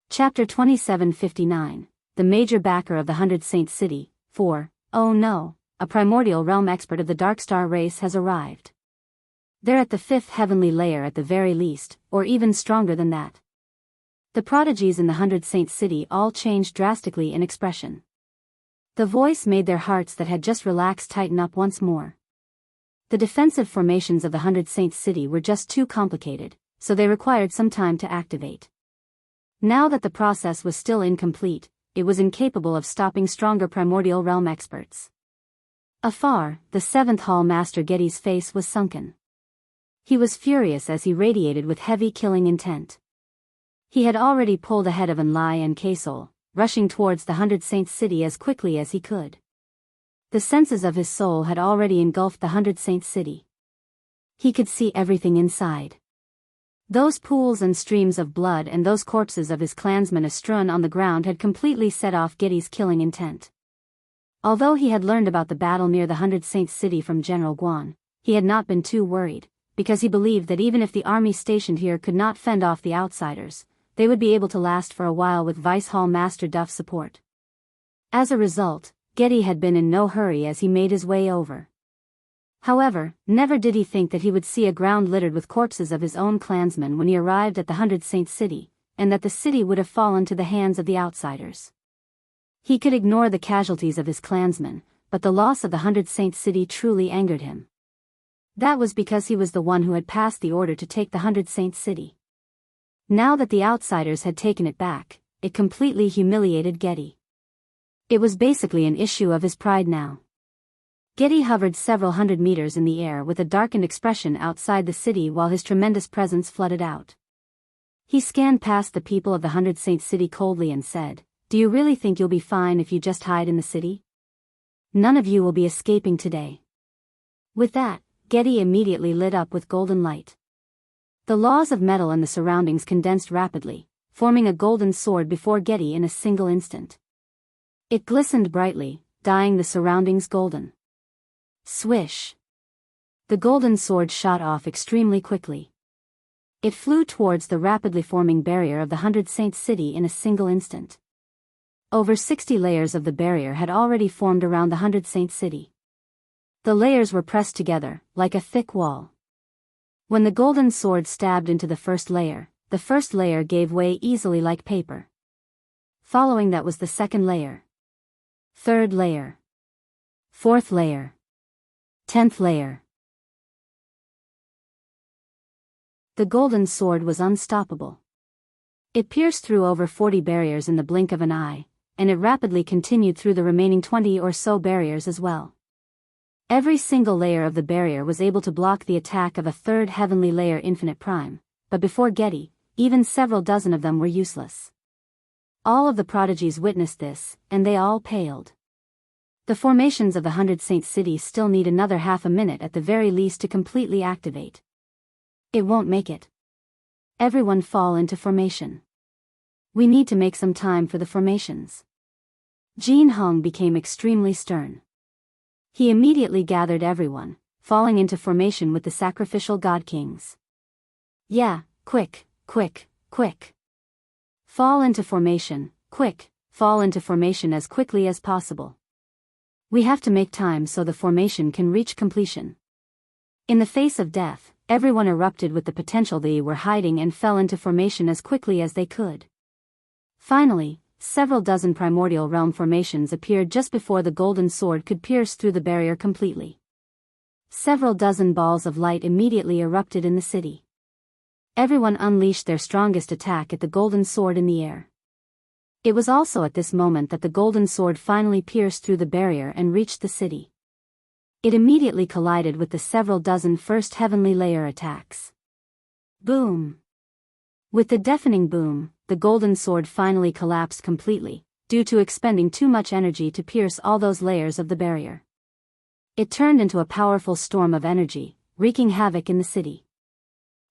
Chapter 2759, The Major Backer of the 100 Saint City, 4. Oh no, a primordial realm expert of the Darkstar race has arrived. They're at the 5th heavenly layer at the very least, or even stronger than that. The prodigies in the 100 Saint City all changed drastically in expression. The voice made their hearts that had just relaxed tighten up once more. The defensive formations of the 100 Saint City were just too complicated, so they required some time to activate. Now that the process was still incomplete, it was incapable of stopping stronger primordial realm experts. Afar, the 7th Hall Master Getti's face was sunken. He was furious as he radiated with heavy killing intent. He had already pulled ahead of Envoy and Colossal, rushing towards the 100 Saint City as quickly as he could. The senses of his soul had already engulfed the 100 Saint City. He could see everything inside. Those pools and streams of blood and those corpses of his clansmen astrewn on the ground had completely set off Getti's killing intent. Although he had learned about the battle near the 100 Saint City from General Jian, he had not been too worried, because he believed that even if the army stationed here could not fend off the outsiders, they would be able to last for a while with Vice Hall Master Duff's support. As a result, Getti had been in no hurry as he made his way over. However, never did he think that he would see a ground littered with corpses of his own clansmen when he arrived at the 100 Saint City, and that the city would have fallen to the hands of the outsiders. He could ignore the casualties of his clansmen, but the loss of the 100 Saint City truly angered him. That was because he was the one who had passed the order to take the 100 Saint City. Now that the outsiders had taken it back, it completely humiliated Getti. It was basically an issue of his pride now. Getti hovered several hundred meters in the air with a darkened expression outside the city while his tremendous presence flooded out. He scanned past the people of the 100 Saint City coldly and said, "Do you really think you'll be fine if you just hide in the city? None of you will be escaping today." With that, Getti immediately lit up with golden light. The laws of metal and the surroundings condensed rapidly, forming a golden sword before Getti in a single instant. It glistened brightly, dyeing the surroundings golden. Swish! The golden sword shot off extremely quickly. It flew towards the rapidly forming barrier of the 100 Saint City in a single instant. Over 60 layers of the barrier had already formed around the 100 Saint City. The layers were pressed together, like a thick wall. When the golden sword stabbed into the first layer gave way easily like paper. Following that was the second layer. Third layer. Fourth layer. 10th layer. The golden sword was unstoppable. It pierced through over 40 barriers in the blink of an eye, and it rapidly continued through the remaining 20 or so barriers as well. Every single layer of the barrier was able to block the attack of a third heavenly layer infinite prime, but before Getti, even several dozen of them were useless. All of the prodigies witnessed this, and they all paled. The formations of the 100 Saint City still need another half a minute at the very least to completely activate. It won't make it. Everyone fall into formation. We need to make some time for the formations. Jian became extremely stern. He immediately gathered everyone, falling into formation with the sacrificial god kings. Yeah, quick, quick, quick. Fall into formation, quick, fall into formation as quickly as possible. We have to make time so the formation can reach completion. In the face of death, everyone erupted with the potential they were hiding and fell into formation as quickly as they could. Finally, several dozen primordial realm formations appeared just before the golden sword could pierce through the barrier completely. Several dozen balls of light immediately erupted in the city. Everyone unleashed their strongest attack at the golden sword in the air. It was also at this moment that the golden sword finally pierced through the barrier and reached the city. It immediately collided with the several dozen first heavenly layer attacks. Boom! With the deafening boom, the golden sword finally collapsed completely, due to expending too much energy to pierce all those layers of the barrier. It turned into a powerful storm of energy, wreaking havoc in the city.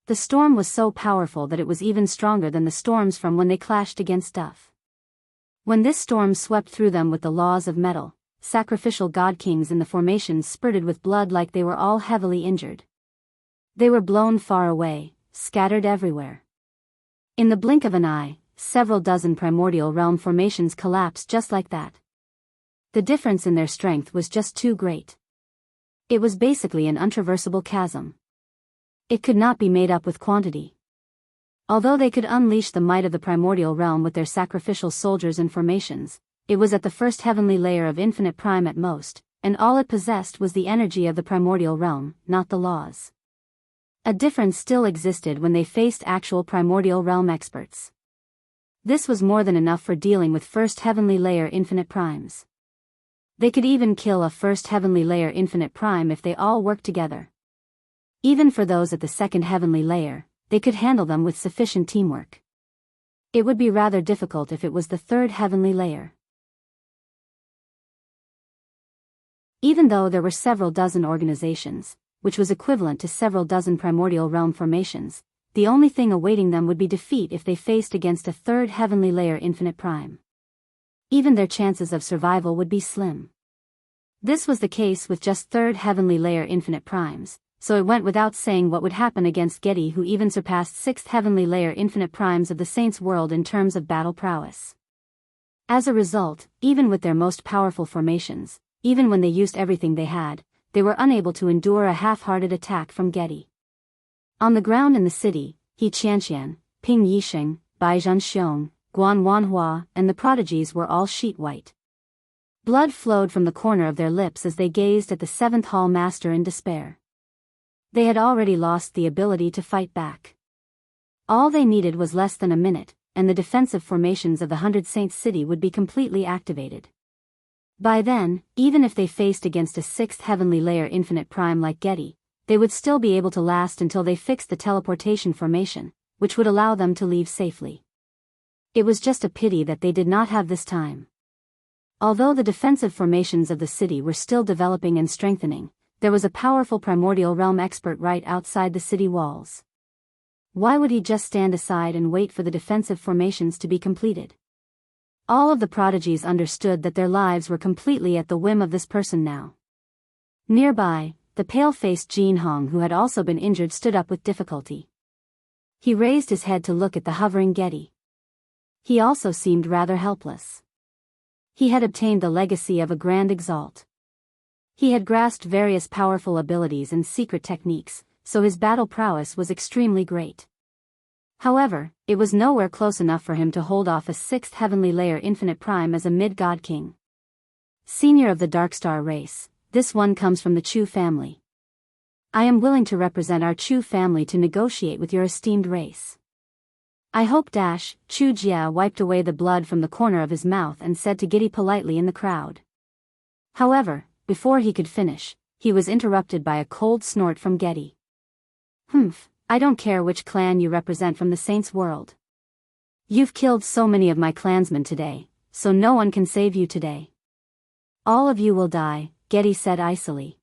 The storm was so powerful that it was even stronger than the storms from when they clashed against stuff. When this storm swept through them with the laws of metal, sacrificial god kings in the formations spurted with blood like they were all heavily injured. They were blown far away, scattered everywhere. In the blink of an eye, several dozen primordial realm formations collapsed just like that. The difference in their strength was just too great. It was basically an untraversable chasm. It could not be made up with quantity. Although they could unleash the might of the primordial realm with their sacrificial soldiers and formations, it was at the first heavenly layer of infinite prime at most, and all it possessed was the energy of the primordial realm, not the laws. A difference still existed when they faced actual primordial realm experts. This was more than enough for dealing with first heavenly layer infinite primes. They could even kill a first heavenly layer infinite prime if they all worked together. Even for those at the second heavenly layer, they could handle them with sufficient teamwork. It would be rather difficult if it was the third heavenly layer. Even though there were several dozen organizations, which was equivalent to several dozen primordial realm formations, the only thing awaiting them would be defeat if they faced against a third heavenly layer infinite prime. Even their chances of survival would be slim. This was the case with just third heavenly layer infinite primes, so it went without saying what would happen against Getti, who even surpassed sixth heavenly layer infinite primes of the Saints' world in terms of battle prowess. As a result, even with their most powerful formations, even when they used everything they had, they were unable to endure a half-hearted attack from Getti. On the ground in the city, He Qianqian, Ping Yisheng, Bai Zhanxiong, Guan Wanhua, and the prodigies were all sheet white. Blood flowed from the corner of their lips as they gazed at the seventh hall master in despair. They had already lost the ability to fight back. All they needed was less than a minute, and the defensive formations of the 100 Saints city would be completely activated. By then, even if they faced against a sixth heavenly layer infinite prime like Getti, they would still be able to last until they fixed the teleportation formation, which would allow them to leave safely. It was just a pity that they did not have this time. Although the defensive formations of the city were still developing and strengthening, there was a powerful primordial realm expert right outside the city walls. Why would he just stand aside and wait for the defensive formations to be completed? All of the prodigies understood that their lives were completely at the whim of this person now. Nearby, the pale-faced Jian Hong, who had also been injured, stood up with difficulty. He raised his head to look at the hovering Getti. He also seemed rather helpless. He had obtained the legacy of a grand exalt. He had grasped various powerful abilities and secret techniques, so his battle prowess was extremely great. However, it was nowhere close enough for him to hold off a sixth heavenly layer infinite prime as a mid-god king. Senior of the Darkstar race, this one comes from the Chu family. I am willing to represent our Chu family to negotiate with your esteemed race. I hope. Chu Jia wiped away the blood from the corner of his mouth and said to Getti politely in the crowd. However, before he could finish, he was interrupted by a cold snort from Getti. I don't care which clan you represent from the Saints' world. You've killed so many of my clansmen today, so no one can save you today. All of you will die, Getti said icily.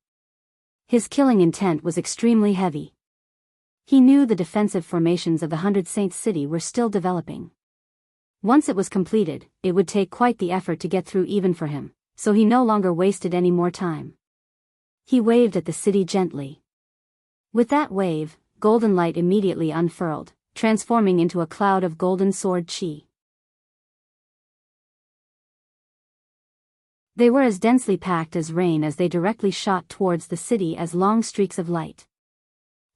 His killing intent was extremely heavy. He knew the defensive formations of the 100 Saints city were still developing. Once it was completed, it would take quite the effort to get through even for him, so he no longer wasted any more time. He waved at the city gently. With that wave, golden light immediately unfurled, transforming into a cloud of golden sword chi. They were as densely packed as rain as they directly shot towards the city as long streaks of light.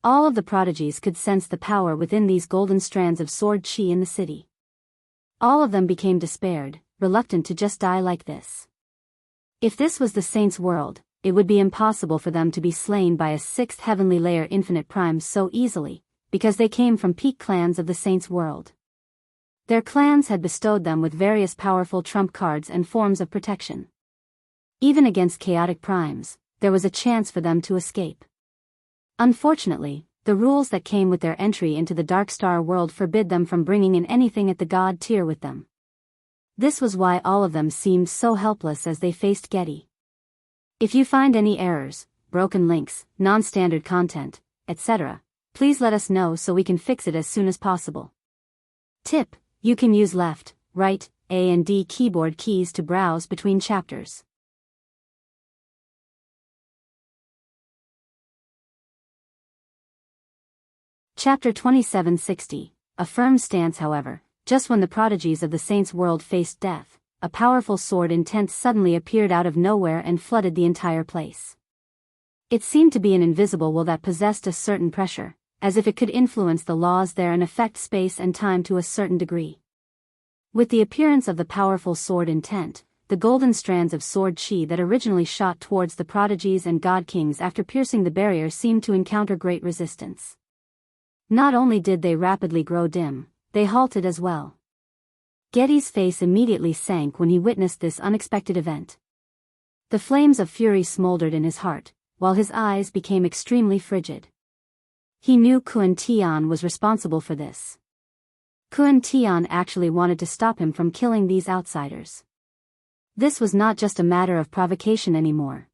All of the prodigies could sense the power within these golden strands of sword chi in the city. All of them became despaired, reluctant to just die like this. If this was the saints' world, it would be impossible for them to be slain by a sixth heavenly layer infinite prime so easily, because they came from peak clans of the saints' world. Their clans had bestowed them with various powerful trump cards and forms of protection. Even against chaotic primes, there was a chance for them to escape. Unfortunately, the rules that came with their entry into the Dark Star world forbid them from bringing in anything at the god tier with them. This was why all of them seemed so helpless as they faced Getti. If you find any errors, broken links, non-standard content, etc., please let us know so we can fix it as soon as possible. Tip: you can use left, right, A and D keyboard keys to browse between chapters. Chapter 2760, a firm stance. However, just when the prodigies of the saints' world faced death, a powerful sword intent suddenly appeared out of nowhere and flooded the entire place. It seemed to be an invisible will that possessed a certain pressure, as if it could influence the laws there and affect space and time to a certain degree. With the appearance of the powerful sword intent, the golden strands of sword chi that originally shot towards the prodigies and god kings after piercing the barrier seemed to encounter great resistance. Not only did they rapidly grow dim, they halted as well. Getti's face immediately sank when he witnessed this unexpected event. The flames of fury smoldered in his heart, while his eyes became extremely frigid. He knew Kun Tian was responsible for this. Kun Tian actually wanted to stop him from killing these outsiders. This was not just a matter of provocation anymore.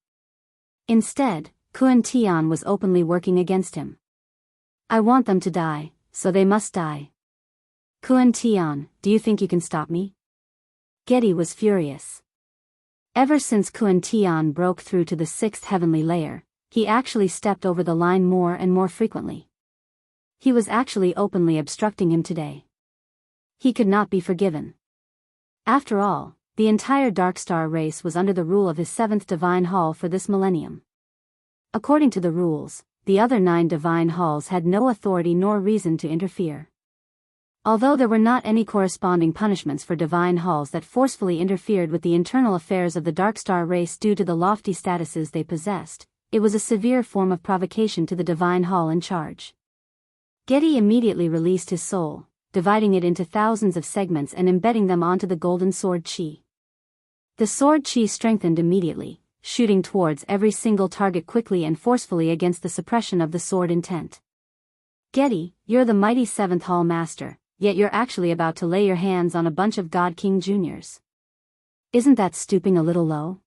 Instead, Kun Tian was openly working against him. I want them to die, so they must die. Kun Tian, do you think you can stop me? Getti was furious. Ever since Kun Tian broke through to the sixth heavenly layer, he actually stepped over the line more and more frequently. He was actually openly obstructing him today. He could not be forgiven. After all, the entire Dark Star race was under the rule of his seventh divine hall for this millennium. According to the rules, the other 9 divine halls had no authority nor reason to interfere. Although there were not any corresponding punishments for divine halls that forcefully interfered with the internal affairs of the Dark Star race due to the lofty statuses they possessed, it was a severe form of provocation to the divine hall in charge. Getti immediately released his soul, dividing it into thousands of segments and embedding them onto the golden sword chi. The sword chi strengthened immediately, shooting towards every single target quickly and forcefully against the suppression of the sword intent. Getti, you're the mighty 7th Hall Master, yet you're actually about to lay your hands on a bunch of God King Juniors. Isn't that stooping a little low?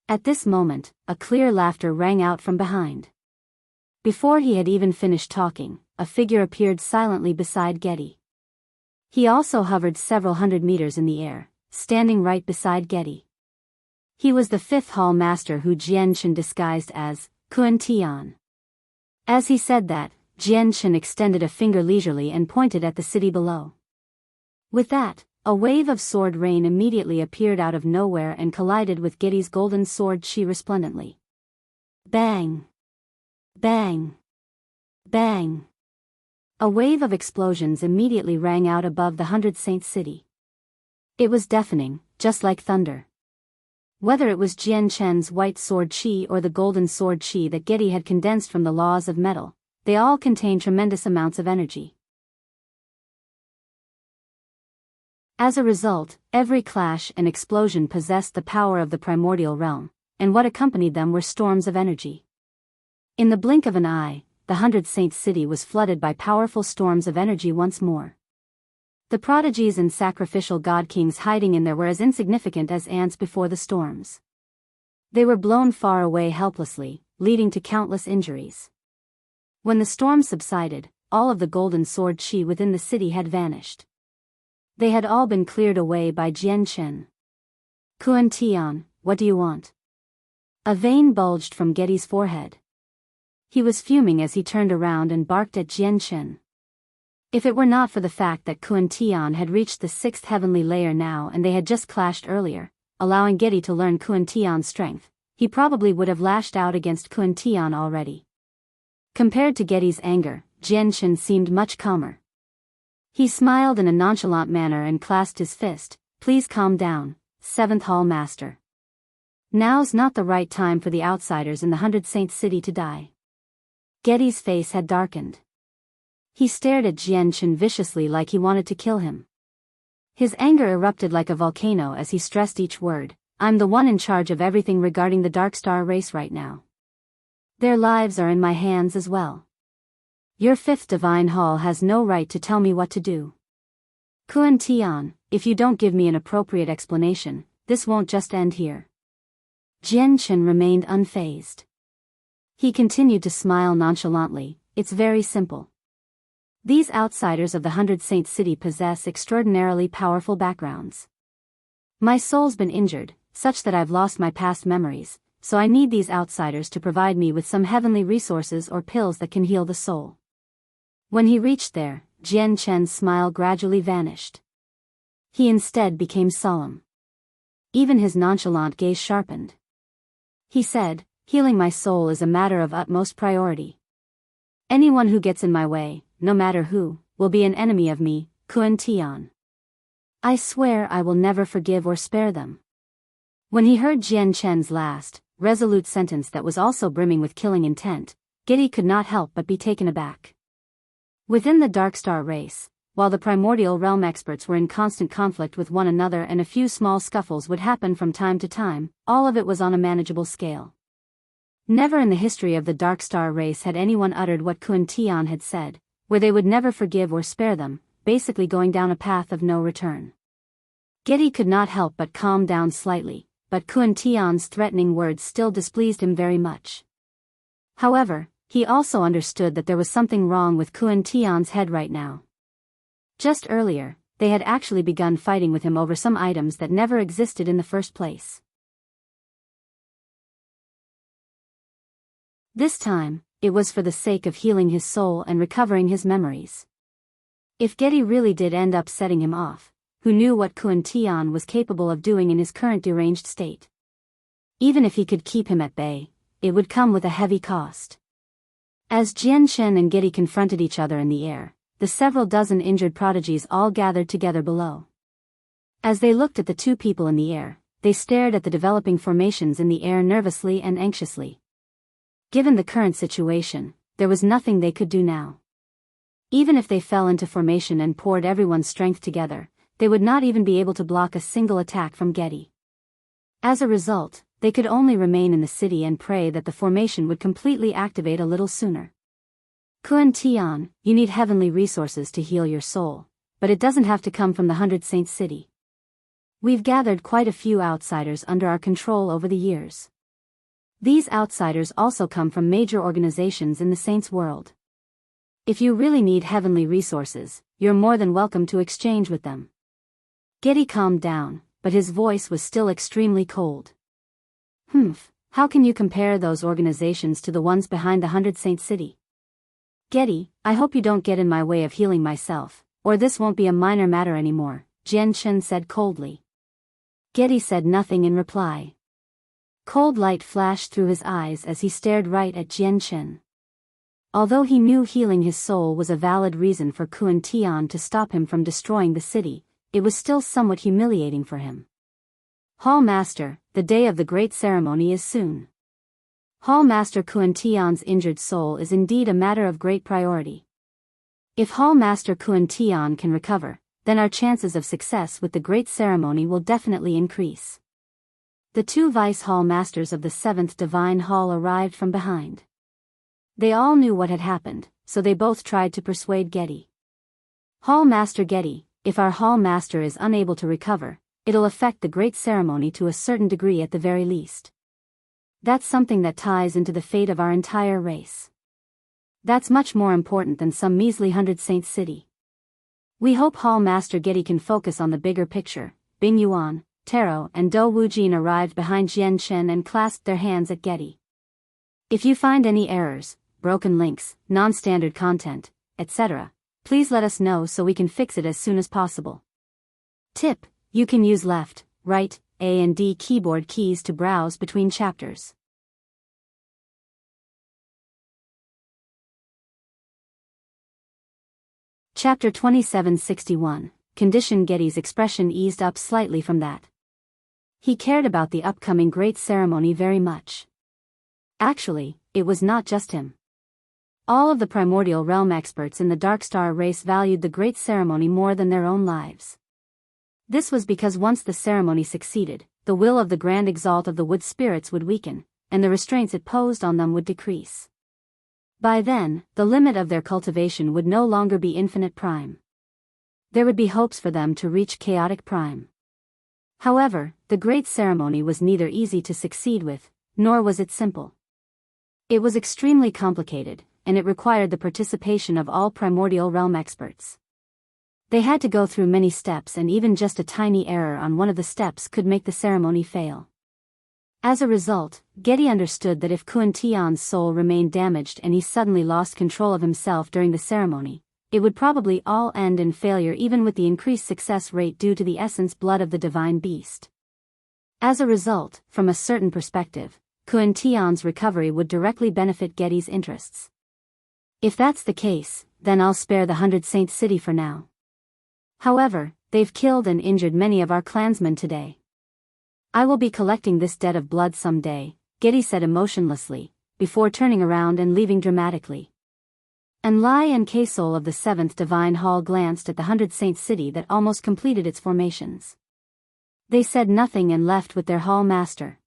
At this moment, a clear laughter rang out from behind. Before he had even finished talking, a figure appeared silently beside Getti. He also hovered several hundred meters in the air, standing right beside Getti. He was the 5th Hall Master who Jian disguised as Kun Tian. As he said that, Jian extended a finger leisurely and pointed at the city below. With that, a wave of sword rain immediately appeared out of nowhere and collided with Getti's golden sword chi resplendently. Bang! Bang! Bang! A wave of explosions immediately rang out above the 100 Saints city. It was deafening, just like thunder. Whether it was Chen's white sword chi or the golden sword chi that Getti had condensed from the laws of metal, they all contained tremendous amounts of energy. As a result, every clash and explosion possessed the power of the primordial realm, and what accompanied them were storms of energy. In the blink of an eye, the 100 Saints city was flooded by powerful storms of energy once more. The prodigies and sacrificial god kings hiding in there were as insignificant as ants before the storms. They were blown far away helplessly, leading to countless injuries. When the storm subsided, all of the golden sword chi within the city had vanished. They had all been cleared away by Chen. Kun Tian, what do you want? A vein bulged from Getti's forehead. He was fuming as he turned around and barked at Chen. If it were not for the fact that Kun Tian had reached the 6th heavenly layer now and they had just clashed earlier, allowing Getti to learn Kun Tian's strength, he probably would have lashed out against Kun Tian already. Compared to Getti's anger, Chen seemed much calmer. He smiled in a nonchalant manner and clasped his fist. Please calm down, 7th Hall Master. Now's not the right time for the outsiders in the 100 Saints City to die. Getti's face had darkened. He stared at Chen viciously like he wanted to kill him. His anger erupted like a volcano as he stressed each word. I'm the one in charge of everything regarding the Dark Star race right now. Their lives are in my hands as well. Your 5th Divine Hall has no right to tell me what to do. Kun Tian, if you don't give me an appropriate explanation, this won't just end here. Chen remained unfazed. He continued to smile nonchalantly. It's very simple. These outsiders of the 100 Saints City possess extraordinarily powerful backgrounds. My soul's been injured, such that I've lost my past memories, so I need these outsiders to provide me with some heavenly resources or pills that can heal the soul. When he reached there, Chen's smile gradually vanished. He instead became solemn. Even his nonchalant gaze sharpened. He said, healing my soul is a matter of utmost priority. Anyone who gets in my way, no matter who, will be an enemy of me, Kun Tian. I swear I will never forgive or spare them. When he heard Chen's last, resolute sentence that was also brimming with killing intent, Getti could not help but be taken aback. Within the Dark Star race, while the primordial realm experts were in constant conflict with one another and a few small scuffles would happen from time to time, all of it was on a manageable scale. Never in the history of the Dark Star race had anyone uttered what Kun Tian had said, where they would never forgive or spare them, basically going down a path of no return. Getti could not help but calm down slightly, but Kun Tian's threatening words still displeased him very much. However, he also understood that there was something wrong with Kun Tian's head right now. Just earlier, they had actually begun fighting with him over some items that never existed in the first place. This time, it was for the sake of healing his soul and recovering his memories. If Getti really did end up setting him off, who knew what Kun Tian was capable of doing in his current deranged state? Even if he could keep him at bay, it would come with a heavy cost. As Chen and Getti confronted each other in the air, the several dozen injured prodigies all gathered together below. As they looked at the two people in the air, they stared at the developing formations in the air nervously and anxiously. Given the current situation, there was nothing they could do now. Even if they fell into formation and poured everyone's strength together, they would not even be able to block a single attack from Getti. As a result, they could only remain in the city and pray that the formation would completely activate a little sooner. Kun Tian, you need heavenly resources to heal your soul, but it doesn't have to come from the 100 Saints City. We've gathered quite a few outsiders under our control over the years. These outsiders also come from major organizations in the Saints world. If you really need heavenly resources, you're more than welcome to exchange with them. Getti calmed down, but his voice was still extremely cold. How can you compare those organizations to the ones behind the 100 Saint City? Getti, I hope you don't get in my way of healing myself, or this won't be a minor matter anymore, Chen said coldly. Getti said nothing in reply. Cold light flashed through his eyes as he stared right at Chen. Although he knew healing his soul was a valid reason for Kun Tian to stop him from destroying the city, it was still somewhat humiliating for him. Hall Master, the day of the great ceremony is soon. Hall Master Kun Tian's injured soul is indeed a matter of great priority. If Hall Master Kun Tian can recover, then our chances of success with the great ceremony will definitely increase. The two Vice Hall Masters of the 7th Divine Hall arrived from behind. They all knew what had happened, so they both tried to persuade Getti. Hall Master Getti, if our Hall Master is unable to recover, it'll affect the great ceremony to a certain degree at the very least. That's something that ties into the fate of our entire race. That's much more important than some measly 100 Saint City. We hope Hall Master Getti can focus on the bigger picture. Bing Yuan, Taro and Do Wujin arrived behind Chen and clasped their hands at Getti. If you find any errors, broken links, non-standard content, etc., please let us know so we can fix it as soon as possible. Tip: you can use left, right, A and D keyboard keys to browse between chapters. Chapter 2761. Condition. Getti's expression eased up slightly from that. He cared about the upcoming great ceremony very much. Actually, it was not just him. All of the primordial realm experts in the Darkstar race valued the great ceremony more than their own lives. This was because once the ceremony succeeded, the will of the Grand Exalt of the Wood Spirits would weaken, and the restraints it posed on them would decrease. By then, the limit of their cultivation would no longer be infinite prime. There would be hopes for them to reach chaotic prime. However, the great ceremony was neither easy to succeed with, nor was it simple. It was extremely complicated, and it required the participation of all primordial realm experts. They had to go through many steps, and even just a tiny error on one of the steps could make the ceremony fail. As a result, Getti understood that if Kun Tian's soul remained damaged and he suddenly lost control of himself during the ceremony, it would probably all end in failure, even with the increased success rate due to the essence blood of the divine beast. As a result, from a certain perspective, Kun Tian's recovery would directly benefit Getti's interests. If that's the case, then I'll spare the 100 Saint City for now. However, they've killed and injured many of our clansmen today. I will be collecting this debt of blood someday, Getti said emotionlessly, before turning around and leaving dramatically. And Lai and K-Soul of the 7th Divine Hall glanced at the 100 Saint City that almost completed its formations. They said nothing and left with their hall master.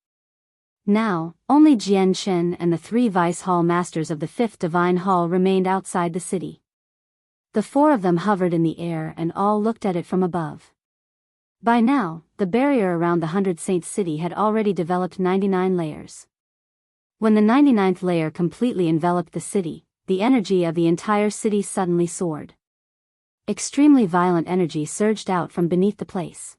Now, only Jian, Chen and the 3 Vice Hall Masters of the 5th Divine Hall remained outside the city. The 4 of them hovered in the air and all looked at it from above. By now, the barrier around the 100 Saint City had already developed 99 layers. When the 99th layer completely enveloped the city, the energy of the entire city suddenly soared. Extremely violent energy surged out from beneath the place.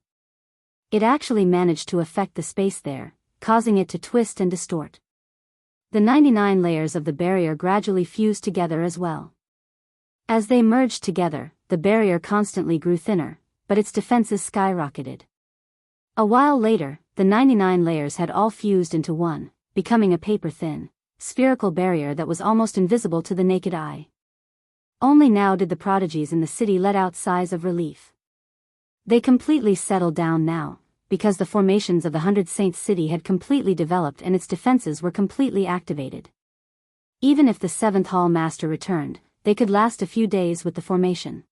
It actually managed to affect the space there, causing it to twist and distort. The 99 layers of the barrier gradually fused together as well. As they merged together, the barrier constantly grew thinner, but its defenses skyrocketed. A while later, the 99 layers had all fused into one, becoming a paper-thin, spherical barrier that was almost invisible to the naked eye. Only now did the prodigies in the city let out sighs of relief. They completely settled down now, because the formations of the 100 Saint City had completely developed and its defenses were completely activated. Even if the 7th Hall Master returned, they could last a few days with the formation.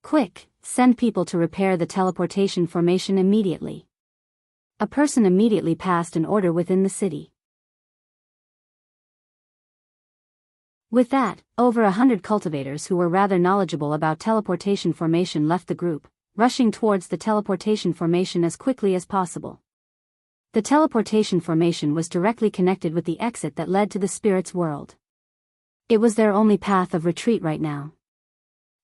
Quick, send people to repair the teleportation formation immediately. A person immediately passed an order within the city. With that, over 100 cultivators who were rather knowledgeable about teleportation formation left the group, rushing towards the teleportation formation as quickly as possible. The teleportation formation was directly connected with the exit that led to the spirit's world. It was their only path of retreat right now.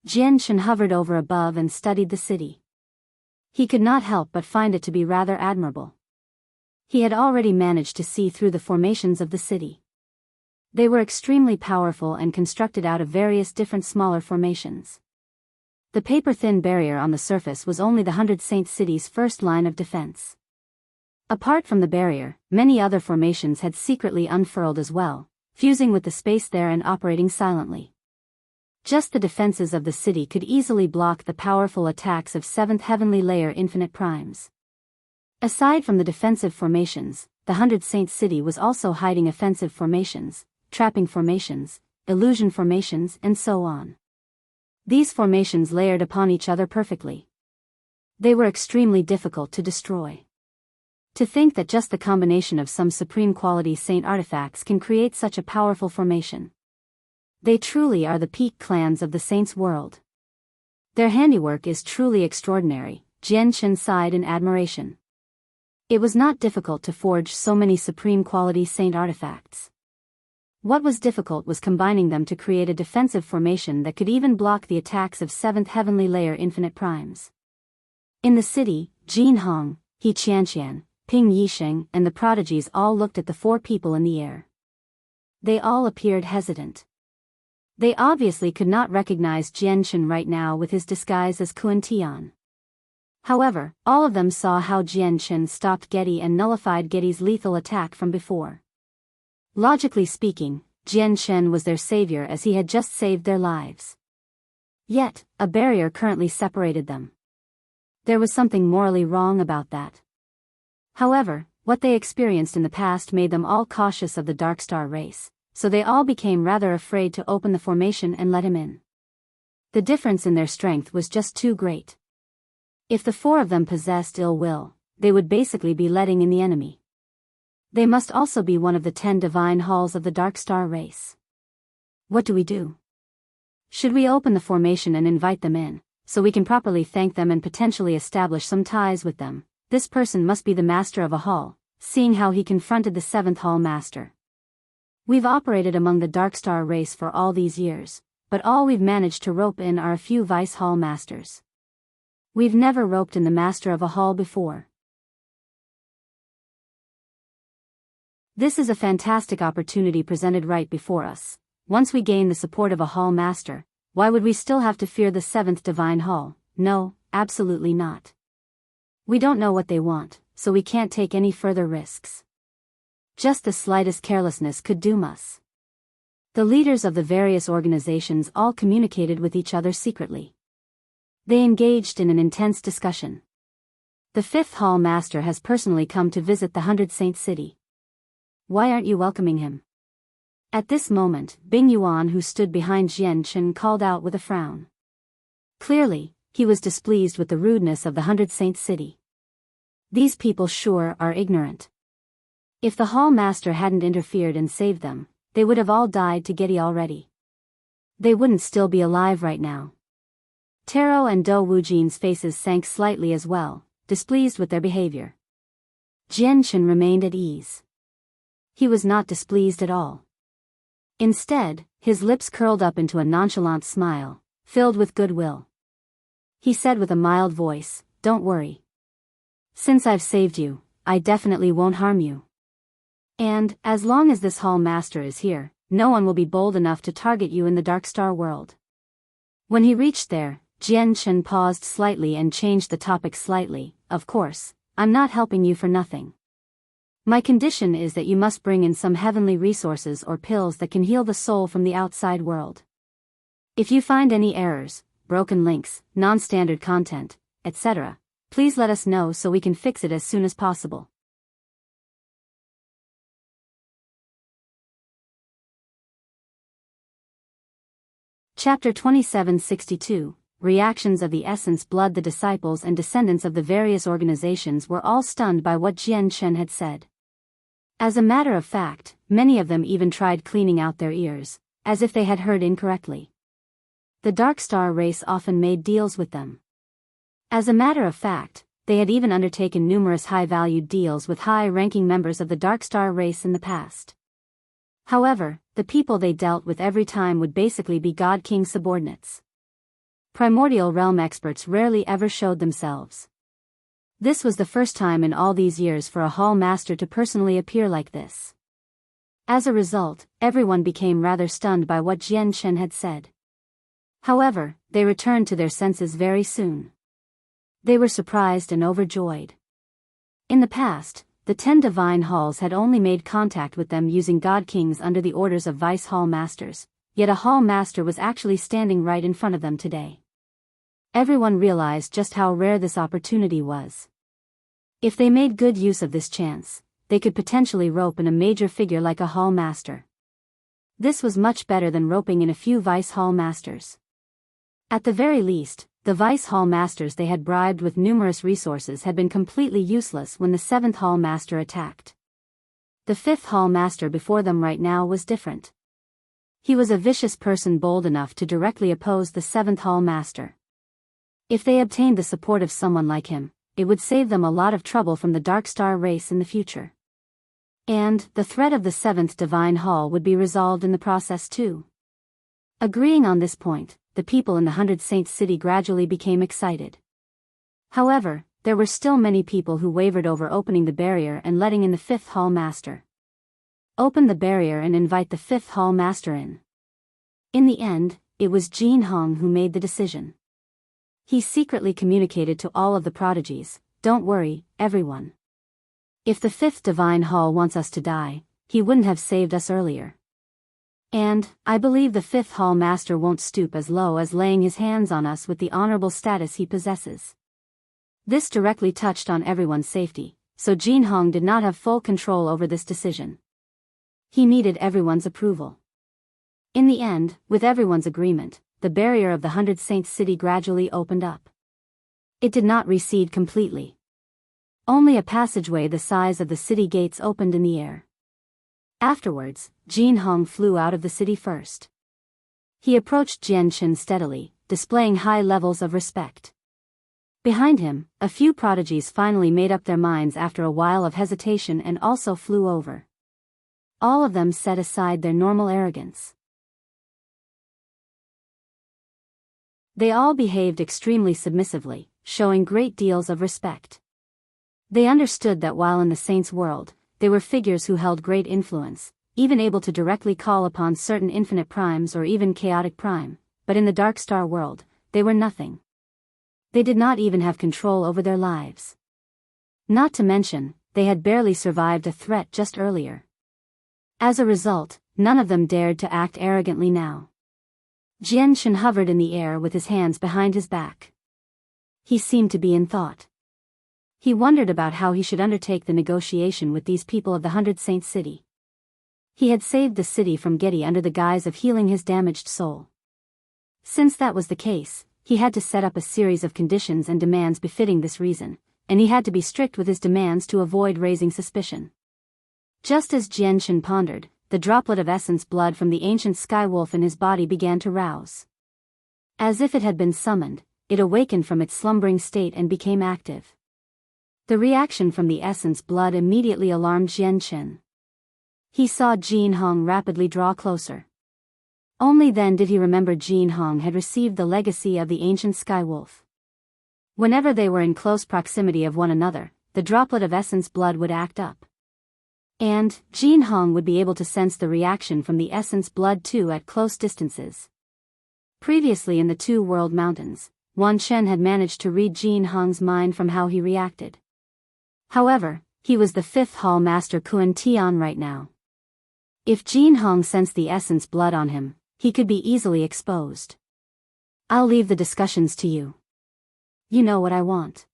Jian Chen hovered over above and studied the city. He could not help but find it to be rather admirable. He had already managed to see through the formations of the city. They were extremely powerful and constructed out of various different smaller formations. The paper-thin barrier on the surface was only the 100 Saint City's first line of defense. Apart from the barrier, many other formations had secretly unfurled as well, fusing with the space there and operating silently. Just the defenses of the city could easily block the powerful attacks of 7th Heavenly Layer Infinite Primes. Aside from the defensive formations, the 100 Saint City was also hiding offensive formations, trapping formations, illusion formations and so on. These formations layered upon each other perfectly. They were extremely difficult to destroy. To think that just the combination of some supreme quality saint artifacts can create such a powerful formation. They truly are the peak clans of the saints' world. Their handiwork is truly extraordinary, Jian Chen sighed in admiration. It was not difficult to forge so many supreme quality saint artifacts. What was difficult was combining them to create a defensive formation that could even block the attacks of 7th Heavenly Layer Infinite Primes. In the city, Jin Hong, He Qianqian, Ping Yisheng and the prodigies all looked at the 4 people in the air. They all appeared hesitant. They obviously could not recognize Jian Chen right now with his disguise as Kun Tian. However, all of them saw how Chen stopped Getti and nullified Getti's lethal attack from before. Logically speaking, Chen was their savior as he had just saved their lives. Yet, a barrier currently separated them. There was something morally wrong about that. However, what they experienced in the past made them all cautious of the Darkstar race, so they all became rather afraid to open the formation and let him in. The difference in their strength was just too great. If the four of them possessed ill will, they would basically be letting in the enemy. They must also be one of the 10 divine halls of the Darkstar race. What do we do? Should we open the formation and invite them in, so we can properly thank them and potentially establish some ties with them? This person must be the master of a hall, seeing how he confronted the 7th hall master. We've operated among the Darkstar race for all these years, but all we've managed to rope in are a few vice hall masters. We've never roped in the master of a hall before. This is a fantastic opportunity presented right before us. Once we gain the support of a hall master, why would we still have to fear the 7th divine hall? No, absolutely not. We don't know what they want, so we can't take any further risks. Just the slightest carelessness could doom us. The leaders of the various organizations all communicated with each other secretly. They engaged in an intense discussion. The 5th hall master has personally come to visit the 100 Saint City. Why aren't you welcoming him? At this moment, Bing Yuan, who stood behind Chen, called out with a frown. Clearly, he was displeased with the rudeness of the 100 Saint City. These people sure are ignorant. If the hall master hadn't interfered and saved them, they would have all died to Getti already. They wouldn't still be alive right now. Taro and Do Wujin's faces sank slightly as well, displeased with their behavior. Chen remained at ease. He was not displeased at all. Instead, his lips curled up into a nonchalant smile, filled with goodwill. He said with a mild voice, "Don't worry. Since I've saved you, I definitely won't harm you. And, as long as this hall master is here, no one will be bold enough to target you in the Darkstar world." When he reached there, Chen paused slightly and changed the topic slightly. "Of course, I'm not helping you for nothing. My condition is that you must bring in some heavenly resources or pills that can heal the soul from the outside world. If you find any errors, broken links, non-standard content, etc., please let us know so we can fix it as soon as possible." Chapter 2762, Reactions of the Essence Blood. The disciples and descendants of the various organizations were all stunned by what Chen had said. As a matter of fact, many of them even tried cleaning out their ears, as if they had heard incorrectly. The Darkstar race often made deals with them. As a matter of fact, they had even undertaken numerous high-valued deals with high-ranking members of the Darkstar race in the past. However, the people they dealt with every time would basically be Godking subordinates. Primordial realm experts rarely ever showed themselves. This was the first time in all these years for a hall master to personally appear like this. As a result, everyone became rather stunned by what Chen had said. However, they returned to their senses very soon. They were surprised and overjoyed. In the past, the 10 divine halls had only made contact with them using Godkings under the orders of vice hall masters, yet a hall master was actually standing right in front of them today. Everyone realized just how rare this opportunity was. If they made good use of this chance, they could potentially rope in a major figure like a hall master. This was much better than roping in a few vice hall masters. At the very least, the vice hall masters they had bribed with numerous resources had been completely useless when the 7th hall master attacked. The 5th hall master before them right now was different. He was a vicious person bold enough to directly oppose the 7th hall master. If they obtained the support of someone like him, it would save them a lot of trouble from the Darkstar race in the future. And, the threat of the 7th divine hall would be resolved in the process too. Agreeing on this point, the people in the 100 Saint City gradually became excited. However, there were still many people who wavered over opening the barrier and letting in the 5th hall master. Open the barrier and invite the 5th hall master in. In the end, it was Jin Hong who made the decision. He secretly communicated to all of the prodigies, "Don't worry, everyone. If the fifth divine hall wants us to die, he wouldn't have saved us earlier. And, I believe the fifth hall master won't stoop as low as laying his hands on us with the honorable status he possesses." This directly touched on everyone's safety, so Jian did not have full control over this decision. He needed everyone's approval. In the end, with everyone's agreement, the barrier of the 100 Saints city gradually opened up. It did not recede completely. Only a passageway the size of the city gates opened in the air. Afterwards, Jian flew out of the city first. He approached Chen steadily, displaying high levels of respect. Behind him, a few prodigies finally made up their minds after a while of hesitation and also flew over. All of them set aside their normal arrogance. They all behaved extremely submissively, showing great deals of respect. They understood that while in the saints' world, they were figures who held great influence, even able to directly call upon certain infinite primes or even chaotic prime, but in the dark star world, they were nothing. They did not even have control over their lives. Not to mention, they had barely survived a threat just earlier. As a result, none of them dared to act arrogantly now. Chen hovered in the air with his hands behind his back. He seemed to be in thought. He wondered about how he should undertake the negotiation with these people of the 100 Saints city. He had saved the city from Getti under the guise of healing his damaged soul. Since that was the case, he had to set up a series of conditions and demands befitting this reason, and he had to be strict with his demands to avoid raising suspicion. Just as Chen pondered, the droplet of essence blood from the ancient sky wolf in his body began to rouse. As if it had been summoned, it awakened from its slumbering state and became active. The reaction from the essence blood immediately alarmed Chen. He saw Jian rapidly draw closer. Only then did he remember Jian had received the legacy of the ancient sky wolf. Whenever they were in close proximity of one another, the droplet of essence blood would act up. And, Jian would be able to sense the reaction from the essence blood too at close distances. Previously in the Two World Mountains, Chen had managed to read Jian's mind from how he reacted. However, he was the fifth hall master Kuan Tian right now. If Jian sensed the essence blood on him, he could be easily exposed. "I'll leave the discussions to you. You know what I want."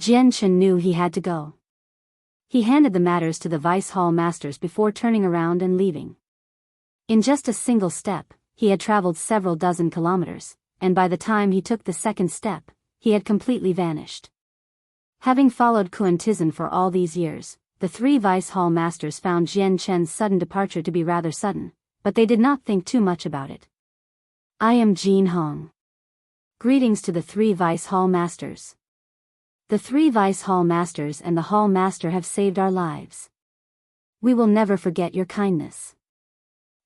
Chen knew he had to go. He handed the matters to the vice hall masters before turning around and leaving. In just a single step, he had traveled several dozen kilometers, and by the time he took the second step, he had completely vanished. Having followed Kuan Tian for all these years, the three vice hall masters found Chen's sudden departure to be rather sudden, but they did not think too much about it. "I am Jian. Greetings to the three vice hall masters. The three vice hall masters and the hall master have saved our lives. We will never forget your kindness."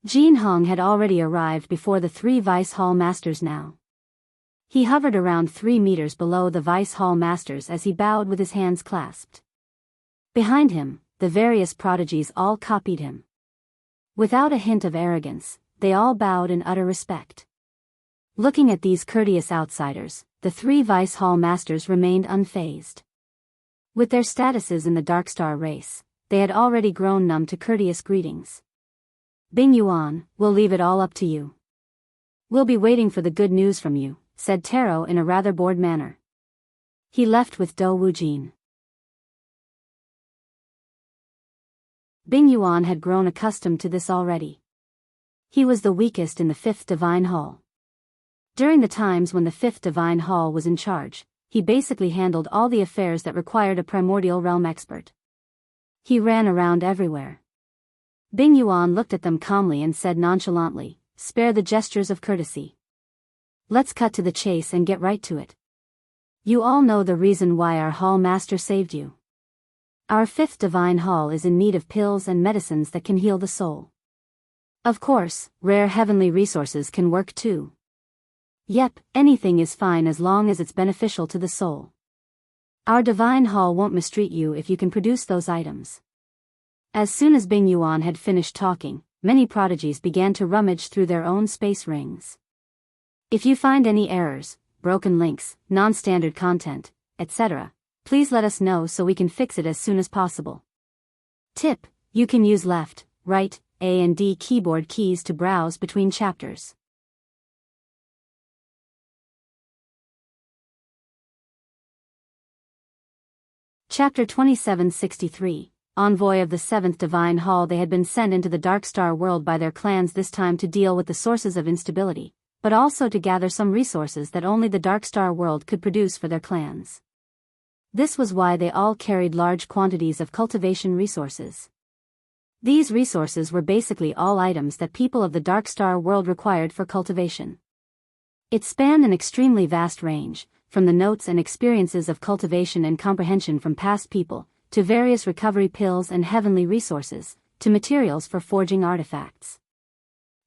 Jian had already arrived before the three vice hall masters now. He hovered around 3 meters below the vice hall masters as he bowed with his hands clasped. Behind him, the various prodigies all copied him. Without a hint of arrogance, they all bowed in utter respect. Looking at these courteous outsiders, the three vice hall masters remained unfazed. With their statuses in the Darkstar race, they had already grown numb to courteous greetings. "Biyao, we'll leave it all up to you. We'll be waiting for the good news from you," said Taro in a rather bored manner. He left with Do Wujin. Biyao had grown accustomed to this already. He was the weakest in the fifth divine hall. During the times when the fifth divine hall was in charge, he basically handled all the affairs that required a primordial realm expert. He ran around everywhere. Biyao looked at them calmly and said nonchalantly, "Spare the gestures of courtesy. Let's cut to the chase and get right to it. You all know the reason why our hall master saved you. Our fifth divine hall is in need of pills and medicines that can heal the soul. Of course, rare heavenly resources can work too. Yep, anything is fine as long as it's beneficial to the soul. Our divine hall won't mistreat you if you can produce those items." As soon as Biyao had finished talking, many prodigies began to rummage through their own space rings. "If you find any errors, broken links, non-standard content, etc., please let us know so we can fix it as soon as possible. Tip: you can use left, right, A and D keyboard keys to browse between chapters. Chapter 2763, Envoy of the Seventh Divine Hall. They had been sent into the Dark Star world by their clans, this time to deal with the sources of instability, but also to gather some resources that only the Dark Star world could produce for their clans. This was why they all carried large quantities of cultivation resources. These resources were basically all items that people of the Dark Star world required for cultivation. It spanned an extremely vast range, from the notes and experiences of cultivation and comprehension from past people, to various recovery pills and heavenly resources, to materials for forging artifacts.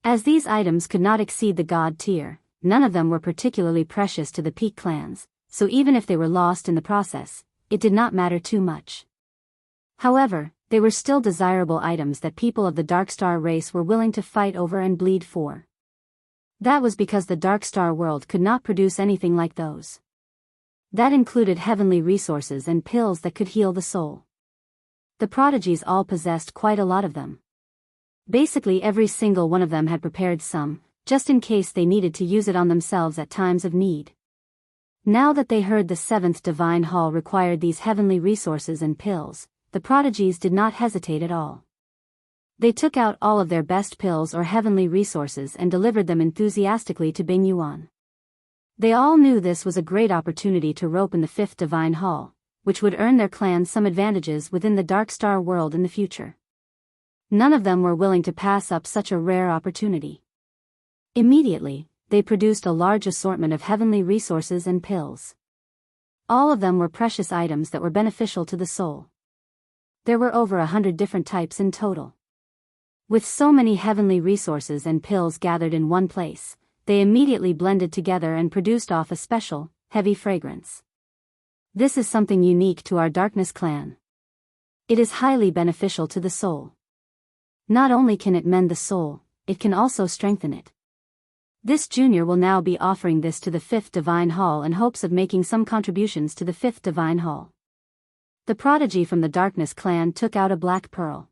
As these items could not exceed the god tier, none of them were particularly precious to the peak clans, so even if they were lost in the process, it did not matter too much. However, they were still desirable items that people of the Dark Star race were willing to fight over and bleed for. That was because the Dark Star world could not produce anything like those. That included heavenly resources and pills that could heal the soul. The prodigies all possessed quite a lot of them. Basically every single one of them had prepared some, just in case they needed to use it on themselves at times of need. Now that they heard the Seventh Divine Hall required these heavenly resources and pills, the prodigies did not hesitate at all. They took out all of their best pills or heavenly resources and delivered them enthusiastically to Bing Yuan. They all knew this was a great opportunity to rope in the Fifth Divine Hall, which would earn their clan some advantages within the Dark Star world in the future. None of them were willing to pass up such a rare opportunity. Immediately, they produced a large assortment of heavenly resources and pills. All of them were precious items that were beneficial to the soul. There were over 100 different types in total. With so many heavenly resources and pills gathered in one place, they immediately blended together and produced off a special, heavy fragrance. This is something unique to our Darkness clan. It is highly beneficial to the soul. Not only can it mend the soul, it can also strengthen it. This junior will now be offering this to the Fifth Divine Hall in hopes of making some contributions to the Fifth Divine Hall. The prodigy from the Darkness clan took out a black pearl.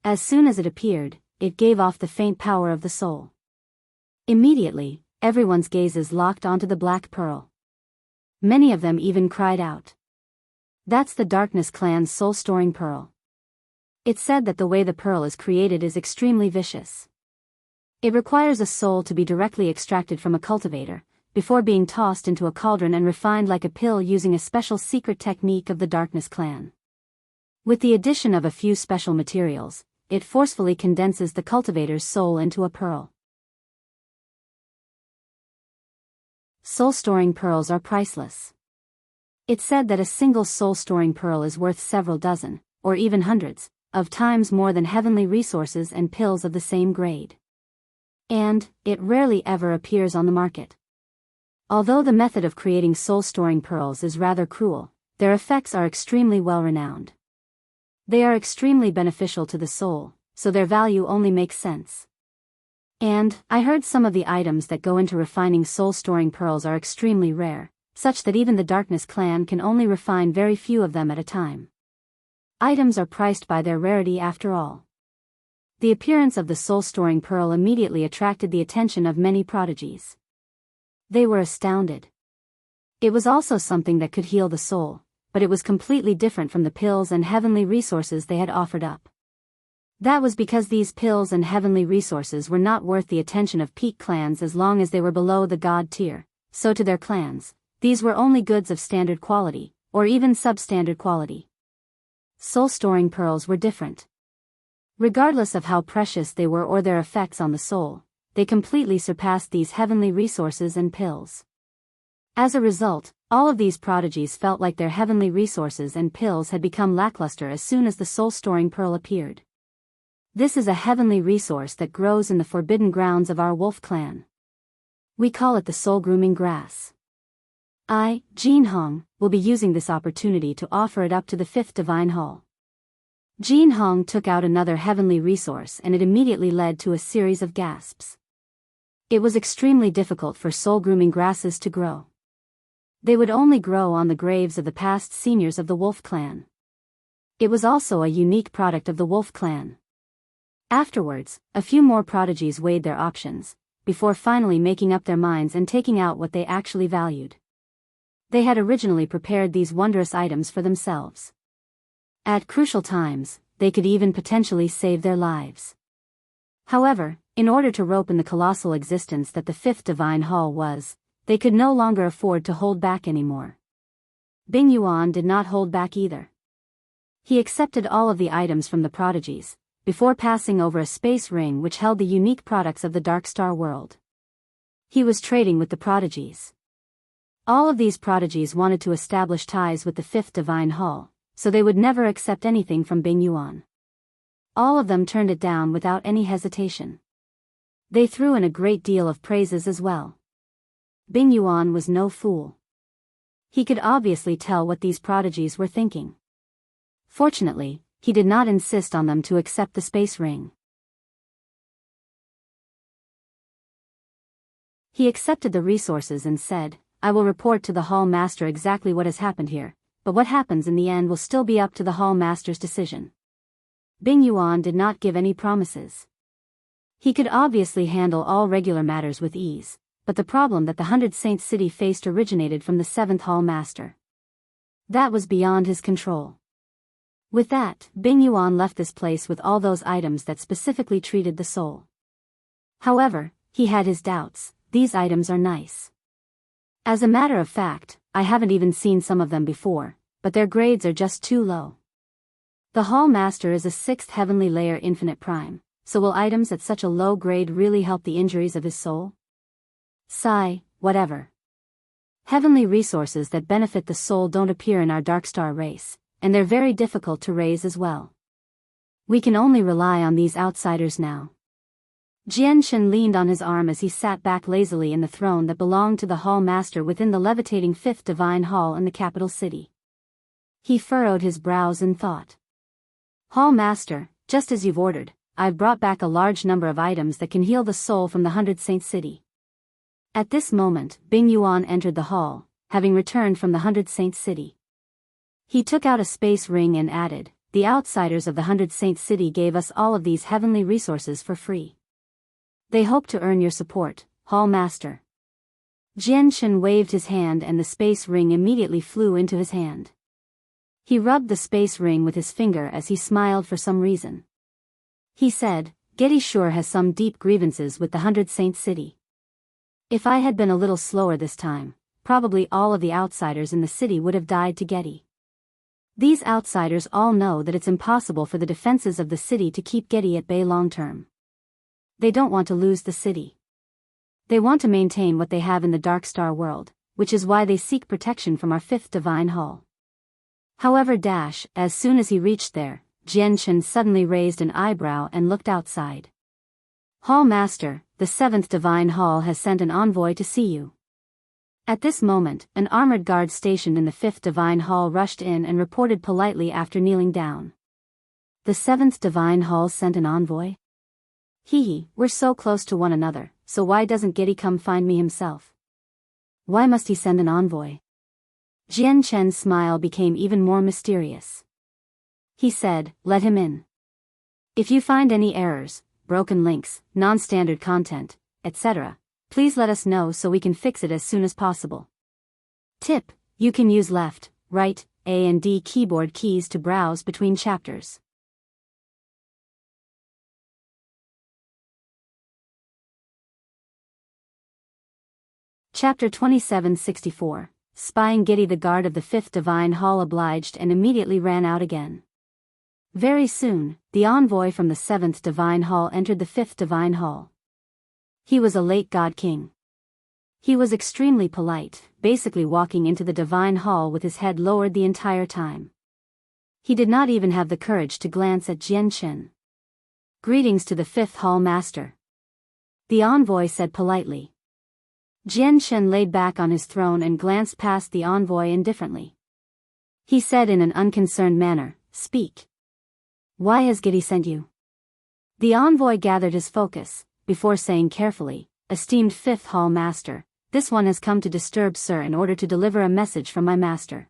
As soon as it appeared, it gave off the faint power of the soul. Immediately, everyone's gazes locked onto the black pearl. Many of them even cried out. That's the Darkness clan's soul-storing pearl. It's said that the way the pearl is created is extremely vicious. It requires a soul to be directly extracted from a cultivator, before being tossed into a cauldron and refined like a pill using a special secret technique of the Darkness clan. With the addition of a few special materials, it forcefully condenses the cultivator's soul into a pearl. Soul-storing pearls are priceless. It's said that a single soul-storing pearl is worth several dozen, or even hundreds, of times more than heavenly resources and pills of the same grade. And, it rarely ever appears on the market. Although the method of creating soul-storing pearls is rather cruel, their effects are extremely well-renowned. They are extremely beneficial to the soul, so their value only makes sense. And, I heard some of the items that go into refining soul-storing pearls are extremely rare, such that even the Darkness clan can only refine very few of them at a time. Items are priced by their rarity after all. The appearance of the soul-storing pearl immediately attracted the attention of many prodigies. They were astounded. It was also something that could heal the soul, but it was completely different from the pills and heavenly resources they had offered up. That was because these pills and heavenly resources were not worth the attention of peak clans as long as they were below the god tier, so to their clans, these were only goods of standard quality, or even substandard quality. Soul-storing pearls were different. Regardless of how precious they were or their effects on the soul, they completely surpassed these heavenly resources and pills. As a result, all of these prodigies felt like their heavenly resources and pills had become lackluster as soon as the soul-storing pearl appeared. This is a heavenly resource that grows in the forbidden grounds of our wolf clan. We call it the soul-grooming grass. I, Jian, will be using this opportunity to offer it up to the Fifth Divine Hall. Jian took out another heavenly resource and it immediately led to a series of gasps. It was extremely difficult for soul-grooming grasses to grow. They would only grow on the graves of the past seniors of the wolf clan. It was also a unique product of the wolf clan. Afterwards, a few more prodigies weighed their options, before finally making up their minds and taking out what they actually valued. They had originally prepared these wondrous items for themselves. At crucial times, they could even potentially save their lives. However, in order to rope in the colossal existence that the fifth divine hall was, they could no longer afford to hold back anymore. Bingyuan did not hold back either. He accepted all of the items from the prodigies, before passing over a space ring which held the unique products of the Dark Star world. He was trading with the prodigies. All of these prodigies wanted to establish ties with the fifth divine hall, so they would never accept anything from Bingyuan. All of them turned it down without any hesitation. They threw in a great deal of praises as well. Bingyuan was no fool. He could obviously tell what these prodigies were thinking. Fortunately, he did not insist on them to accept the space ring. He accepted the resources and said, "I will report to the Hall Master exactly what has happened here, but what happens in the end will still be up to the Hall Master's decision." Bingyuan did not give any promises. He could obviously handle all regular matters with ease, but the problem that the 100 Saint City faced originated from the 7th Hall Master. That was beyond his control. With that, Bingyuan left this place with all those items that specifically treated the soul. However, he had his doubts. These items are nice. As a matter of fact, I haven't even seen some of them before, but their grades are just too low. The Hall Master is a 6th heavenly layer infinite prime, so will items at such a low grade really help the injuries of his soul? Sigh, whatever. Heavenly resources that benefit the soul don't appear in our Darkstar race, and they're very difficult to raise as well. We can only rely on these outsiders now. Chen leaned on his arm as he sat back lazily in the throne that belonged to the Hall Master within the levitating 5th Divine Hall in the capital city. He furrowed his brows in thought. "Hall Master, just as you've ordered, I've brought back a large number of items that can heal the soul from the 100 Saint City." At this moment, Bingyuan entered the hall, having returned from the 100 Saint City. He took out a space ring and added, "The outsiders of the 100 Saint City gave us all of these heavenly resources for free. They hope to earn your support, Hall Master." Chen waved his hand and the space ring immediately flew into his hand. He rubbed the space ring with his finger as he smiled for some reason. He said, "Getti sure has some deep grievances with the 100 Saint City. If I had been a little slower this time, probably all of the outsiders in the city would have died to Getti. These outsiders all know that it's impossible for the defenses of the city to keep Getti at bay long term. They don't want to lose the city. They want to maintain what they have in the Dark Star world, which is why they seek protection from our 5th Divine Hall." However, as soon as he reached there, Chen suddenly raised an eyebrow and looked outside. "Hall Master, the 7th Divine Hall has sent an envoy to see you." At this moment, an armored guard stationed in the 5th Divine Hall rushed in and reported politely after kneeling down. "The 7th Divine Hall sent an envoy? We're so close to one another, so why doesn't Getti come find me himself? Why must he send an envoy?" Chen's smile became even more mysterious. He said, "Let him in. If you find any errors, broken links, non-standard content, etc., please let us know so we can fix it as soon as possible. Tip: you can use left, right, A and D keyboard keys to browse between chapters." Chapter 2764. Spying Getti. The guard of the 5th Divine Hall obliged and immediately ran out again. Very soon, the envoy from the 7th Divine Hall entered the 5th Divine Hall. He was a late God King. He was extremely polite, basically walking into the Divine Hall with his head lowered the entire time. He did not even have the courage to glance at Chen. "Greetings to the 5th Hall Master," the envoy said politely. Chen laid back on his throne and glanced past the envoy indifferently. He said in an unconcerned manner, "Speak. Why has Getti sent you?" The envoy gathered his focus, before saying carefully, esteemed 5th Hall Master, this one has come to disturb Sir in order to deliver a message from my master.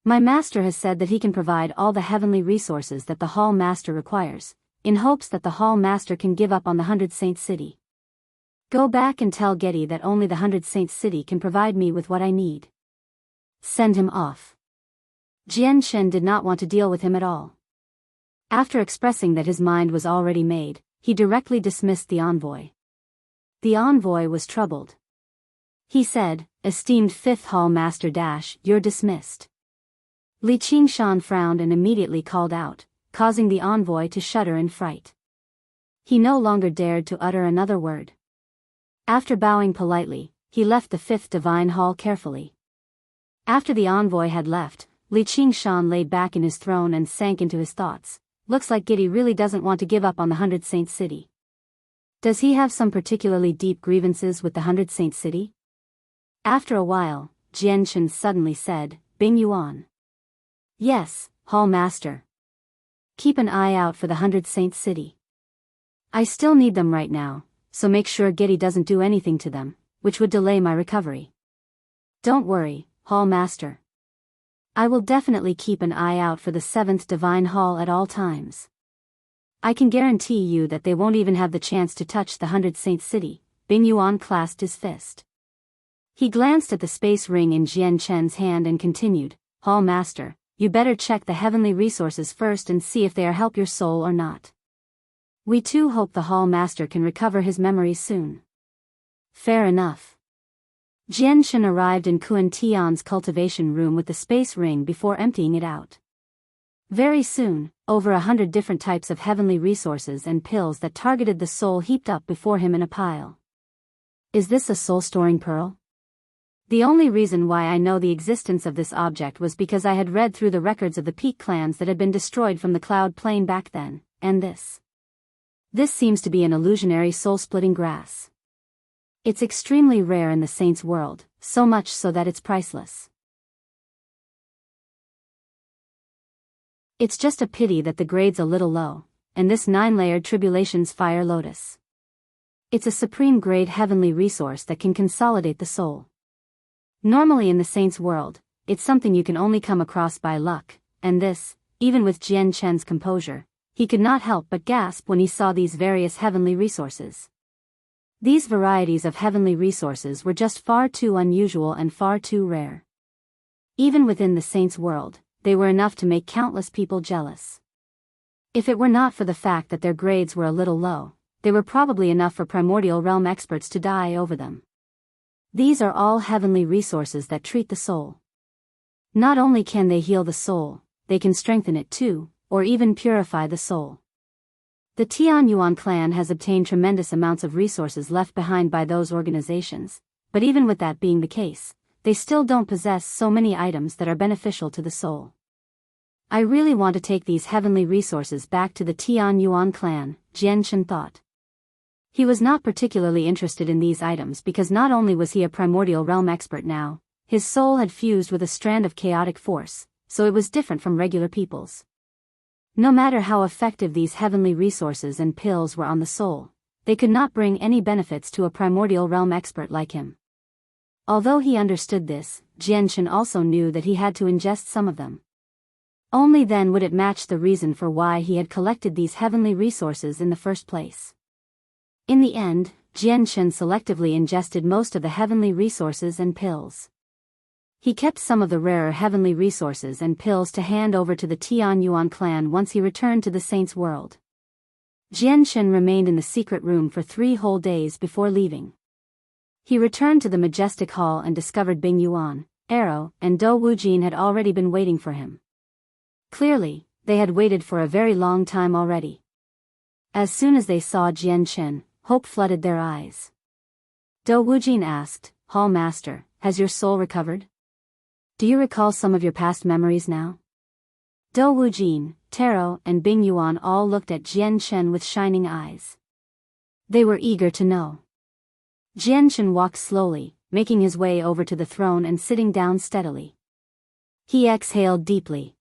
My master has said that he can provide all the heavenly resources that the Hall Master requires, in hopes that the Hall Master can give up on the 100 Saints City. Go back and tell Getti that only the 100 Saints City can provide me with what I need. Send him off. Chen did not want to deal with him at all. After expressing that his mind was already made, he directly dismissed the envoy. The envoy was troubled. He said, esteemed 5th Hall Master you're dismissed. Li Qingshan frowned and immediately called out, causing the envoy to shudder in fright. He no longer dared to utter another word. After bowing politely, he left the 5th Divine Hall carefully. After the envoy had left, Li Qingshan lay back in his throne and sank into his thoughts. Looks like Getti really doesn't want to give up on the 100 Saints City. Does he have some particularly deep grievances with the 100 Saints City? After a while, Chen suddenly said, Bing Yuan. Yes, Hall Master. Keep an eye out for the 100 Saints City. I still need them right now, so make sure Getti doesn't do anything to them, which would delay my recovery. Don't worry, Hall Master. I will definitely keep an eye out for the 7th Divine Hall at all times. I can guarantee you that they won't even have the chance to touch the 100 Saints City. Bing Yuan clasped his fist. He glanced at the space ring in Chen's hand and continued, Hall Master, you better check the heavenly resources first and see if they are help your soul or not. We too hope the Hall Master can recover his memories soon. Fair enough. Chen arrived in Kuan Tian's cultivation room with the space ring before emptying it out. Very soon, over 100 different types of heavenly resources and pills that targeted the soul heaped up before him in a pile. Is this a soul-storing pearl? The only reason why I know the existence of this object was because I had read through the records of the Peak clans that had been destroyed from the Cloud Plain back then, and this. This seems to be an illusionary soul-splitting grass. It's extremely rare in the Saints' world, so much so that it's priceless. It's just a pity that the grade's a little low, and this 9-layered Tribulation's Fire Lotus. It's a supreme grade heavenly resource that can consolidate the soul. Normally in the Saints' world, it's something you can only come across by luck, and this, even with Chen's composure, he could not help but gasp when he saw these various heavenly resources. These varieties of heavenly resources were just far too unusual and far too rare. Even within the Saints' world, they were enough to make countless people jealous. If it were not for the fact that their grades were a little low, they were probably enough for primordial realm experts to die over them. These are all heavenly resources that treat the soul. Not only can they heal the soul, they can strengthen it too, or even purify the soul. The Tianyuan clan has obtained tremendous amounts of resources left behind by those organizations, but even with that being the case, they still don't possess so many items that are beneficial to the soul. I really want to take these heavenly resources back to the Tianyuan clan, Chen thought. He was not particularly interested in these items because not only was he a primordial realm expert now, his soul had fused with a strand of chaotic force, so it was different from regular people's. No matter how effective these heavenly resources and pills were on the soul, they could not bring any benefits to a primordial realm expert like him. Although he understood this, Chen also knew that he had to ingest some of them. Only then would it match the reason for why he had collected these heavenly resources in the first place. In the end, Chen selectively ingested most of the heavenly resources and pills. He kept some of the rarer heavenly resources and pills to hand over to the Tianyuan clan once he returned to the Saints' world. Chen remained in the secret room for 3 whole days before leaving. He returned to the majestic hall and discovered Bing Yuan, Arrow, and Dou Wujin had already been waiting for him. Clearly, they had waited for a very long time already. As soon as they saw Chen, hope flooded their eyes. Dou Wujin asked, Hall Master, has your soul recovered? Do you recall some of your past memories now? Dou Wujin, Taro, and Bing Yuan all looked at Chen with shining eyes. They were eager to know. Chen walked slowly, making his way over to the throne and sitting down steadily. He exhaled deeply.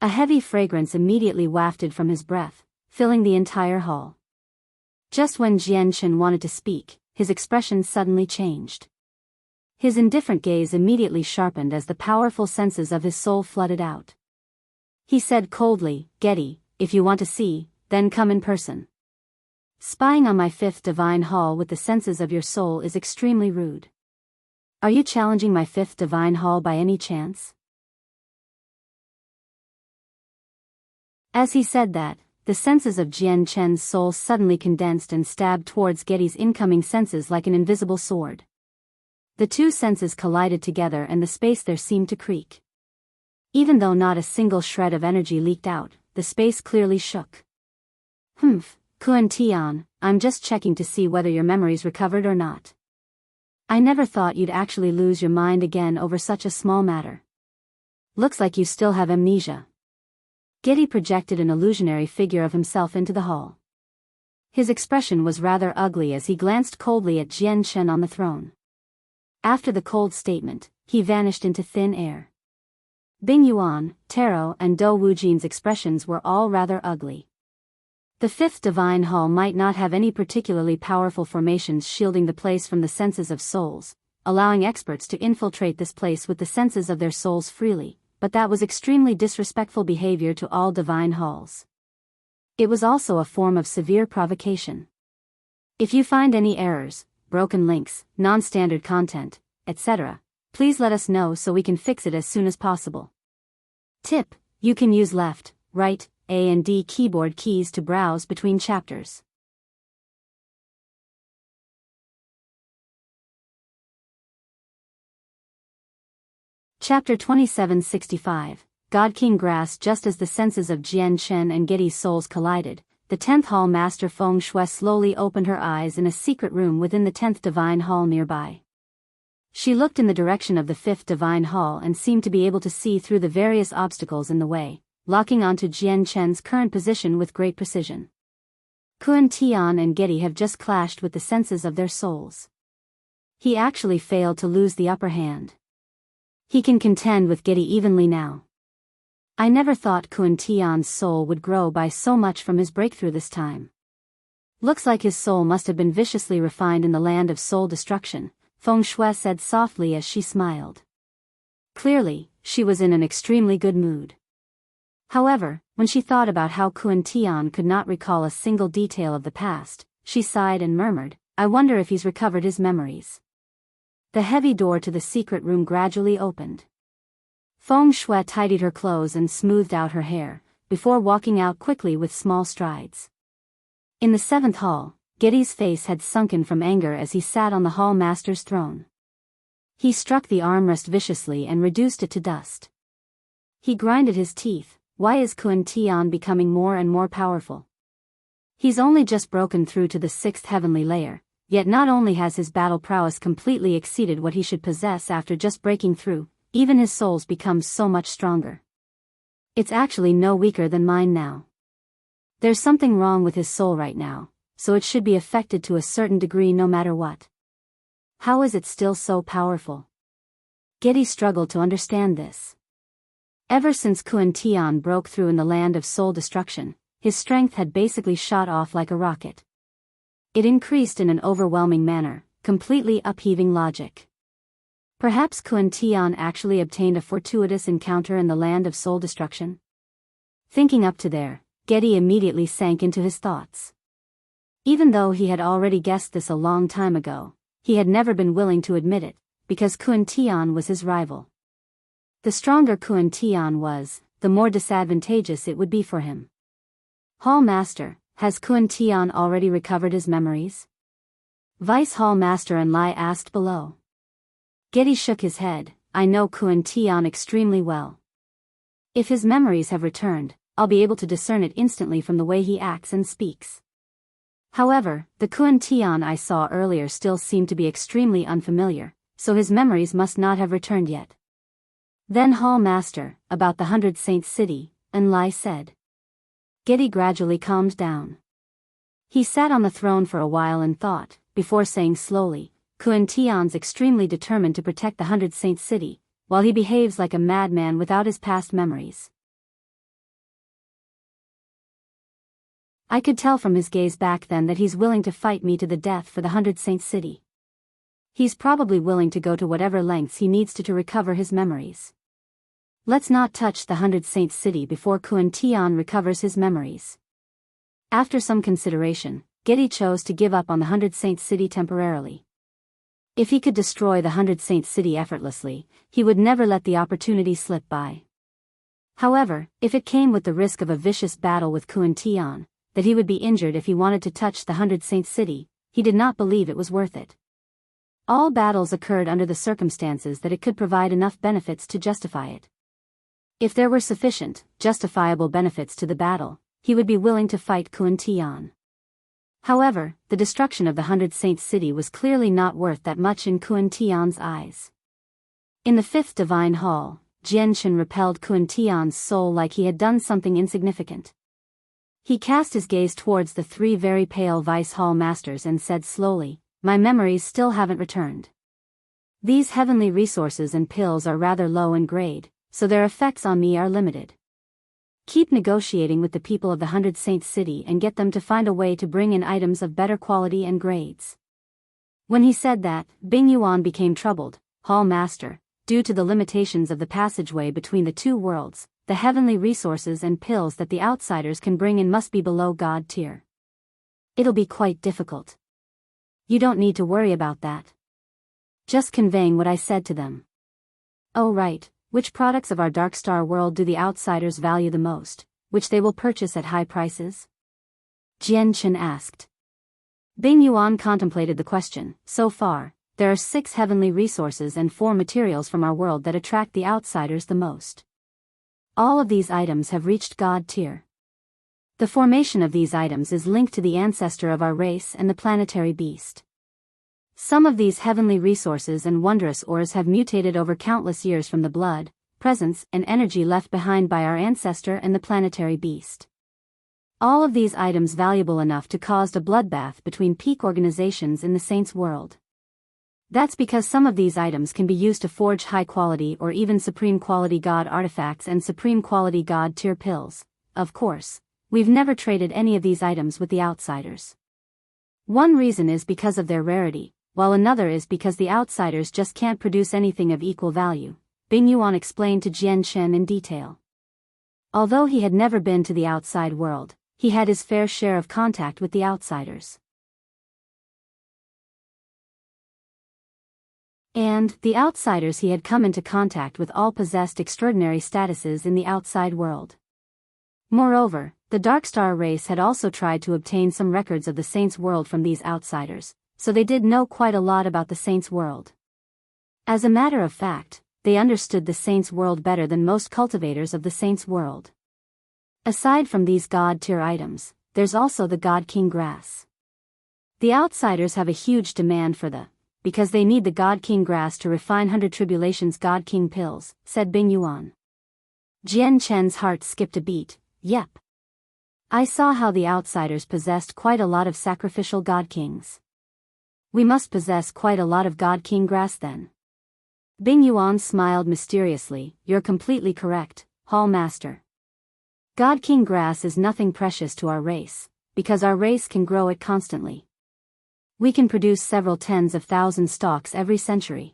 A heavy fragrance immediately wafted from his breath, filling the entire hall. Just when Chen wanted to speak, his expression suddenly changed. His indifferent gaze immediately sharpened as the powerful senses of his soul flooded out. He said coldly, "Getti, if you want to see, then come in person. Spying on my fifth divine hall with the senses of your soul is extremely rude. Are you challenging my fifth divine hall by any chance?" As he said that, the senses of Chen's soul suddenly condensed and stabbed towards Getti's incoming senses like an invisible sword. The two senses collided together and the space there seemed to creak. Even though not a single shred of energy leaked out, the space clearly shook. "Humph, Kun Tian, I'm just checking to see whether your memory's recovered or not. I never thought you'd actually lose your mind again over such a small matter. Looks like you still have amnesia." Getti projected an illusionary figure of himself into the hall. His expression was rather ugly as he glanced coldly at Chen on the throne. After the cold statement, he vanished into thin air. Bing Yuan, Taro and Do Wujin's expressions were all rather ugly. The fifth divine hall might not have any particularly powerful formations shielding the place from the senses of souls, allowing experts to infiltrate this place with the senses of their souls freely, but that was extremely disrespectful behavior to all divine halls. It was also a form of severe provocation. If you find any errors, broken links, non-standard content, etc., please let us know so we can fix it as soon as possible. Tip: you can use left, right, A and D keyboard keys to browse between chapters. Chapter 2765, Godking grasped just as the senses of Chen and Getti's souls collided. The 10th Hall Master Feng Shui slowly opened her eyes in a secret room within the 10th Divine Hall nearby. She looked in the direction of the 5th Divine Hall and seemed to be able to see through the various obstacles in the way, locking onto Chen's current position with great precision. Kun Tian and Getti have just clashed with the senses of their souls. He actually failed to lose the upper hand. He can contend with Getti evenly now. I never thought Kun Tian's soul would grow by so much from his breakthrough this time. Looks like his soul must have been viciously refined in the land of soul destruction, Feng Shui said softly as she smiled. Clearly, she was in an extremely good mood. However, when she thought about how Kun Tian could not recall a single detail of the past, she sighed and murmured, "I wonder if he's recovered his memories." The heavy door to the secret room gradually opened. Feng Shui tidied her clothes and smoothed out her hair, before walking out quickly with small strides. In the 7th hall, Getti's face had sunken from anger as he sat on the hall master's throne. He struck the armrest viciously and reduced it to dust. He grinded his teeth. Why is Kun Tian becoming more and more powerful? He's only just broken through to the 6th heavenly layer, yet not only has his battle prowess completely exceeded what he should possess after just breaking through, even his soul's become so much stronger. It's actually no weaker than mine now. There's something wrong with his soul right now, so it should be affected to a certain degree no matter what. How is it still so powerful? Getti struggled to understand this. Ever since Kun Tian broke through in the land of soul destruction, his strength had basically shot off like a rocket. It increased in an overwhelming manner, completely upheaving logic. Perhaps Kun Tian actually obtained a fortuitous encounter in the land of soul destruction? Thinking up to there, Getti immediately sank into his thoughts. Even though he had already guessed this a long time ago, he had never been willing to admit it, because Kun Tian was his rival. The stronger Kun Tian was, the more disadvantageous it would be for him. Hall Master, has Kun Tian already recovered his memories? Vice Hall Master Enlai asked below. Getti shook his head. I know Kun Tian extremely well. If his memories have returned, I'll be able to discern it instantly from the way he acts and speaks. However, the Kun Tian I saw earlier still seemed to be extremely unfamiliar, so his memories must not have returned yet. Then Hall Master, about the 100 Saints City, Enlai said. Getti gradually calmed down. He sat on the throne for a while and thought, before saying slowly, Kun Tian's extremely determined to protect the 100 Saints City, while he behaves like a madman without his past memories. I could tell from his gaze back then that he's willing to fight me to the death for the 100 Saint City. He's probably willing to go to whatever lengths he needs to recover his memories. Let's not touch the 100 Saint City before Kun Tian recovers his memories. After some consideration, Getti chose to give up on the 100 Saint City temporarily. If he could destroy the 100 Saint City effortlessly, he would never let the opportunity slip by. However, if it came with the risk of a vicious battle with Kun Tian, that he would be injured if he wanted to touch the 100 Saint City, he did not believe it was worth it. All battles occurred under the circumstances that it could provide enough benefits to justify it. If there were sufficient, justifiable benefits to the battle, he would be willing to fight Kun Tian. However, the destruction of the 100 Saint City was clearly not worth that much in Kun Tian's eyes. In the fifth divine hall, Chen repelled Kun Tian's soul like he had done something insignificant. He cast his gaze towards the three very pale vice hall masters and said slowly, "My memories still haven't returned. These heavenly resources and pills are rather low in grade, so their effects on me are limited. Keep negotiating with the people of the 100 Saint City and get them to find a way to bring in items of better quality and grades." When he said that, Bing Yuan became troubled. Hall Master, due to the limitations of the passageway between the two worlds, the heavenly resources and pills that the outsiders can bring in must be below God tier. It'll be quite difficult. You don't need to worry about that. Just conveying what I said to them. Oh right, which products of our Dark Star world do the outsiders value the most, which they will purchase at high prices? Chen asked. Bing Yuan contemplated the question. So far, there are 6 heavenly resources and 4 materials from our world that attract the outsiders the most. All of these items have reached God tier. The formation of these items is linked to the ancestor of our race and the planetary beast. Some of these heavenly resources and wondrous ores have mutated over countless years from the blood, presence, and energy left behind by our ancestor and the planetary beast. All of these items valuable enough to cause a bloodbath between peak organizations in the Saints' world. That's because some of these items can be used to forge high-quality or even supreme-quality God artifacts and supreme-quality God tier pills. Of course, we've never traded any of these items with the outsiders. One reason is because of their rarity, while another is because the outsiders just can't produce anything of equal value, Bing Yuan explained to Chen in detail. Although he had never been to the outside world, he had his fair share of contact with the outsiders. And the outsiders he had come into contact with all possessed extraordinary statuses in the outside world. Moreover, the Dark Star race had also tried to obtain some records of the Saints' world from these outsiders, so they did know quite a lot about the Saints' world. As a matter of fact, they understood the Saints' world better than most cultivators of the Saints' world. Aside from these God-tier items, there's also the Godking grass. The outsiders have a huge demand for because they need the Godking grass to refine 100 Tribulations Godking pills, said Bing Yuan. Chen's heart skipped a beat. Yep. I saw how the outsiders possessed quite a lot of sacrificial Godkings. We must possess quite a lot of Godking grass then. Bing Yuan smiled mysteriously. You're completely correct, Hall Master. Godking grass is nothing precious to our race, because our race can grow it constantly. We can produce several tens of thousand stalks every century.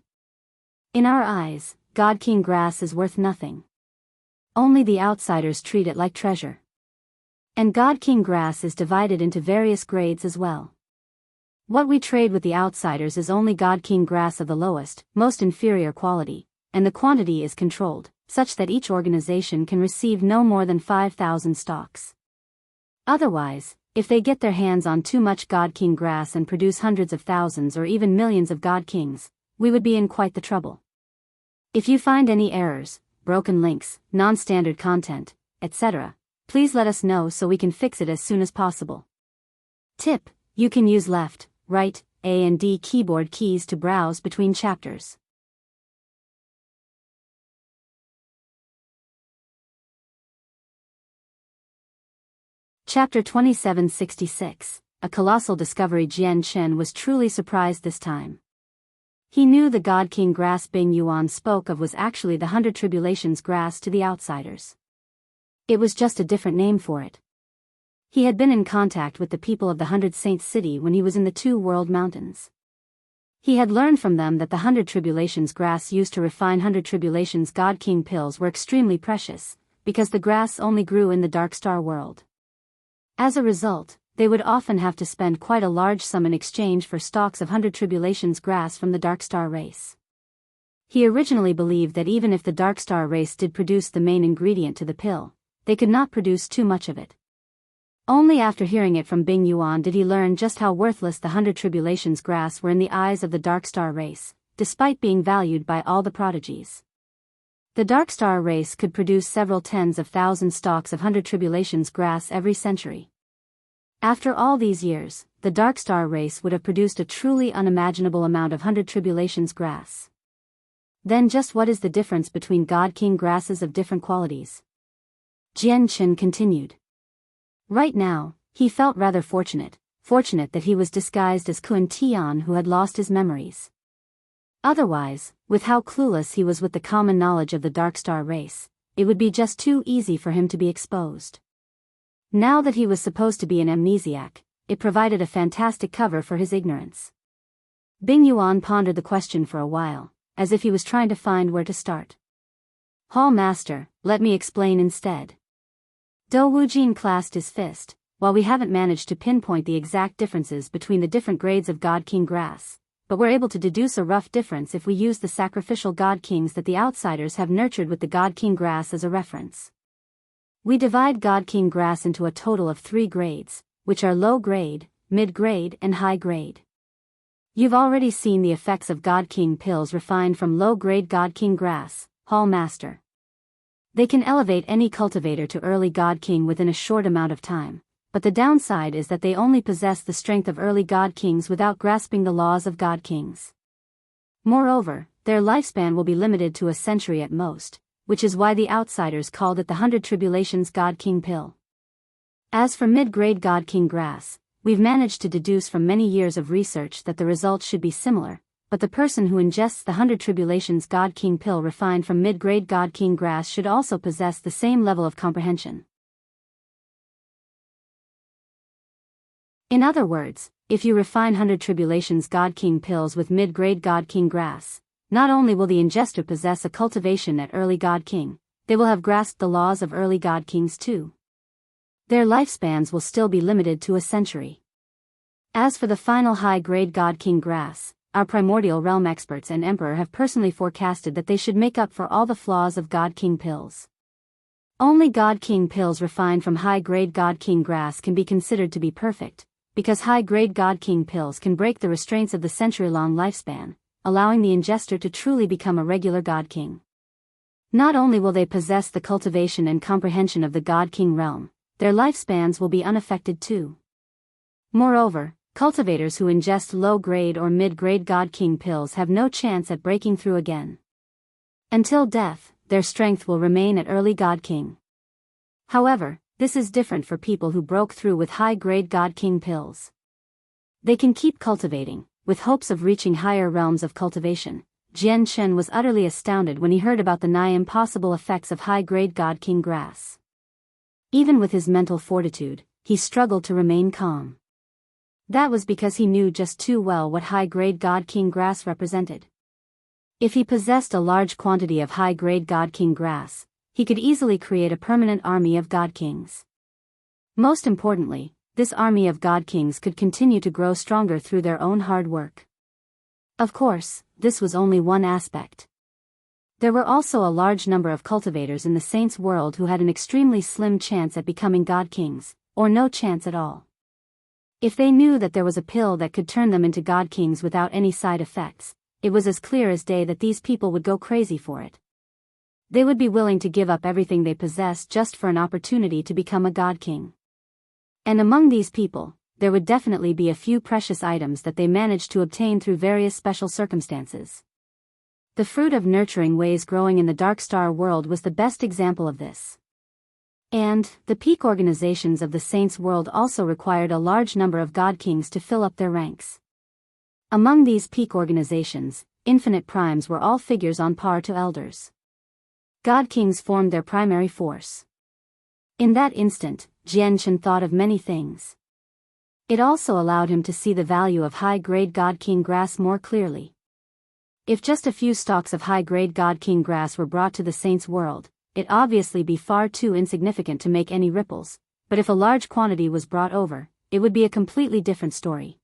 In our eyes, Godking grass is worth nothing. Only the outsiders treat it like treasure. And Godking grass is divided into various grades as well. What we trade with the outsiders is only Godking grass of the lowest, most inferior quality, and the quantity is controlled, such that each organization can receive no more than 5,000 stalks. Otherwise, if they get their hands on too much Godking grass and produce hundreds of thousands or even millions of Godkings, we would be in quite the trouble. If you find any errors, broken links, non-standard content, etc., please let us know so we can fix it as soon as possible. Tip: you can use left, right, A and D keyboard keys to browse between chapters. Chapter 2766, A Colossal Discovery. Chen was truly surprised this time. He knew the Godking grass Bing Yuan spoke of was actually the 100 Tribulations grass to the outsiders. It was just a different name for it. He had been in contact with the people of the 100 Saints City when he was in the Two World Mountains. He had learned from them that the 100 Tribulations grass used to refine 100 Tribulations Godking pills were extremely precious, because the grass only grew in the Dark Star world. As a result, they would often have to spend quite a large sum in exchange for stalks of 100 Tribulations grass from the Dark Star race. He originally believed that even if the Dark Star race did produce the main ingredient to the pill, they could not produce too much of it. Only after hearing it from Bing Yuan did he learn just how worthless the 100 Tribulations grass were in the eyes of the Dark Star race, despite being valued by all the prodigies. The Dark Star race could produce several tens of thousand stalks of 100 Tribulations grass every century. After all these years, the Dark Star race would have produced a truly unimaginable amount of 100 Tribulations grass. Then just what is the difference between Godking grasses of different qualities? Chen continued. Right now, he felt rather fortunate that he was disguised as Kun Tian who had lost his memories. Otherwise, with how clueless he was with the common knowledge of the Dark Star race, it would be just too easy for him to be exposed. Now that he was supposed to be an amnesiac, it provided a fantastic cover for his ignorance. Bing Yuan pondered the question for a while, as if he was trying to find where to start. Hall Master, let me explain instead. Do Wujin clasped his fist. While we haven't managed to pinpoint the exact differences between the different grades of Godking grass, but we're able to deduce a rough difference if we use the sacrificial Godkings that the outsiders have nurtured with the Godking grass as a reference. We divide Godking grass into a total of 3 grades, which are low grade, mid grade and high grade. You've already seen the effects of Godking pills refined from low grade Godking grass, Hall Master. They can elevate any cultivator to early Godking within a short amount of time, but the downside is that they only possess the strength of early Godkings without grasping the laws of Godkings. Moreover, their lifespan will be limited to a century at most, which is why the outsiders called it the 100 Tribulations Godking pill. As for mid-grade Godking grass, we've managed to deduce from many years of research that the results should be similar, but the person who ingests the 100 Tribulations Godking pill refined from mid-grade Godking grass should also possess the same level of comprehension. In other words, if you refine 100 Tribulations Godking pills with mid-grade Godking grass, not only will the ingester possess a cultivation at early Godking, they will have grasped the laws of early Godkings too. Their lifespans will still be limited to a century. As for the final high-grade Godking grass, our primordial realm experts and Emperor have personally forecasted that they should make up for all the flaws of Godking pills. Only Godking pills refined from high-grade Godking grass can be considered to be perfect, because high-grade Godking pills can break the restraints of the century-long lifespan, allowing the ingester to truly become a regular Godking. Not only will they possess the cultivation and comprehension of the Godking realm, their lifespans will be unaffected too. Moreover, cultivators who ingest low-grade or mid-grade Godking pills have no chance at breaking through again. Until death, their strength will remain at early Godking. However, this is different for people who broke through with high-grade Godking pills. They can keep cultivating, with hopes of reaching higher realms of cultivation. Chen was utterly astounded when he heard about the nigh impossible effects of high-grade Godking grass. Even with his mental fortitude, he struggled to remain calm. That was because he knew just too well what high-grade Godking grass represented. If he possessed a large quantity of high-grade Godking grass, he could easily create a permanent army of Godkings. Most importantly, this army of Godkings could continue to grow stronger through their own hard work. Of course, this was only one aspect. There were also a large number of cultivators in the Saints' world who had an extremely slim chance at becoming Godkings, or no chance at all. If they knew that there was a pill that could turn them into Godkings without any side effects, it was as clear as day that these people would go crazy for it. They would be willing to give up everything they possess just for an opportunity to become a Godking. And among these people, there would definitely be a few precious items that they managed to obtain through various special circumstances. The fruit of nurturing ways growing in the Dark Star world was the best example of this. And, the peak organizations of the Saints' world also required a large number of Godkings to fill up their ranks. Among these peak organizations, infinite primes were all figures on par to elders. Godkings formed their primary force. In that instant, Chen thought of many things. It also allowed him to see the value of high-grade Godking grass more clearly. If just a few stalks of high-grade Godking grass were brought to the saint's world, it'd obviously be far too insignificant to make any ripples, but if a large quantity was brought over, it would be a completely different story.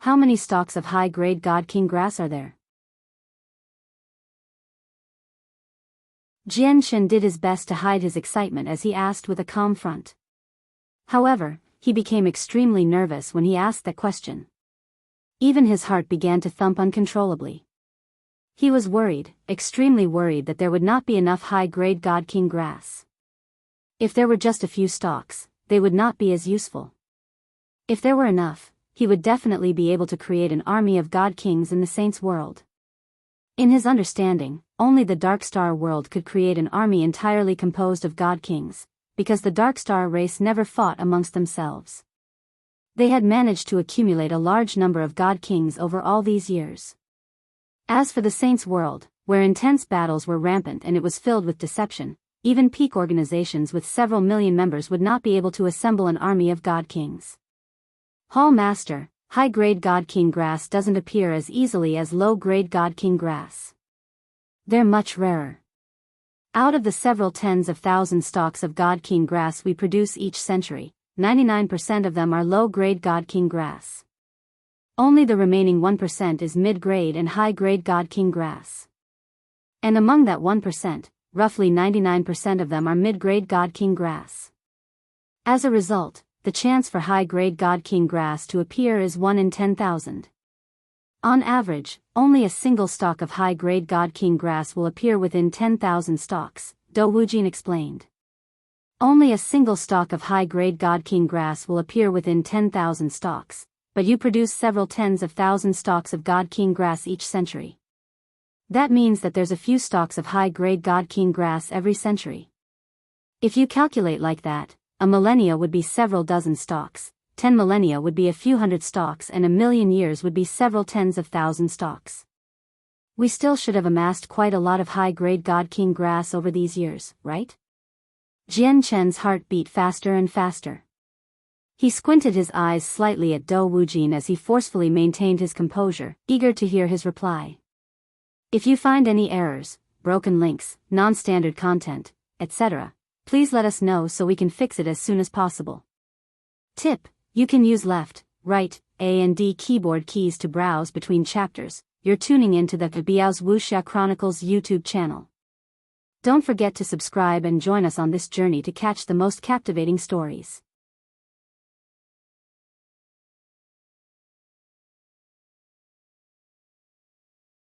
How many stalks of high-grade Godking grass are there? Chen did his best to hide his excitement as he asked with a calm front. However, he became extremely nervous when he asked that question. Even his heart began to thump uncontrollably. He was worried, extremely worried that there would not be enough high-grade Godking grass. If there were just a few stalks, they would not be as useful. If there were enough, he would definitely be able to create an army of God-kings in the saint's world. In his understanding, only the Dark Star world could create an army entirely composed of God-kings, because the Dark Star race never fought amongst themselves. They had managed to accumulate a large number of God-kings over all these years. As for the saint's world, where intense battles were rampant and it was filled with deception, even peak organizations with several million members would not be able to assemble an army of God-kings. Hall Master, high-grade God-king grass doesn't appear as easily as low-grade God-king grass. They're much rarer. Out of the several tens of thousand stalks of God-king grass we produce each century, 99% of them are low-grade God-king grass. Only the remaining 1% is mid-grade and high-grade God-king grass. And among that 1%, roughly 99% of them are mid-grade God-king grass. As a result, the chance for high-grade God-king grass to appear is 1 in 10,000. On average, only a single stalk of high-grade God-king grass will appear within 10,000 stalks, Wuxia explained. Only a single stalk of high-grade God-king grass will appear within 10,000 stalks, but you produce several tens of thousand stalks of God-king grass each century. That means that there's a few stalks of high-grade God-king grass every century. If you calculate like that, a millennia would be several dozen stalks, 10 millennia would be a few hundred stalks, and a million years would be several tens of thousand stalks. We still should have amassed quite a lot of high-grade God-king grass over these years, right? Chen's heart beat faster and faster. He squinted his eyes slightly at Wuxia as he forcefully maintained his composure, eager to hear his reply. If you find any errors, broken links, non-standard content, etc., please let us know so we can fix it as soon as possible. Tip: you can use left, right, A and D keyboard keys to browse between chapters. You're tuning into the Biyao's Wuxia Chronicles YouTube channel. Don't forget to subscribe and join us on this journey to catch the most captivating stories.